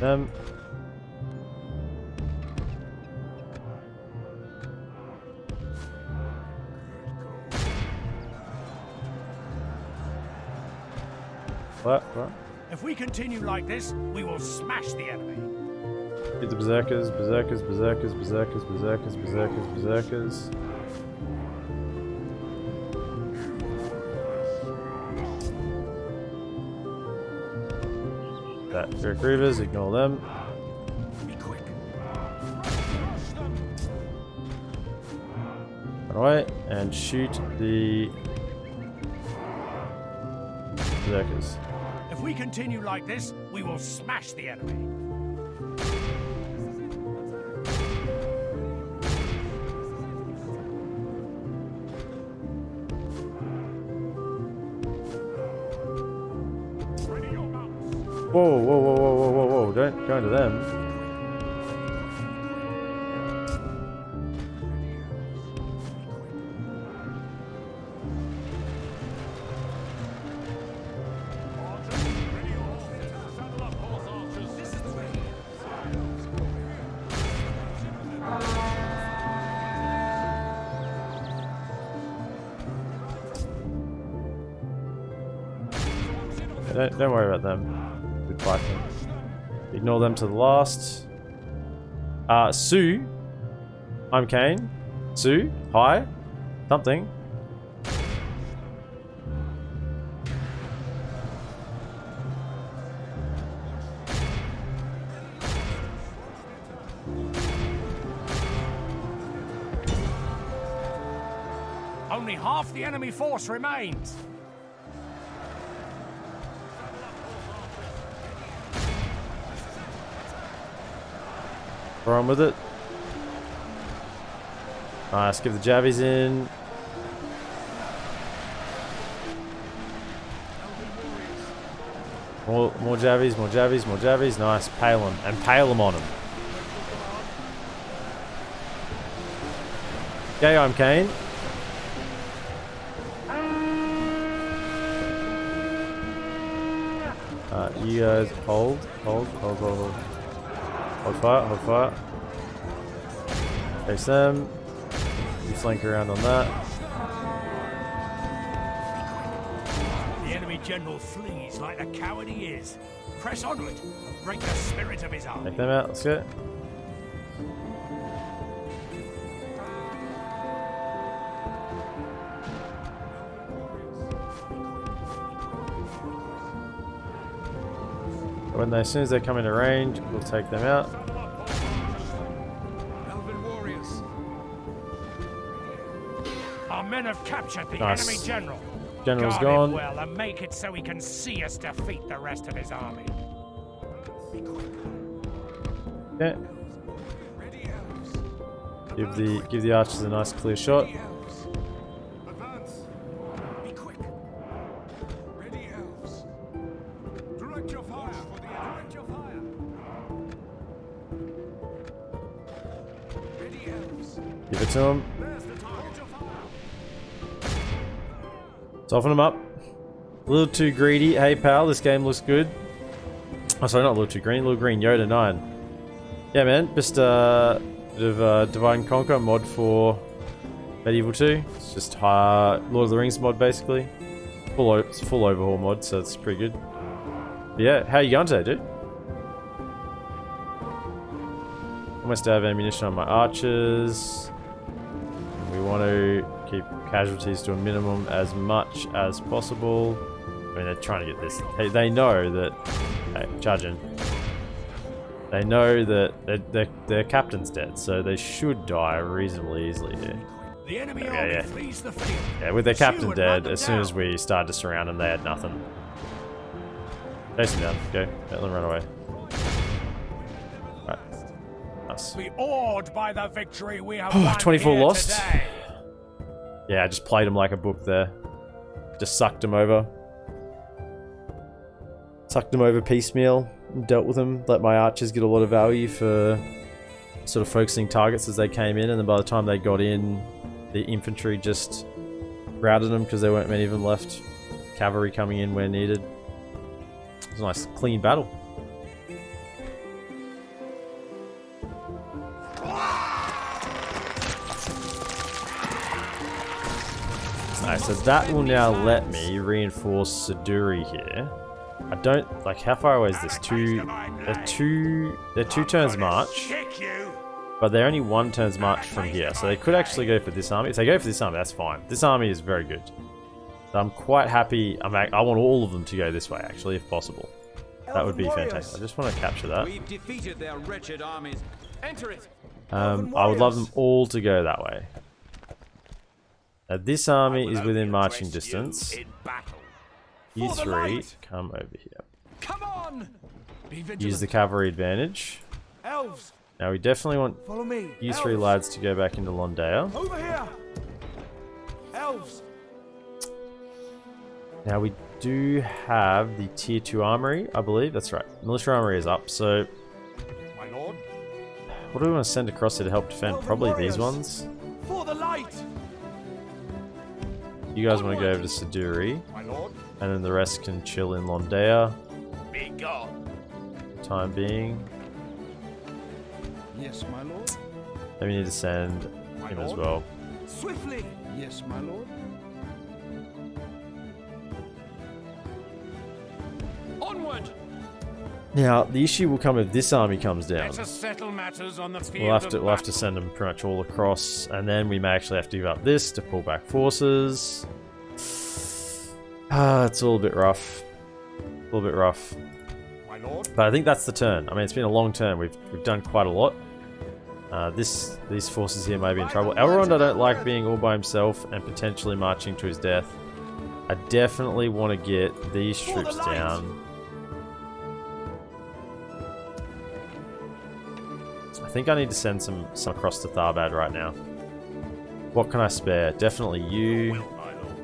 Them. What?
If we continue like this, we will smash the enemy.
Get the berserkers, berserkers, berserkers, berserkers, berserkers, berserkers, berserkers. That Dirk Reavers, ignore them.
Be quick.
Run away and shoot the Berserkers.
If we continue like this, we will smash the enemy.
Whoa, whoa, whoa, whoa, whoa, whoa, whoa. Don't go into them. Don't worry about them. Good fight them. Ignore them to the last. Sue. I'm Kane. Sue. Hi. Something.
Only half the enemy force remains.
We're on with it. Nice, give the jabbies in. More jabbies, more jabbies, more jabbies. Nice, pale them, and pale them on them. Okay, I'm Kane. You guys hold. Hold fire, hold fire. Face them. You flank around on that.
The enemy general flees like the coward he is. Press onward and break the spirit of his army.
Take them out, let's go. As soon as they come into range, we'll take them out.
Elven warriors.
Our men have captured the
Nice.
enemy general.
General's
Guard
gone.
him well and make it so he can see us defeat the rest of his army.
Okay. Give the archers a nice clear shot.
Advance. Be quick. Ready, elves. Direct your fire for the direct your fire. Ready, elves.
Give it to them.
There's the target your fire.
Soften them up. A little too greedy. Hey pal, this game looks good. Oh, sorry, not a little too green. A little green. Yoda 9. Yeah, man. Just bit of Divide and Conquer mod for Medieval 2. It's just Lord of the Rings mod, basically. It's a full overhaul mod, so it's pretty good. But yeah, how you going today, dude? Almost out of ammunition on my archers. We want to keep casualties to a minimum as much as possible. I mean, they're trying to get this. They know that. Hey, charge in. They know that their captain's dead, so they should die reasonably easily here.
The enemy
Okay,
army
yeah.
flees the field.
Yeah, with their
Pursue
captain
and run
dead,
them
as soon as
down.
we started to surround them, they had nothing. Chase them down. Go. Let them run away. Right. Nice.
Be awed by the victory we have won
24
here
lost.
today.
Yeah, I just played him like a book there. Just sucked him over. Sucked him over piecemeal. Dealt with him. Let my archers get a lot of value for sort of focusing targets as they came in, and then by the time they got in, the infantry just routed them because there weren't many of them left. Cavalry coming in where needed. It was a nice, clean battle. Nice, so that will now let me reinforce Saduri here. I don't like how far away is this? They're two turns march,
Kick you!
but they're only one turn's march from here. So they could actually go for this army. If they go for this army, that's fine. This army is very good. So I'm quite happy. I want all of them to go this way, actually, if possible. That would be fantastic. I just want to capture that.
We've defeated their wretched armies. Enter it.
I would love them all to go that way. Now, this army is within marching distance.
In battle.
You
For the
three,
light.
come over here.
Come on! Be vigilant.
Use the cavalry advantage.
Elves,
Now we definitely want
follow me.
you three
Elves,
lads to go back into Londea.
over here. Elves,
Now we do have the tier 2 armory, I believe. That's right. Militia armory is up, so
My lord.
what do we want to send across here to help defend?
Elven
Probably
warriors.
these ones.
for the light.
You guys want to go over to Siduri,
My lord.
and then the rest can chill in Londea.
Be gone.
For the time being.
Yes, my lord.
Then we need to send
My
him as
lord.
well.
Swiftly. Yes, my lord. Onward.
Now the issue will come if this army comes down.
Let us settle matters on the field
We'll have to send them pretty much all across, and then we may actually have to give up this to pull back forces. It's all a bit rough. A little bit rough.
My lord.
But I think that's the turn. I mean, it's been a long turn. We've done quite a lot. These forces here may be in trouble. Elrond, I don't like being all by himself and potentially marching to his death. I definitely want to get these
For the
troops
light.
down. I think I need to send some across to Tharbad right now. What can I spare? Definitely you.
Will, my lord.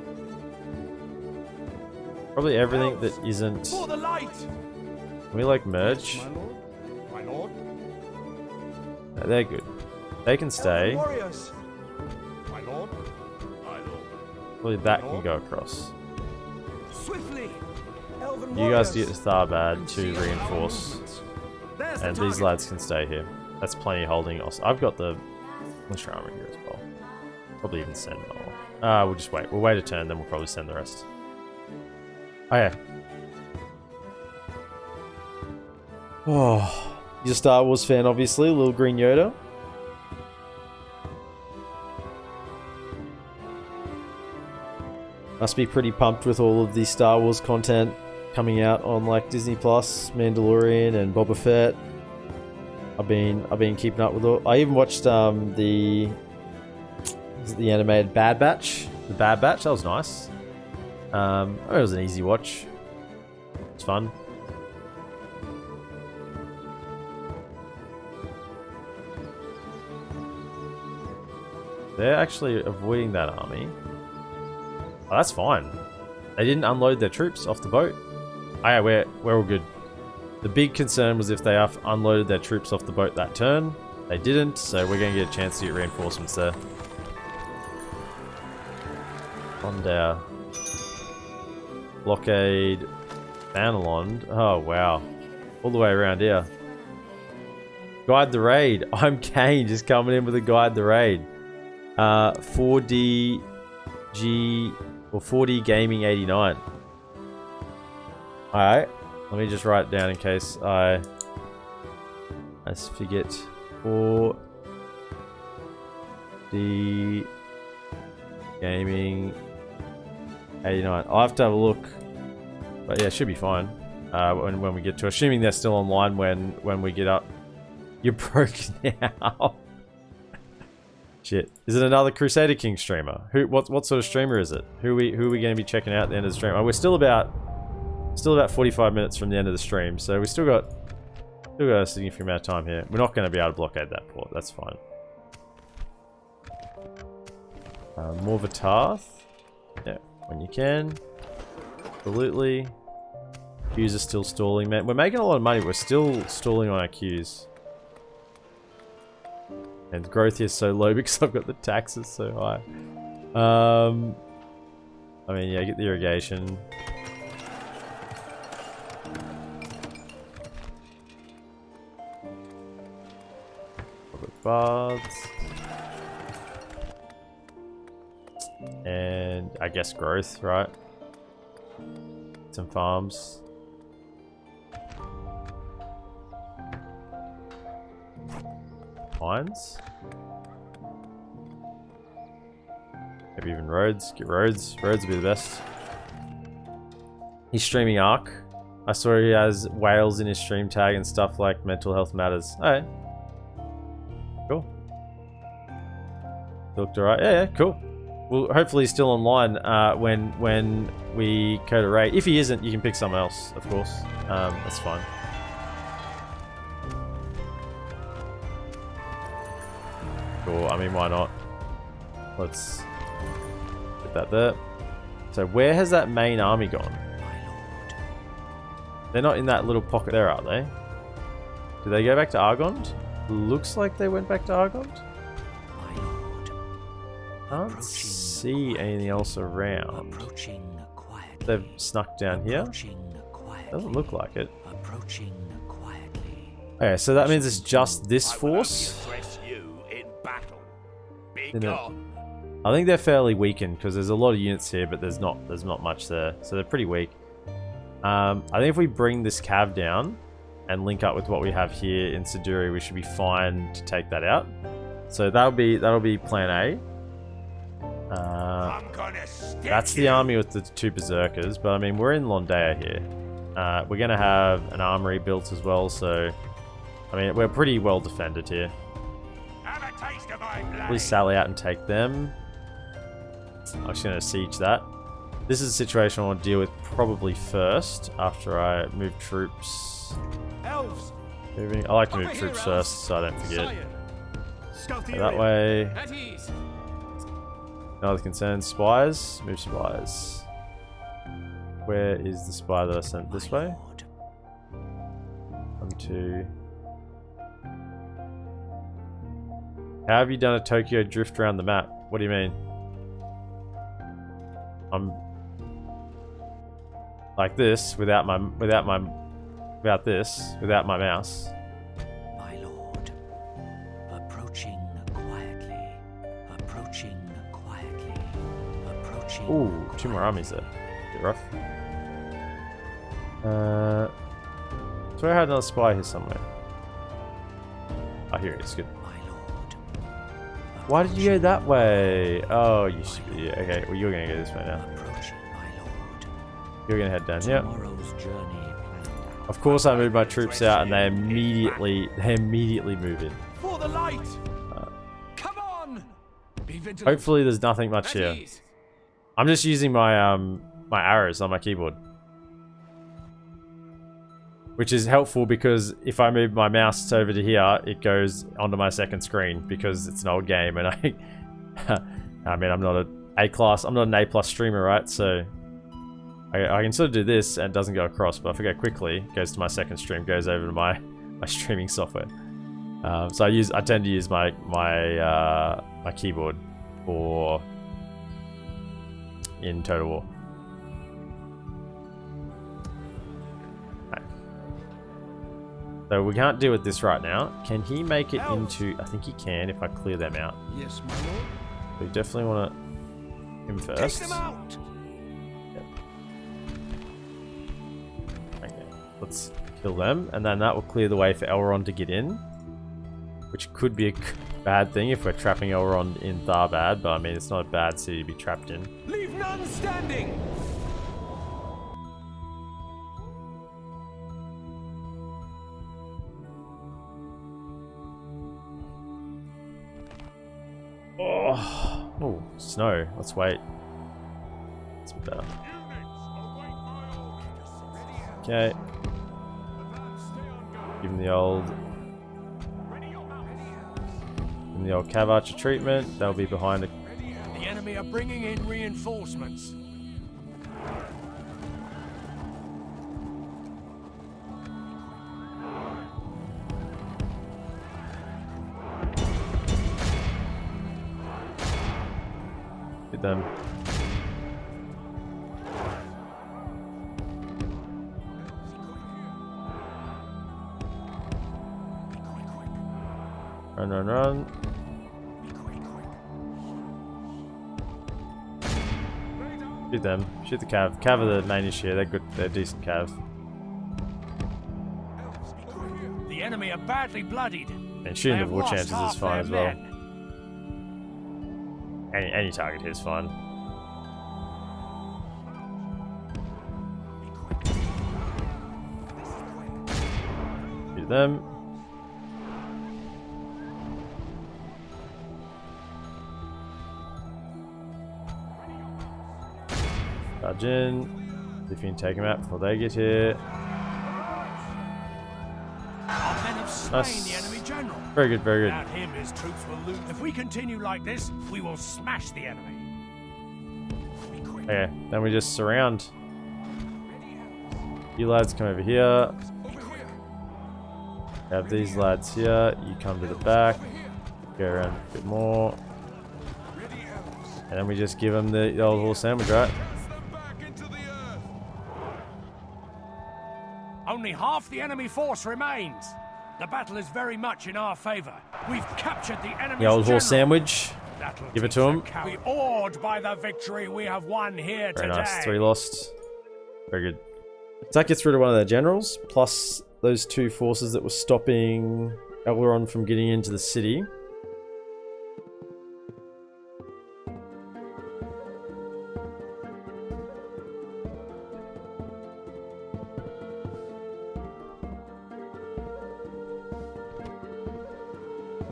Probably everything
Elves,
that isn't.
For the light.
Can we like merge?
My lord.
My lord.
No, they're good. They can stay.
Elven warriors.
My lord.
My lord.
Probably that can go across.
Swiftly. Elven
You guys
warriors.
get to Tharbad to reinforce,
There's the
and these
target.
lads can stay here. That's plenty holding us. I've got the militia armor here as well. Probably even send more. We'll just wait. We'll wait a turn, then we'll probably send the rest. Okay. Oh, you're a Star Wars fan, obviously. Little Green Yoda. Must be pretty pumped with all of the Star Wars content coming out on like Disney Plus, Mandalorian, and Boba Fett. I've been keeping up with all. I even watched the animated Bad Batch. The Bad Batch, that was nice. It was an easy watch. It's fun. They're actually avoiding that army. Oh, that's fine. They didn't unload their troops off the boat. Oh yeah, we're all good. The big concern was if they unloaded their troops off the boat that turn. They didn't, so we're going to get a chance to get reinforcements there. On down. Blockade. Avalon. Oh, wow. All the way around here. Guide the raid. I'm Kane, just coming in with a guide the raid. 4D or 4D Gaming 89. Alright. Let me just write it down in case I forget. 4D Gaming 89. I'll have to have a look. But yeah, it should be fine. When we get to, assuming they're still online when we get up. You're broken now. Shit. Is it another Crusader King streamer? What sort of streamer is it? Who are we going to be checking out at the end of the stream? Oh, we're still about 45 minutes from the end of the stream, so we still got a significant amount of time here. We're not going to be able to blockade that port. That's fine. Morvatarth. Yeah, when you can. Absolutely. Queues are still stalling, man. We're making a lot of money. We're still stalling on our queues. And growth here is so low because I've got the taxes so high. I mean, yeah, get the irrigation. Public baths. And I guess growth, right? Some farms. Mines. Maybe even roads. Get roads. Roads would be the best. He's streaming Ark. I saw he has whales in his stream tag and stuff like mental health matters. Alright. Cool. Looked alright. Yeah, cool. Well, hopefully he's still online when we go to raid. If he isn't, you can pick someone else, of course. That's fine. Cool. I mean, why not? Let's put that there. So where has that main army gone? They're not in that little pocket there, are they? Did they go back to Argond? Looks like they went back to Argond. Can't see anything else around. They've snuck down here. Doesn't look like it. Okay, so that means it's just this force. I think they're fairly weakened because there's a lot of units here, but there's not much there, so they're pretty weak. I think if we bring this cav down and link up with what we have here in Sendraia, we should be fine to take that out. So that'll be plan A. That's the army with the 2 berserkers, but I mean we're in Londaia here. We're gonna have an armory built as well, so I mean we're pretty well defended here. Please sally out and take them. I'm just gonna siege that. This is a situation I want to deal with probably first after I move troops.
Elves.
Moving. I like to move troops first so I don't forget. Go that way. Another concern, spies. Move spies. Where is the spy that I sent this way? 1, 2. How have you done a Tokyo drift around the map? What do you mean? I'm like this without my mouse.
My lord, approaching quietly. Approaching quietly. Approaching.
Ooh, 2 more armies there. Bit rough. So I had another spy here somewhere. Oh, here it is. Good. Why did you go that way? Oh, you stupid idiot. Okay, well, you're going to go this way now. You're going to head down here. Of course, I moved my troops out, and they immediately move in.
For the light. Come on.
Hopefully, there's nothing much here. I'm just using my my arrows on my keyboard, which is helpful because if I move my mouse over to here, it goes onto my second screen because it's an old game, and I mean, I'm not an A+ streamer, right? So I can sort of do this and it doesn't go across, but if I go quickly, it goes to my second stream, goes over to my streaming software. So I tend to use my keyboard for in Total War. So we can't deal with this right now. Can he make it into... I think he can if I clear them out.
Yes, my lord.
We definitely want him first.
Take them out.
Yep. Okay, let's kill them, and then that will clear the way for Elrond to get in, which could be a bad thing if we're trapping Elrond in Tharbad, but I mean it's not a bad city to be trapped in.
Leave none standing.
Oh, snow. Let's wait. That's better. Okay. Give him the old Cav Archer treatment. They'll be behind it.
The enemy are bringing in reinforcements.
Hit them. Run, run, run. Shoot them. Shoot the Cav. Cav are the main issue. They're good. They're decent Cav.
The enemy are badly bloodied.
And shooting the war chances is fine as well. Any target here is fine. Shoot them. Charge in. See if you can take them out before they get here.
Our men have slain
Nice.
the enemy general.
Very good, very good.
Without him, his troops will lose. If we continue like this, we will smash the enemy.
Okay, then we just surround. You lads come over here. Have these lads here. You come to the back. Go around a bit more. And then we just give them the old horse sandwich, right?
Only half the enemy force remains. The battle is very much in our favor. We've captured the enemy's
The old horse
general.
sandwich.
That'll
Give it
teach
to
the
'em.
coward. We awed by the victory we have won here
Very
today.
nice. 3 lost. Very good. So that gets rid of one of their generals, plus those 2 forces that were stopping Avalon from getting into the city.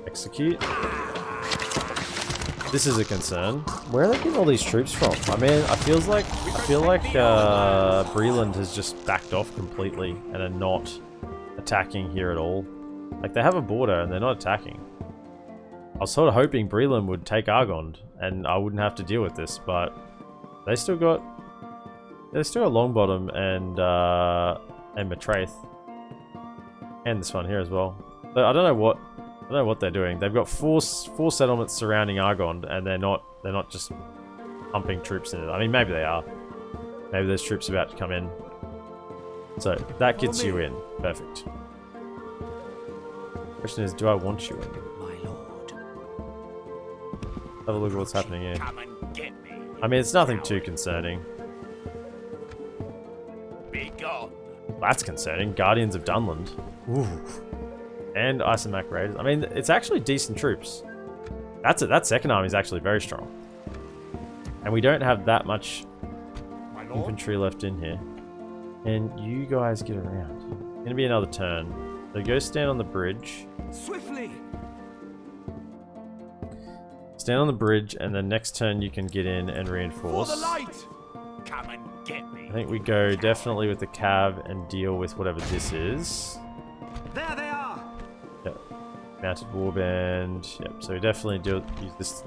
Execute. This is a concern. Where are they getting all these troops from? I mean, I feel like Breland has just backed off completely and are not attacking here at all. Like, they have a border and they're not attacking. I was sort of hoping Breland would take Argond and I wouldn't have to deal with this, but they still got Longbottom and Matraith, and this one here as well. But I don't know what they're doing. They've got four settlements surrounding Argond, and they're not just pumping troops in it. I mean, maybe they are. Maybe there's troops about to come in. So that gets you in. Perfect. Question is, do I want you in?
My lord.
Have a look at what's happening here.
Come and get me.
I mean, it's nothing too concerning.
Be gone.
That's concerning. Guardians of Dunland. Ooh. And Isomac Raiders. I mean, it's actually decent troops. That second army is actually very strong. And we don't have that much infantry left in here. And you guys get around. Gonna be another turn. So go stand on the bridge.
Swiftly!
Stand on the bridge, and then next turn you can get in and
For
reinforce.
the light!
Come and get me.
I think we go definitely with the cav and deal with whatever this is.
There they are!
Yep. Mounted warband. Yep. So we definitely use this.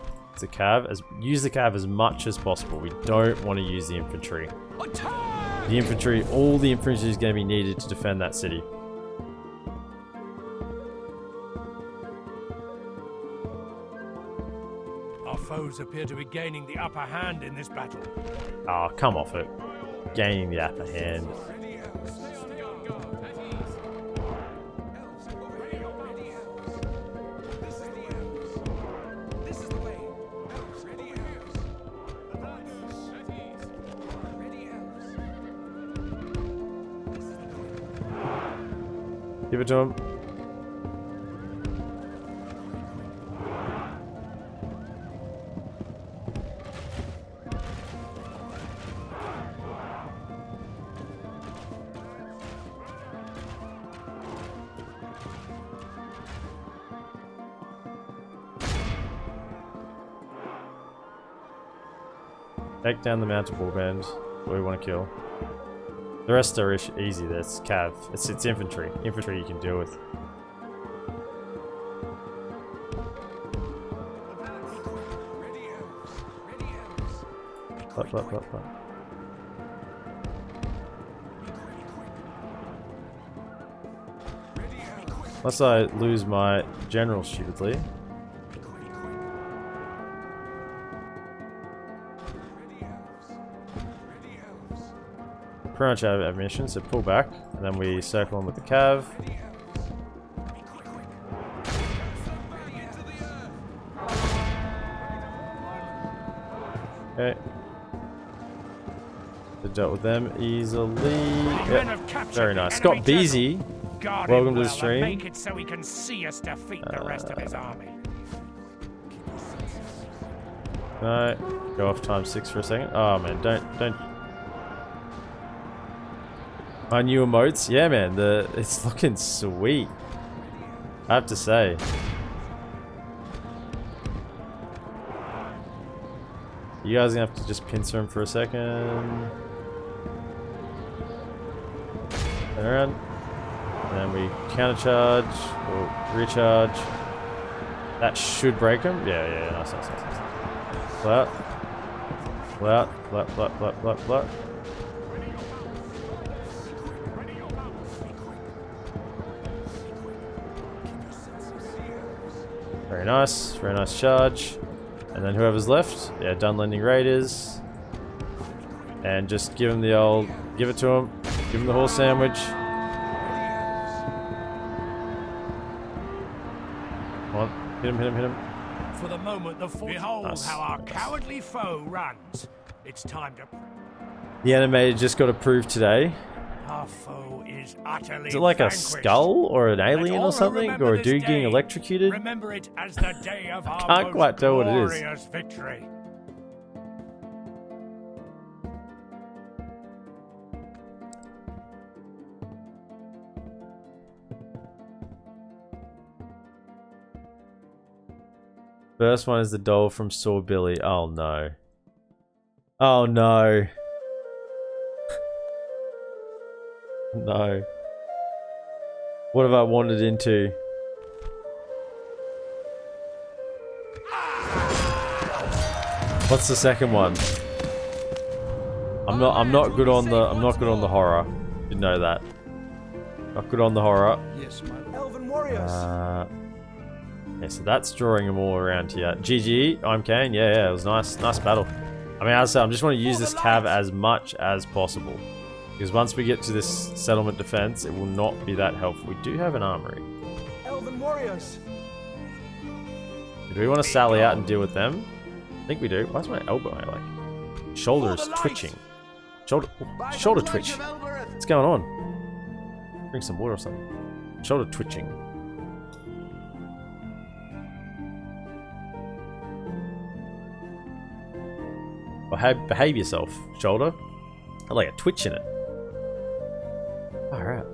Use the cav as much as possible. We don't want to use the infantry.
Attack!
The infantry, all the infantry is going to be needed to defend that city.
Our foes appear to be gaining the upper hand in this battle.
Oh, come off it. Gaining the upper hand.
Ready, Elves. Stay on guard. At ease. Elves, ready, Elves. This is the Elves. This is the way. Elves, ready, Elves. Advance. At ease. Ready, Elves. This is the way.
Give it to him. Take down the mounted warband. What we want to kill. The rest are easy. That's cav. It's infantry. Infantry you can deal with.
Ready, Elves. Ready, Elves.
Plop, plop, plop, plop.
Ready, Elves.
Unless I lose my general stupidly.
Ready, Elves. Ready, Elves.
Pretty much out of ammunition, so pull back, and then we circle them with the cav.
Ready, Elves. Be quick. Somebody into the earth.
Okay. They dealt with them easily.
Men
Yep.
have captured
Very
the
nice.
enemy
Scott Beasy.
general. Guard
Welcome
him
to the
well and
stream.
Make it so he can see us defeat the rest of his army.
No. Go off ×6 for a second. Oh man, don't. My new emotes, yeah man, it's looking sweet. I have to say. You guys are gonna have to just pincer him for a second. Turn around. And then we countercharge or recharge. That should break him. Yeah, nice. Flat. Very nice charge. And then whoever's left, yeah, done lending raiders. And just give him the old, give it to him. Give him the horse sandwich. Come on, hit him.
For the moment, behold
Nice.
how our cowardly foe runs. It's time to.
The animator just got approved today.
Our foe is utterly
Is it like a
vanquished.
skull or an
Let
alien
all
or
who
something?
remember
Or a
this
dude getting
day
electrocuted?
Remember it as the day of our
Can't
most
quite tell what it is.
glorious victory.
First one is the doll from Saw Billy. Oh no. Oh no. No. What have I wandered into? What's the second one? I'm not good on the horror. You know that. Not good on the horror.
Yes, my Elven warriors.
Yeah, so that's drawing them all around here. GG, I'm Kane. Yeah, it was nice battle. I mean, as I said, I just want to use this cav as much as possible. Because once we get to this settlement defense, it will not be that helpful. We do have an armory.
Elven warriors.
Do we want to sally out and deal with them? I think we do. Why is my elbow like... Shoulder is twitching. Shoulder twitch. What's going on? Drink some water or something. Shoulder twitching. Behave yourself, shoulder. I like a twitch in it. Alright.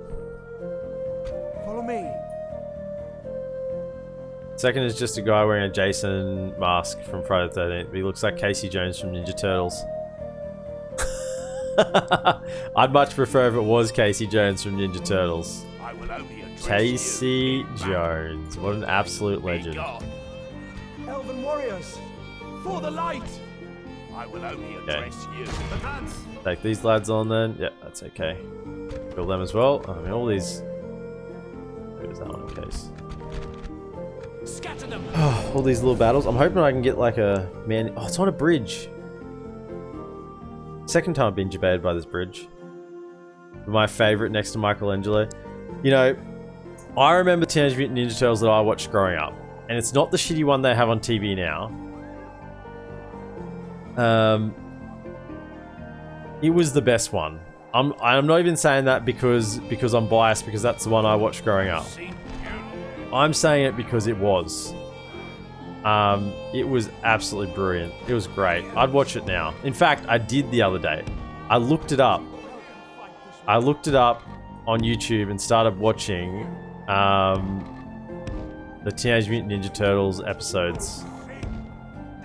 Follow me.
Second is just a guy wearing a Jason mask from Friday the 13th. He looks like Casey Jones from Ninja Turtles. I'd much prefer if it was Casey Jones from Ninja Turtles.
I will only address
Casey
you.
Jones. What an absolute legend.
Elven warriors. For the light.
I will only address you.
Advance.
Take these lads on then. Yeah, that's okay. Kill them as well. I mean, all these... Where's that one in case?
Scatter them.
All these little battles. I'm hoping I can get like a... Man... Oh, it's on a bridge. Second time I've been debated by this bridge. My favorite next to Michelangelo. You know, I remember Teenage Mutant Ninja Turtles that I watched growing up. And it's not the shitty one they have on TV now. It was the best one. I'm not even saying that because I'm biased, because that's the one I watched growing up. I'm saying it because it was. It was absolutely brilliant. It was great. I'd watch it now. In fact, I did the other day. I looked it up. I looked it up on YouTube and started watching the Teenage Mutant Ninja Turtles episodes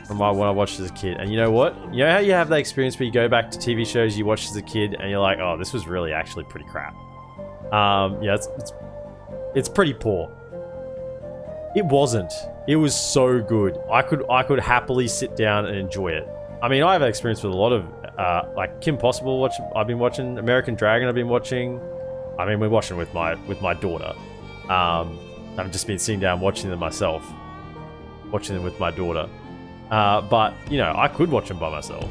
from when I watched as a kid. And you know what? You know how you have that experience where you go back to TV shows you watched as a kid and you're like, oh, this was really actually pretty crap. Yeah, it's pretty poor. It wasn't. It was so good. I could happily sit down and enjoy it. I mean, I have experience with a lot of like Kim Possible. I've been watching American Dragon. I've been watching. I mean, we're watching with my daughter. I've just been sitting down watching them myself, watching them with my daughter. But you know, I could watch them by myself.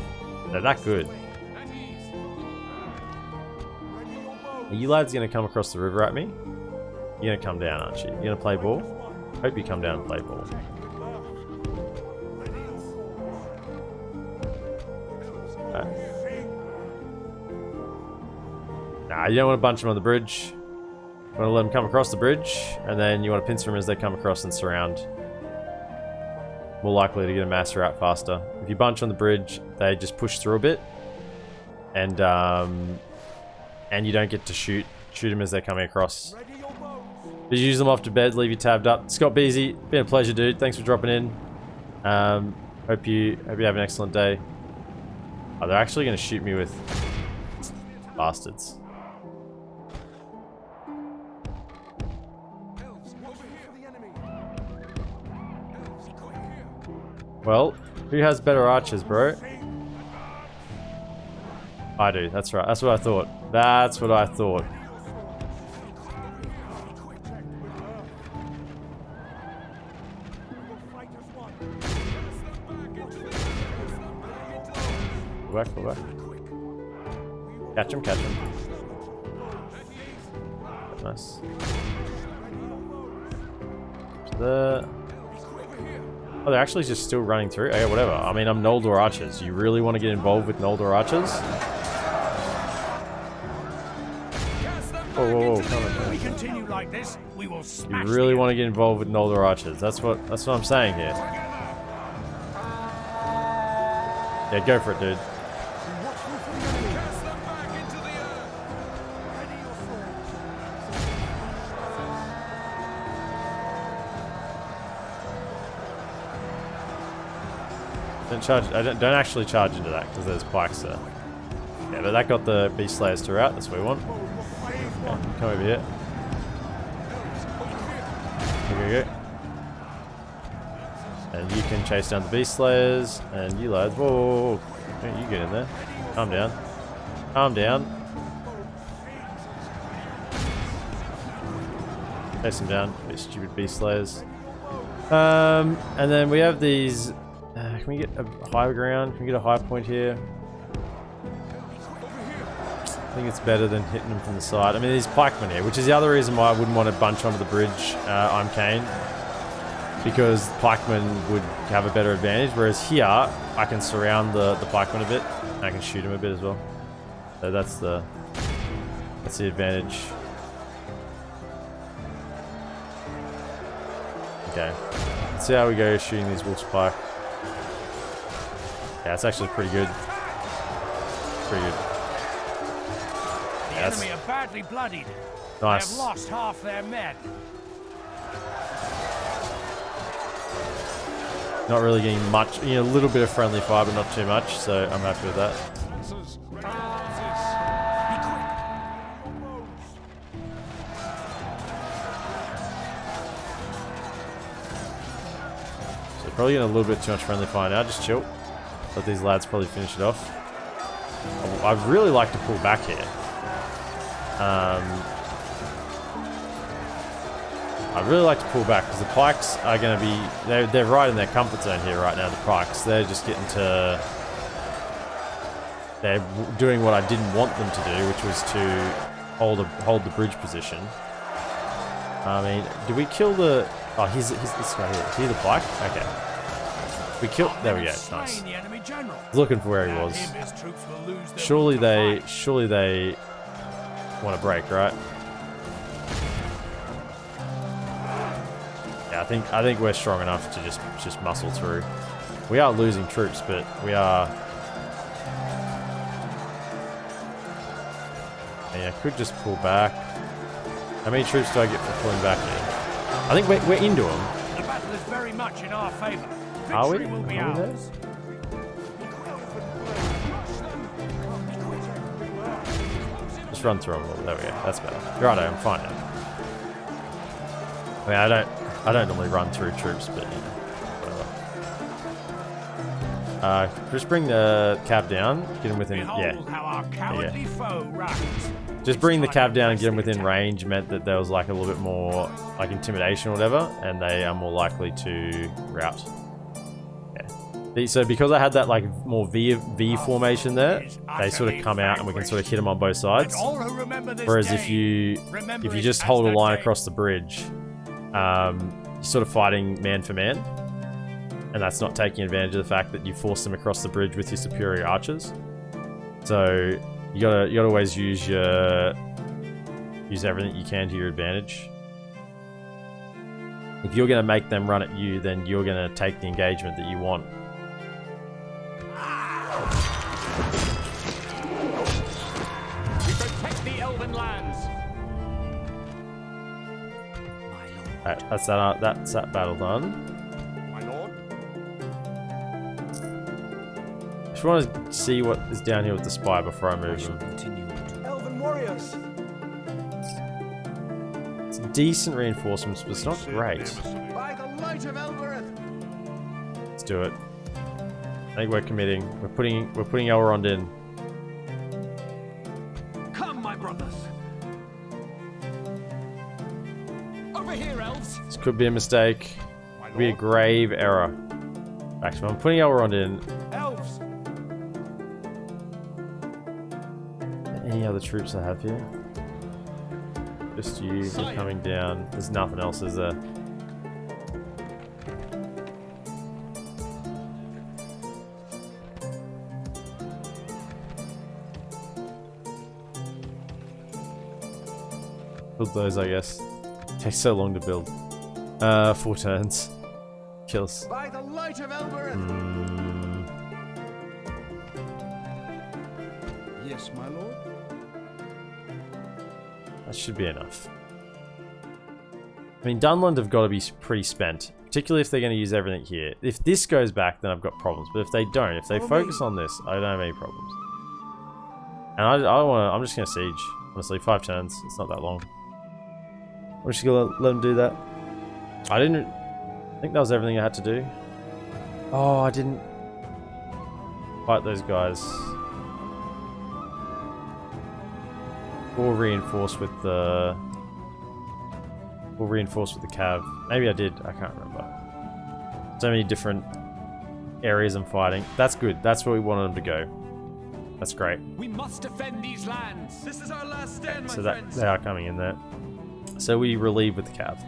They're that good. Are you lads gonna come across the river at me? You're gonna come down, aren't you? You're gonna play ball? Hope you come down and play ball. Nah, you don't want to bunch them on the bridge. You want to let them come across the bridge, and then you want to pincer them as they come across and surround. More likely to get a masser out faster. If you bunch on the bridge, they just push through a bit, and you don't get to shoot them as they're coming across. Just use them off to bed, leave you tabbed up. Scott Beasy, been a pleasure, dude. Thanks for dropping in. Hope you have an excellent day. Oh, they're actually going to shoot me with bastards.
Elves, over here for the enemy. Elves, quick here.
Well, who has better archers, bro? I do, that's right. That's what I thought. That's what I thought. Go back, go back. Catch him, catch him. Nice. The... Oh, they're actually just still running through? Okay, whatever. I mean, I'm LotR archers. You really want to get involved with LotR archers? Whoa, whoa, whoa. Come on, come on.
We continue like this, we will
You
smash
really
the
want to get involved with LotR archers. That's what I'm saying here. Yeah, go for it, dude.
Cast them back into the earth. Ready your
Don't charge. Don't actually charge into that because there's pikes there. Yeah, but that got the beast slayers to rout. That's what we want. Yeah, come over here. Go. And you can chase down the beast slayers. And you lads, whoa, whoa, whoa. Don't you get in there? Calm down. Calm down. Chase them down. These stupid beast slayers. And then we have these. Can we get a high ground? Can we get a high point here? I think it's better than hitting them from the side. I mean, there's pikemen here, which is the other reason why I wouldn't want to bunch onto the bridge. I'm Kane. Because pikemen would have a better advantage, whereas here, I can surround the pikemen a bit, and I can shoot them a bit as well. So that's the advantage. Okay. Let's see how we go shooting these wolf spike. Yeah, it's actually pretty good. Pretty good.
The enemy are badly bloodied.
Nice.
They have lost half their men.
Not really getting much, you know, a little bit of friendly fire, but not too much, so I'm happy with that.
lancers. Ready your
So probably getting a little bit too much friendly fire now, just chill. Let these lads probably finish it off. I'd really like to pull back here. I'd really like to pull back because the pikes are going to be... They're right in their comfort zone here right now, the pikes. They're just getting to... They're doing what I didn't want them to do, which was to hold the bridge position. I mean, did we kill the... Oh, he's this guy here. Is he the pike? Okay. We killed... There we go. Nice.
The enemy general.
Looking for where he was. Surely they want to break, right? Yeah, I think we're strong enough to just muscle through. We are losing troops, but we are. Yeah, I could just pull back. How many troops do I get for pulling back here? I think we're into them.
The battle is very much in our favor.
Are we?
Victory will be
Are we there?
ours.
Just run through them a little. There we go. That's better. Righto, I'm fine now. I mean, I don't normally run through troops, but you know, whatever. Just bring the cab down. Get him within.
Behold
Yeah.
how our cowardly foe runs.
Just bring the cab down and get them within range meant that there was like a little bit more like intimidation or whatever, and they are more likely to rout. Yeah. So because I had that like more V formation there, they sort of come out and we can sort of hit them on both sides. Whereas if you just hold a line across the bridge, you're sort of fighting man for man, and that's not taking advantage of the fact that you force them across the bridge with your superior archers. So you gotta always use everything you can to your advantage. If you're gonna make them run at you, then you're gonna take the engagement that you want.
We protect the Elven lands.
Alright, that's that battle done.
My lord.
just want to see what is down here with the spy before I move them.
Continue to
Elven warriors.
It's decent reinforcements, but it's not
Said
great.
emissary.
By the light of Elbereth.
Let's do it. I think we're committing. We're putting Elrond in.
Come, my brothers. Over here, elves.
This could be a mistake. Could be a grave error. Actually, I'm putting Elrond in.
Elves.
Any other troops I have here? Just you. You're coming down. There's nothing else, is there? Build those, I guess. Takes so long to build. 4 turns. Kills.
By the light of Elbereth. Yes, my lord.
That should be enough. I mean, Dunland have got to be pretty spent. Particularly if they're going to use everything here. If this goes back, then I've got problems. But if they don't, if they focus on this, I don't have any problems. And I'm just going to siege. Honestly, 5 turns. It's not that long. I'm just going to let them do that. I think that was everything I had to do. Oh, I didn't fight those guys. Or reinforce with the cav. Maybe I did. I can't remember. So many different areas I'm fighting. That's good. That's where we wanted them to go. That's great.
We must defend these lands. This is our last stand, my
So
friends.
they are coming in there. So we relieve with the cav.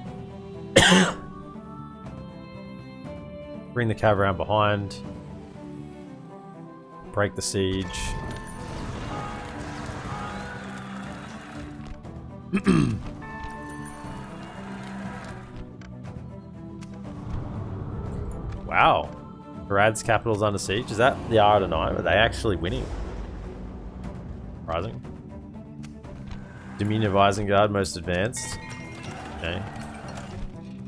Bring the cav around behind. Break the siege. Wow. Brad's capital's under siege. Is that the Ardent Eye? Are they actually winning? Rising. Dominion of Isengard, most advanced. Okay.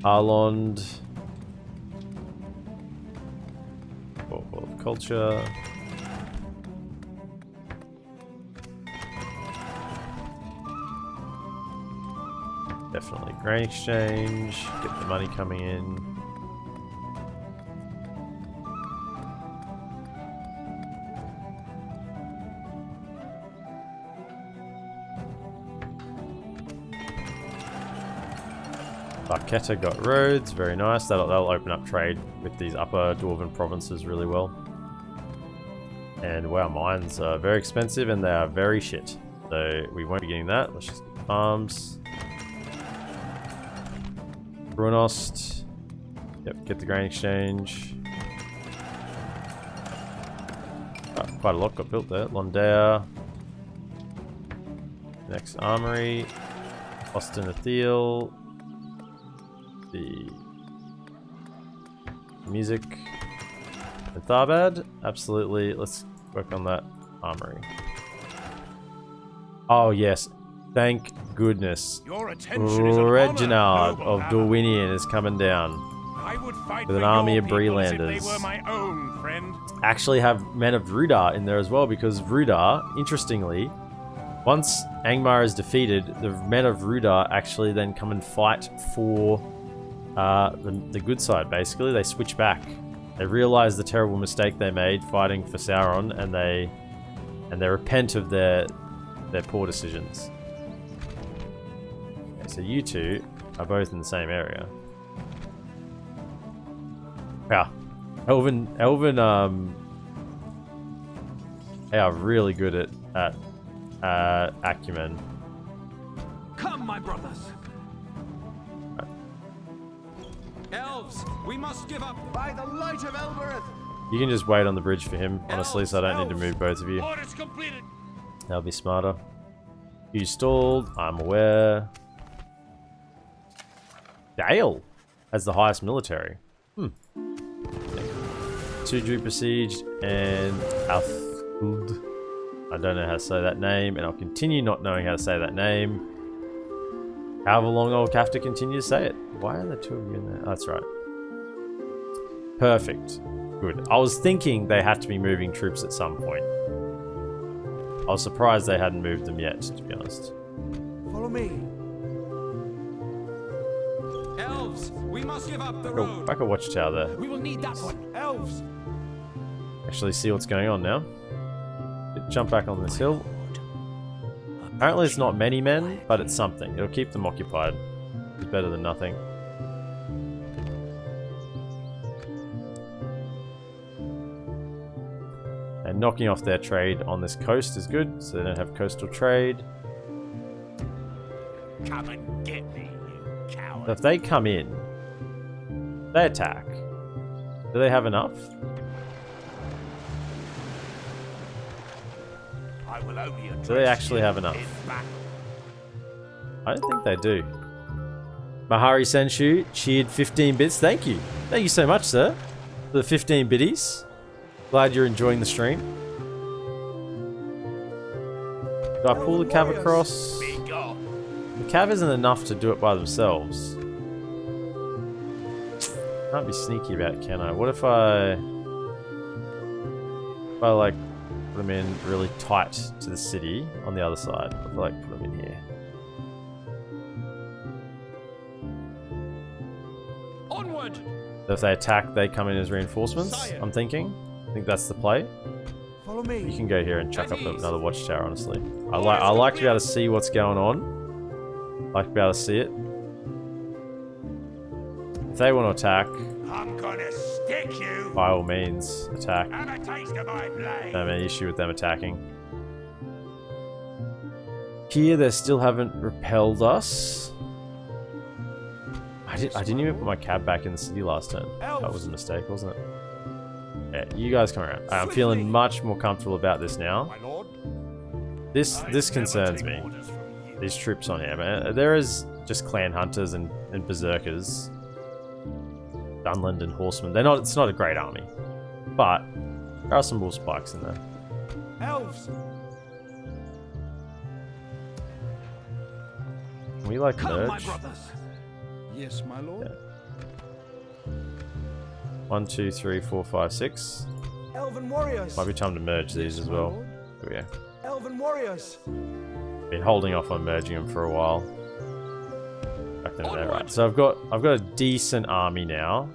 Arlond. Hall of Culture. Definitely grain exchange. Get the money coming in. Barketa got roads, very nice. That'll open up trade with these upper dwarven provinces really well. And wow, mines are very expensive and they are very shit. So we won't be getting that. Let's just get farms. Brunost. Yep, get the grain exchange. Oh, quite a lot got built there. Londea. Next armory. Austin Athel. The music and Tharbad, absolutely. Let's work on that armory. Oh yes, thank goodness.
Your attention is an honor,
Reginald
noble
of
Avalon.
Dorwinion is coming down.
I would fight
with
for
an army
your
of
people as if
Brelanders.
they were my own, friend.
Actually have men of Rudar in there as well, because Rudar, interestingly, once Angmar is defeated, the men of Rudar actually then come and fight for the good side. Basically, they switch back. They realize the terrible mistake they made fighting for Sauron, and they repent of their poor decisions. Okay, so you two are both in the same area. Yeah, Elven, they are really good at acumen.
Come, my brothers. Elves, we must give up by the light of Elbereth.
You can just wait on the bridge for him, honestly, so I don't need to move both of you.
Orders completed.
That'll be smarter. You stalled, I'm aware. Dale has the highest military. 2 Drew besieged and Alfud. I don't know how to say that name, and I'll continue not knowing how to say that name. However long I'll have to continue to say it. Why are there 2 of you in there? Oh, that's right. Perfect. Good. I was thinking they had to be moving troops at some point. I was surprised they hadn't moved them yet, to be honest.
Follow me. Elves, we must give up the
Go
road.
back a watchtower there.
We will need that one. Elves,
Actually see what's going on now. Jump back on this hill. Apparently it's not many men, but it's something. It'll keep them occupied. It's better than nothing. And knocking off their trade on this coast is good, so they don't have coastal trade.
Come and get me, you coward.
So if they come in, they attack. Do they have enough?
I will only address
Do they actually
you
have enough?
in battle.
I don't think they do. Mahari Senshu cheered 15 bits. Thank you. Thank you so much, sir, for the 15 biddies. Glad you're enjoying the stream. Do I pull the cav across?
Be gone.
The cav isn't enough to do it by themselves. Can't be sneaky about it, can I? What if I like put them in really tight to the city on the other side? What if I like put them in here?
onward.
So if they attack, they come in as reinforcements, I'm thinking. I think that's the play.
Follow me.
You can go here and chuck up another watchtower, honestly. I like to be able to see what's going on. I like to be able to see it. If they want to attack,
I'm gonna stick you.
by all means, attack.
Have a taste of my blade.
No any issue with them attacking. Here, they still haven't repelled us. I didn't even put my cab back in the city last turn. That was a mistake, wasn't it? Yeah, you guys come around. I'm feeling much more comfortable about this now.
My lord.
This concerns me. These troops on here, man. There is just clan hunters and berserkers. Dunland and horsemen. It's not a great army. But there are some bull spikes in there.
Elves,
Can we like
come, my
merge?
brothers.
Yes, my lord.
1, 2, 3, 4, 5, 6.
Elven warriors.
Might be time to merge these as well. Here we go.
Elven warriors.
Been holding off on merging them for a while. Back there, right. So I've got a decent army now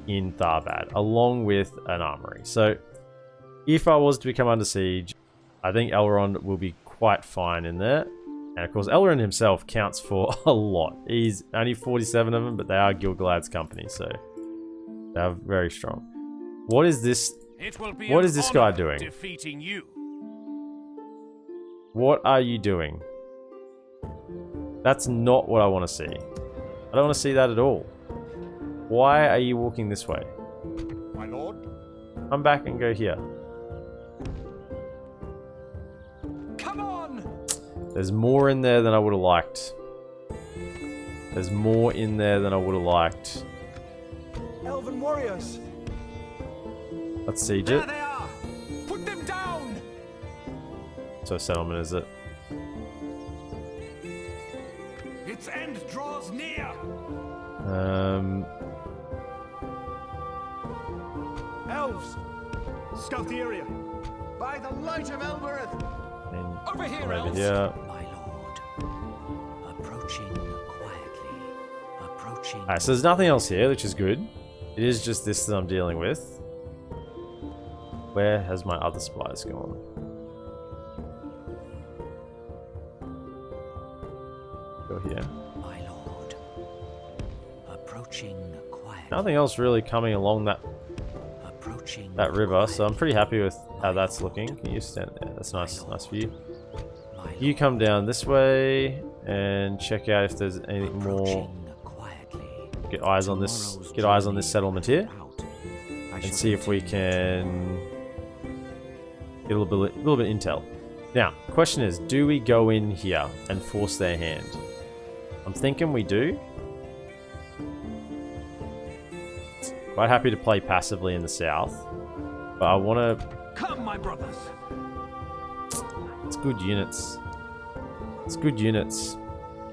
in Tharbad, along with an armory. So if I was to become under siege, I think Elrond will be quite fine in there. And of course, Elrond himself counts for a lot. He's only 47 of them, but they are Gil-galad's company, so they're very strong. What is this? What is this guy doing?
Defeating you.
What are you doing? That's not what I want to see. I don't want to see that at all. Why are you walking this way?
My lord.
Come back and go here.
Come on.
There's more in there than I would have liked. There's more in there than I would have liked.
Elven warriors.
Let's siege
There
it.
they are. Put them down.
So settlement is it?
Its end draws near.
Elves, scout the area.
By the light of Elbereth.
And
Over here,
over
elves.
here.
My lord, approaching quietly, approaching.
Alright, so there's nothing else here, which is good. It is just this that I'm dealing with. Where has my other spies gone? Go here.
My lord, approaching quietly,
Nothing else really coming along that
approaching
river, so I'm pretty happy with how
My
that's
lord.
looking. Can you stand there? That's nice, nice view.
My
You
lord,
come down this way and check out if there's anything more.
approaching quietly.
Get eyes on this.
Tomorrow's
Get eyes on this
journey
settlement here,
out. I
and
shall
see if we can get a little bit intel. Now, question is, do we go in here and force their hand? I'm thinking we do. Quite happy to play passively in the south, but I want to.
Come, my brothers.
It's good units. It's good units.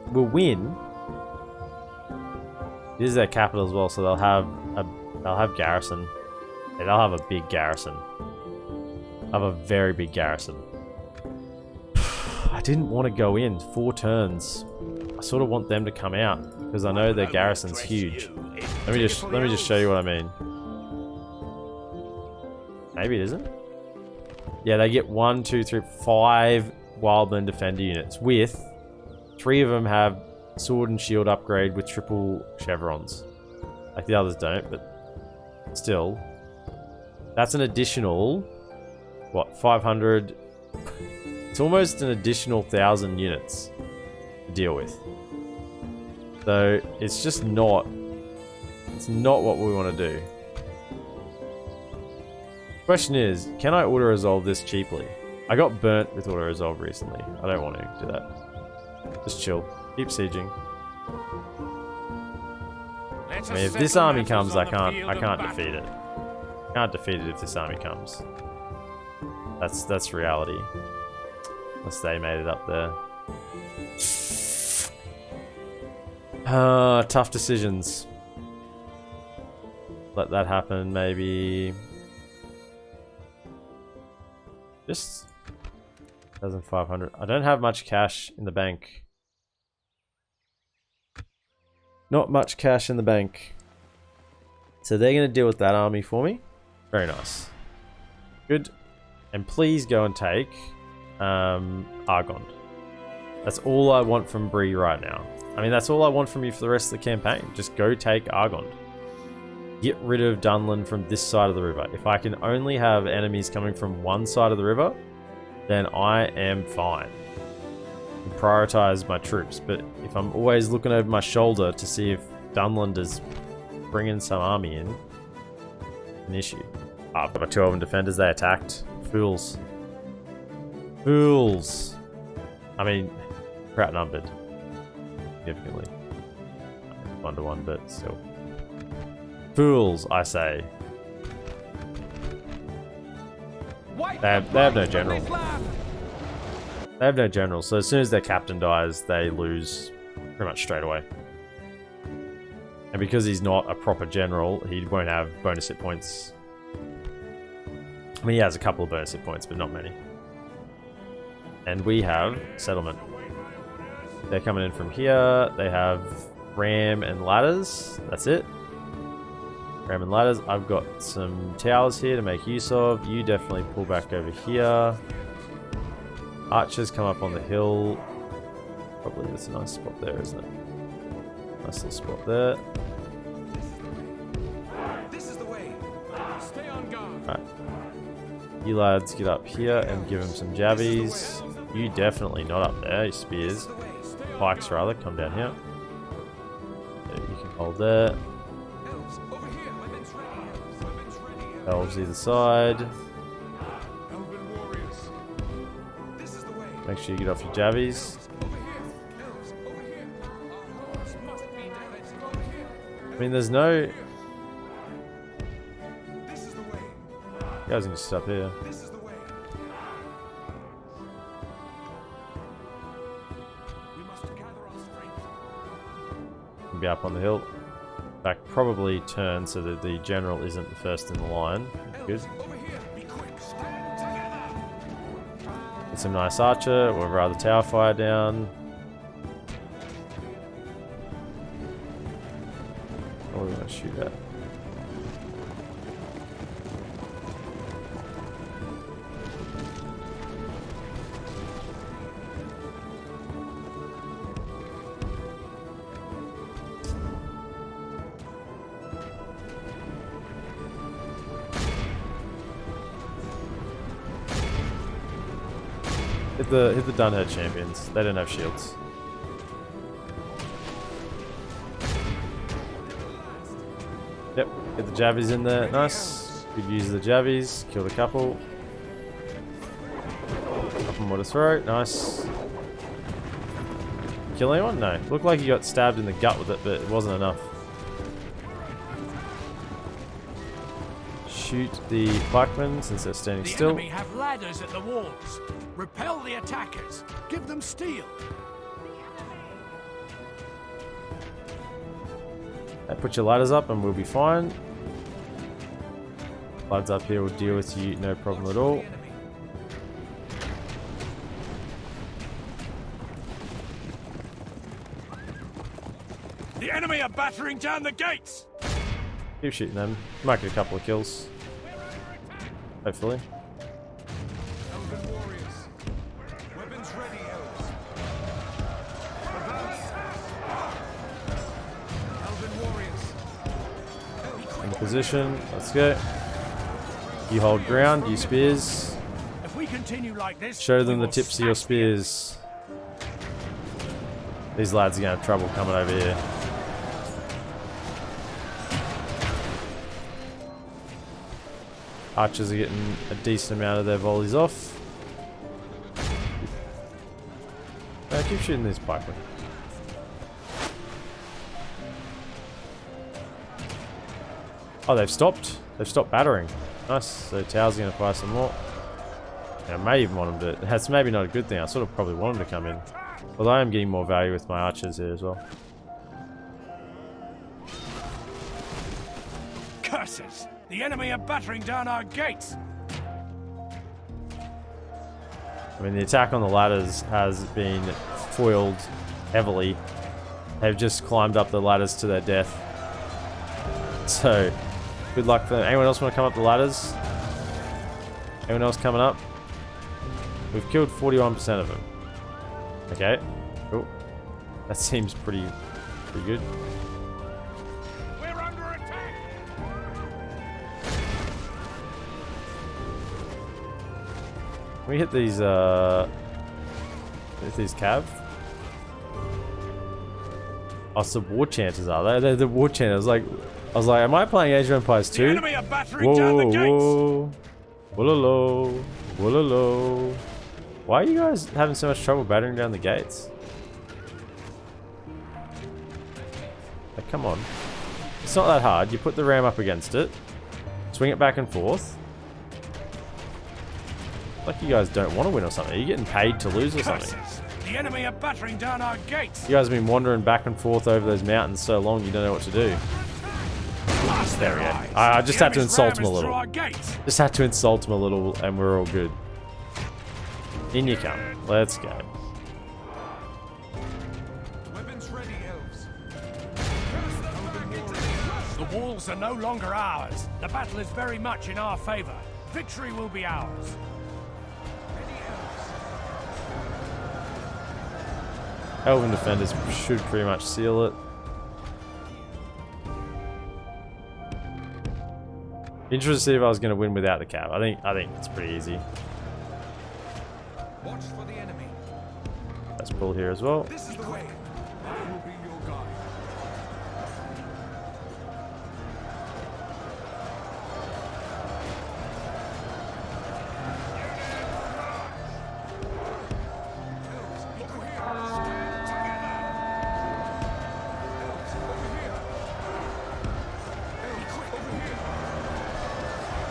We'll win. It is their capital as well, so they'll have garrison. Yeah, they'll have a big garrison. Have a very big garrison. I didn't want to go in 4 turns. I sort of want them to come out because I know their garrison's huge. Let me just show you what I mean. Maybe it isn't. Yeah, they get 1, 2, 3, 5 Wildland Defender units with 3 of them have sword and shield upgrade with triple chevrons. Like the others don't, but still. That's an additional, what, 500? It's almost an additional 1,000 units to deal with. So it's just not, it's not what we want to do. Question is, can I auto-resolve this cheaply? I got burnt with auto-resolve recently. I don't want to do that. Just chill. Keep sieging. I mean, if this army comes, I can't defeat it. Can't defeat it if this army comes. That's reality. Unless they made it up there. Tough decisions. Let that happen, maybe. Just 1,500. I don't have much cash in the bank. Not much cash in the bank. So they're going to deal with that army for me. Very nice. Good. And please go and take Argond. That's all I want from Bree right now. I mean, that's all I want from you for the rest of the campaign. Just go take Argond. Get rid of Dunland from this side of the river. If I can only have enemies coming from one side of the river, then I am fine. And prioritize my troops. But if I'm always looking over my shoulder to see if Dunland is bringing some army in, an issue. I've got my 2 Elven defenders. They attacked. Fools. Fools. I mean, we're outnumbered significantly. 1 to 1, but still. Fools, I say. They have no general. They have no general, so as soon as their captain dies, they lose pretty much straight away. And because he's not a proper general, he won't have bonus hit points. I mean, he has a couple of bonus hit points, but not many. And we have settlement. They're coming in from here. They have ram and ladders. That's it. Ram and ladders. I've got some towers here to make use of. You definitely pull back over here. Archers come up on the hill. Probably that's a nice spot there, isn't it? Nice little spot there.
This is the way. Stay on guard.
Right. You lads get up here and give him some jabbies. You definitely not up there. Your spears. Pikes rather. Come down here. There, you can hold there.
Elves, over here. Weapons ready. Weapons ready.
Elves either side.
Elven warriors. This is the way.
Make sure you get off your jabbies.
Over here. Elves, over here. Our horse must be defended. Over here.
I mean, there's no...
This is the way.
You guys can just sit up here.
This is the way. We must gather our strength.
You can be up on the hill. In fact, probably turn so that the general isn't the first in the line. Good.
Over here. Be quick. Stand together.
Get some nice archer. We'll rather tower fire down. What are we going to shoot at? Hit the Dunhead champions. They don't have shields. Yep, get the jabbies in there. Nice. Good use of the jabbies. Killed a couple. Up and water throat. Nice. Kill anyone? No. Looked like he got stabbed in the gut with it, but it wasn't enough. Shoot the pikemen since they're standing
The
still.
enemy have ladders at the walls. Repel the attackers. Give them steel.
Put your ladders up and we'll be fine. Lads up here will deal with you, no problem at all.
The enemy are battering down the gates!
Keep shooting them. Might get a couple of kills. Hopefully.
Elven warriors. Weapons ready, elves. Advance. Elven warriors.
In position. Let's go. You hold ground. You spears.
If we continue like this,
Show them
we
the
will
tips of your
smash the enemy.
spears. These lads are going to have trouble coming over here. Archers are getting a decent amount of their volleys off. Keep shooting these pikemen. Oh, they've stopped. They've stopped battering. Nice. So towers are going to fire some more. Yeah, I may even want them to. That's maybe not a good thing. I sort of probably want them to come in. Although I am getting more value with my archers here as well.
Curses! The enemy are battering down our gates!
I mean, the attack on the ladders has been foiled heavily. They've just climbed up the ladders to their death. So, good luck for them. Anyone else want to come up the ladders? Anyone else coming up? We've killed 41% of them. Okay. Cool. That seems pretty good.
We're under attack!
Can we hit these cav? Oh, some war chanters are they? They're the war chanters. I was like, am I playing Age of Empires 2?
The enemy are battering down the gates!
Whoa. Wololo. Wololo. Why are you guys having so much trouble battering down the gates? Like, come on. It's not that hard. You put the ram up against it. Swing it back and forth. Like you guys don't want to win or something. Are you getting paid to lose or something?
Curses! The enemy are battering down our gates!
You guys have been wandering back and forth over those mountains so long you don't know what to do.
Blast
There
their
we go.
eyes.
I just
The
had to
enemy's
insult
ram
him a
is through
little.
our gates.
Just had to insult him a little and we're all good. In you come. Let's go.
Weapons ready, elves.
The walls are no longer ours. The battle is very much in our favor. Victory will be ours.
Elven defenders should pretty much seal it. Interested to see if I was going to win without the cab. I think it's pretty easy.
Watch for the enemy.
Let's pull here as well.
This is the way. I will be your guide.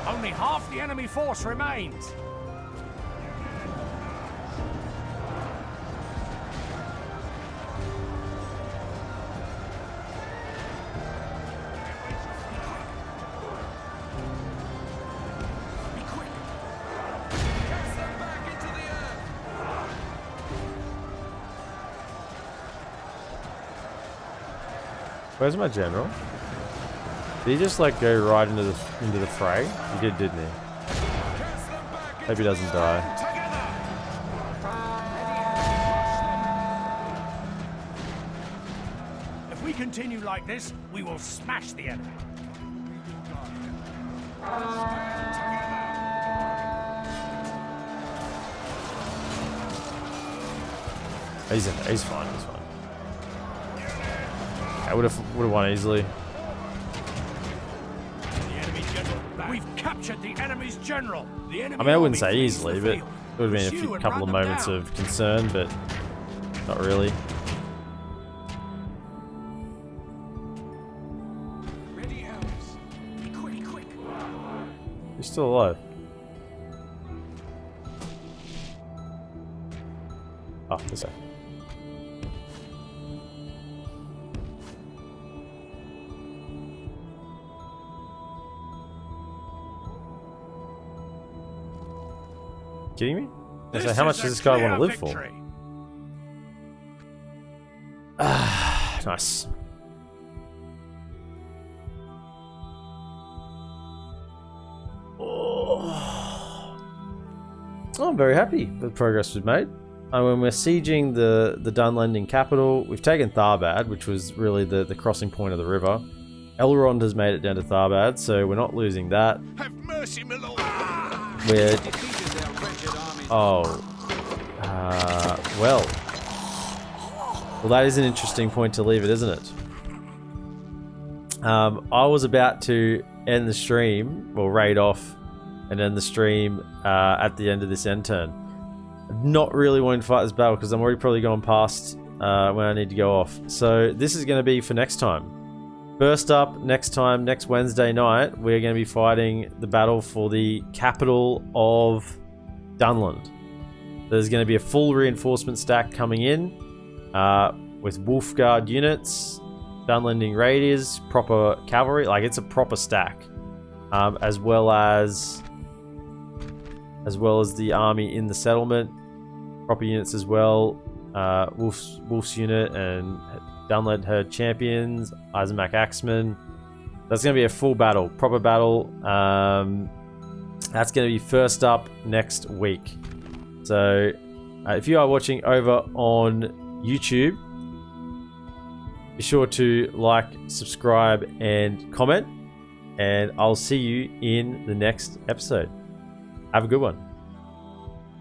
Only half the enemy force remains.
Be quick. Cast them back into the earth.
Where's my general? Did he just like go right into the fray? He did, didn't he?
Cast them back into
Hope he doesn't die.
If we continue like this, we will smash the enemy.
He's fine. He's fine. I would have won easily.
The enemy general. We've captured the enemy's general. The enemy
I mean, I wouldn't
army
say
flees
easily,
the
but
field.
it would have been a
Pursue and
couple of
run them
moments
down.
of concern, but not really.
Ready, elves. Be quick, quick.
You're still alive. Oh, this way. Kidding me? I say, how much does this guy want to live for? Ah, nice. Oh, I'm very happy with the progress we've made. When we're sieging the Dunlanding capital, we've taken Tharbad, which was really the crossing point of the river. Elrond has made it down to Tharbad, so we're not losing that.
Have mercy, my lord!
We're... Oh. Well, that is an interesting point to leave it, isn't it? I was about to end the stream, or raid off and end the stream at the end of this end turn. I'm not really wanting to fight this battle because I'm already probably gone past when I need to go off. So this is going to be for next time. First up, next Wednesday night, we're going to be fighting the battle for the capital of Dunland. There's going to be a full reinforcement stack coming in with Wolfguard units, Dunlanding raiders, proper cavalry, like it's a proper stack, as well as the army in the settlement, proper units as well, Wolf's unit and Dunland Herd champions, Eisenbach Axemen. That's going to be a full battle, proper battle. That's going to be first up next week. So if you are watching over on YouTube, be sure to like, subscribe, and comment. And I'll see you in the next episode. Have a good one.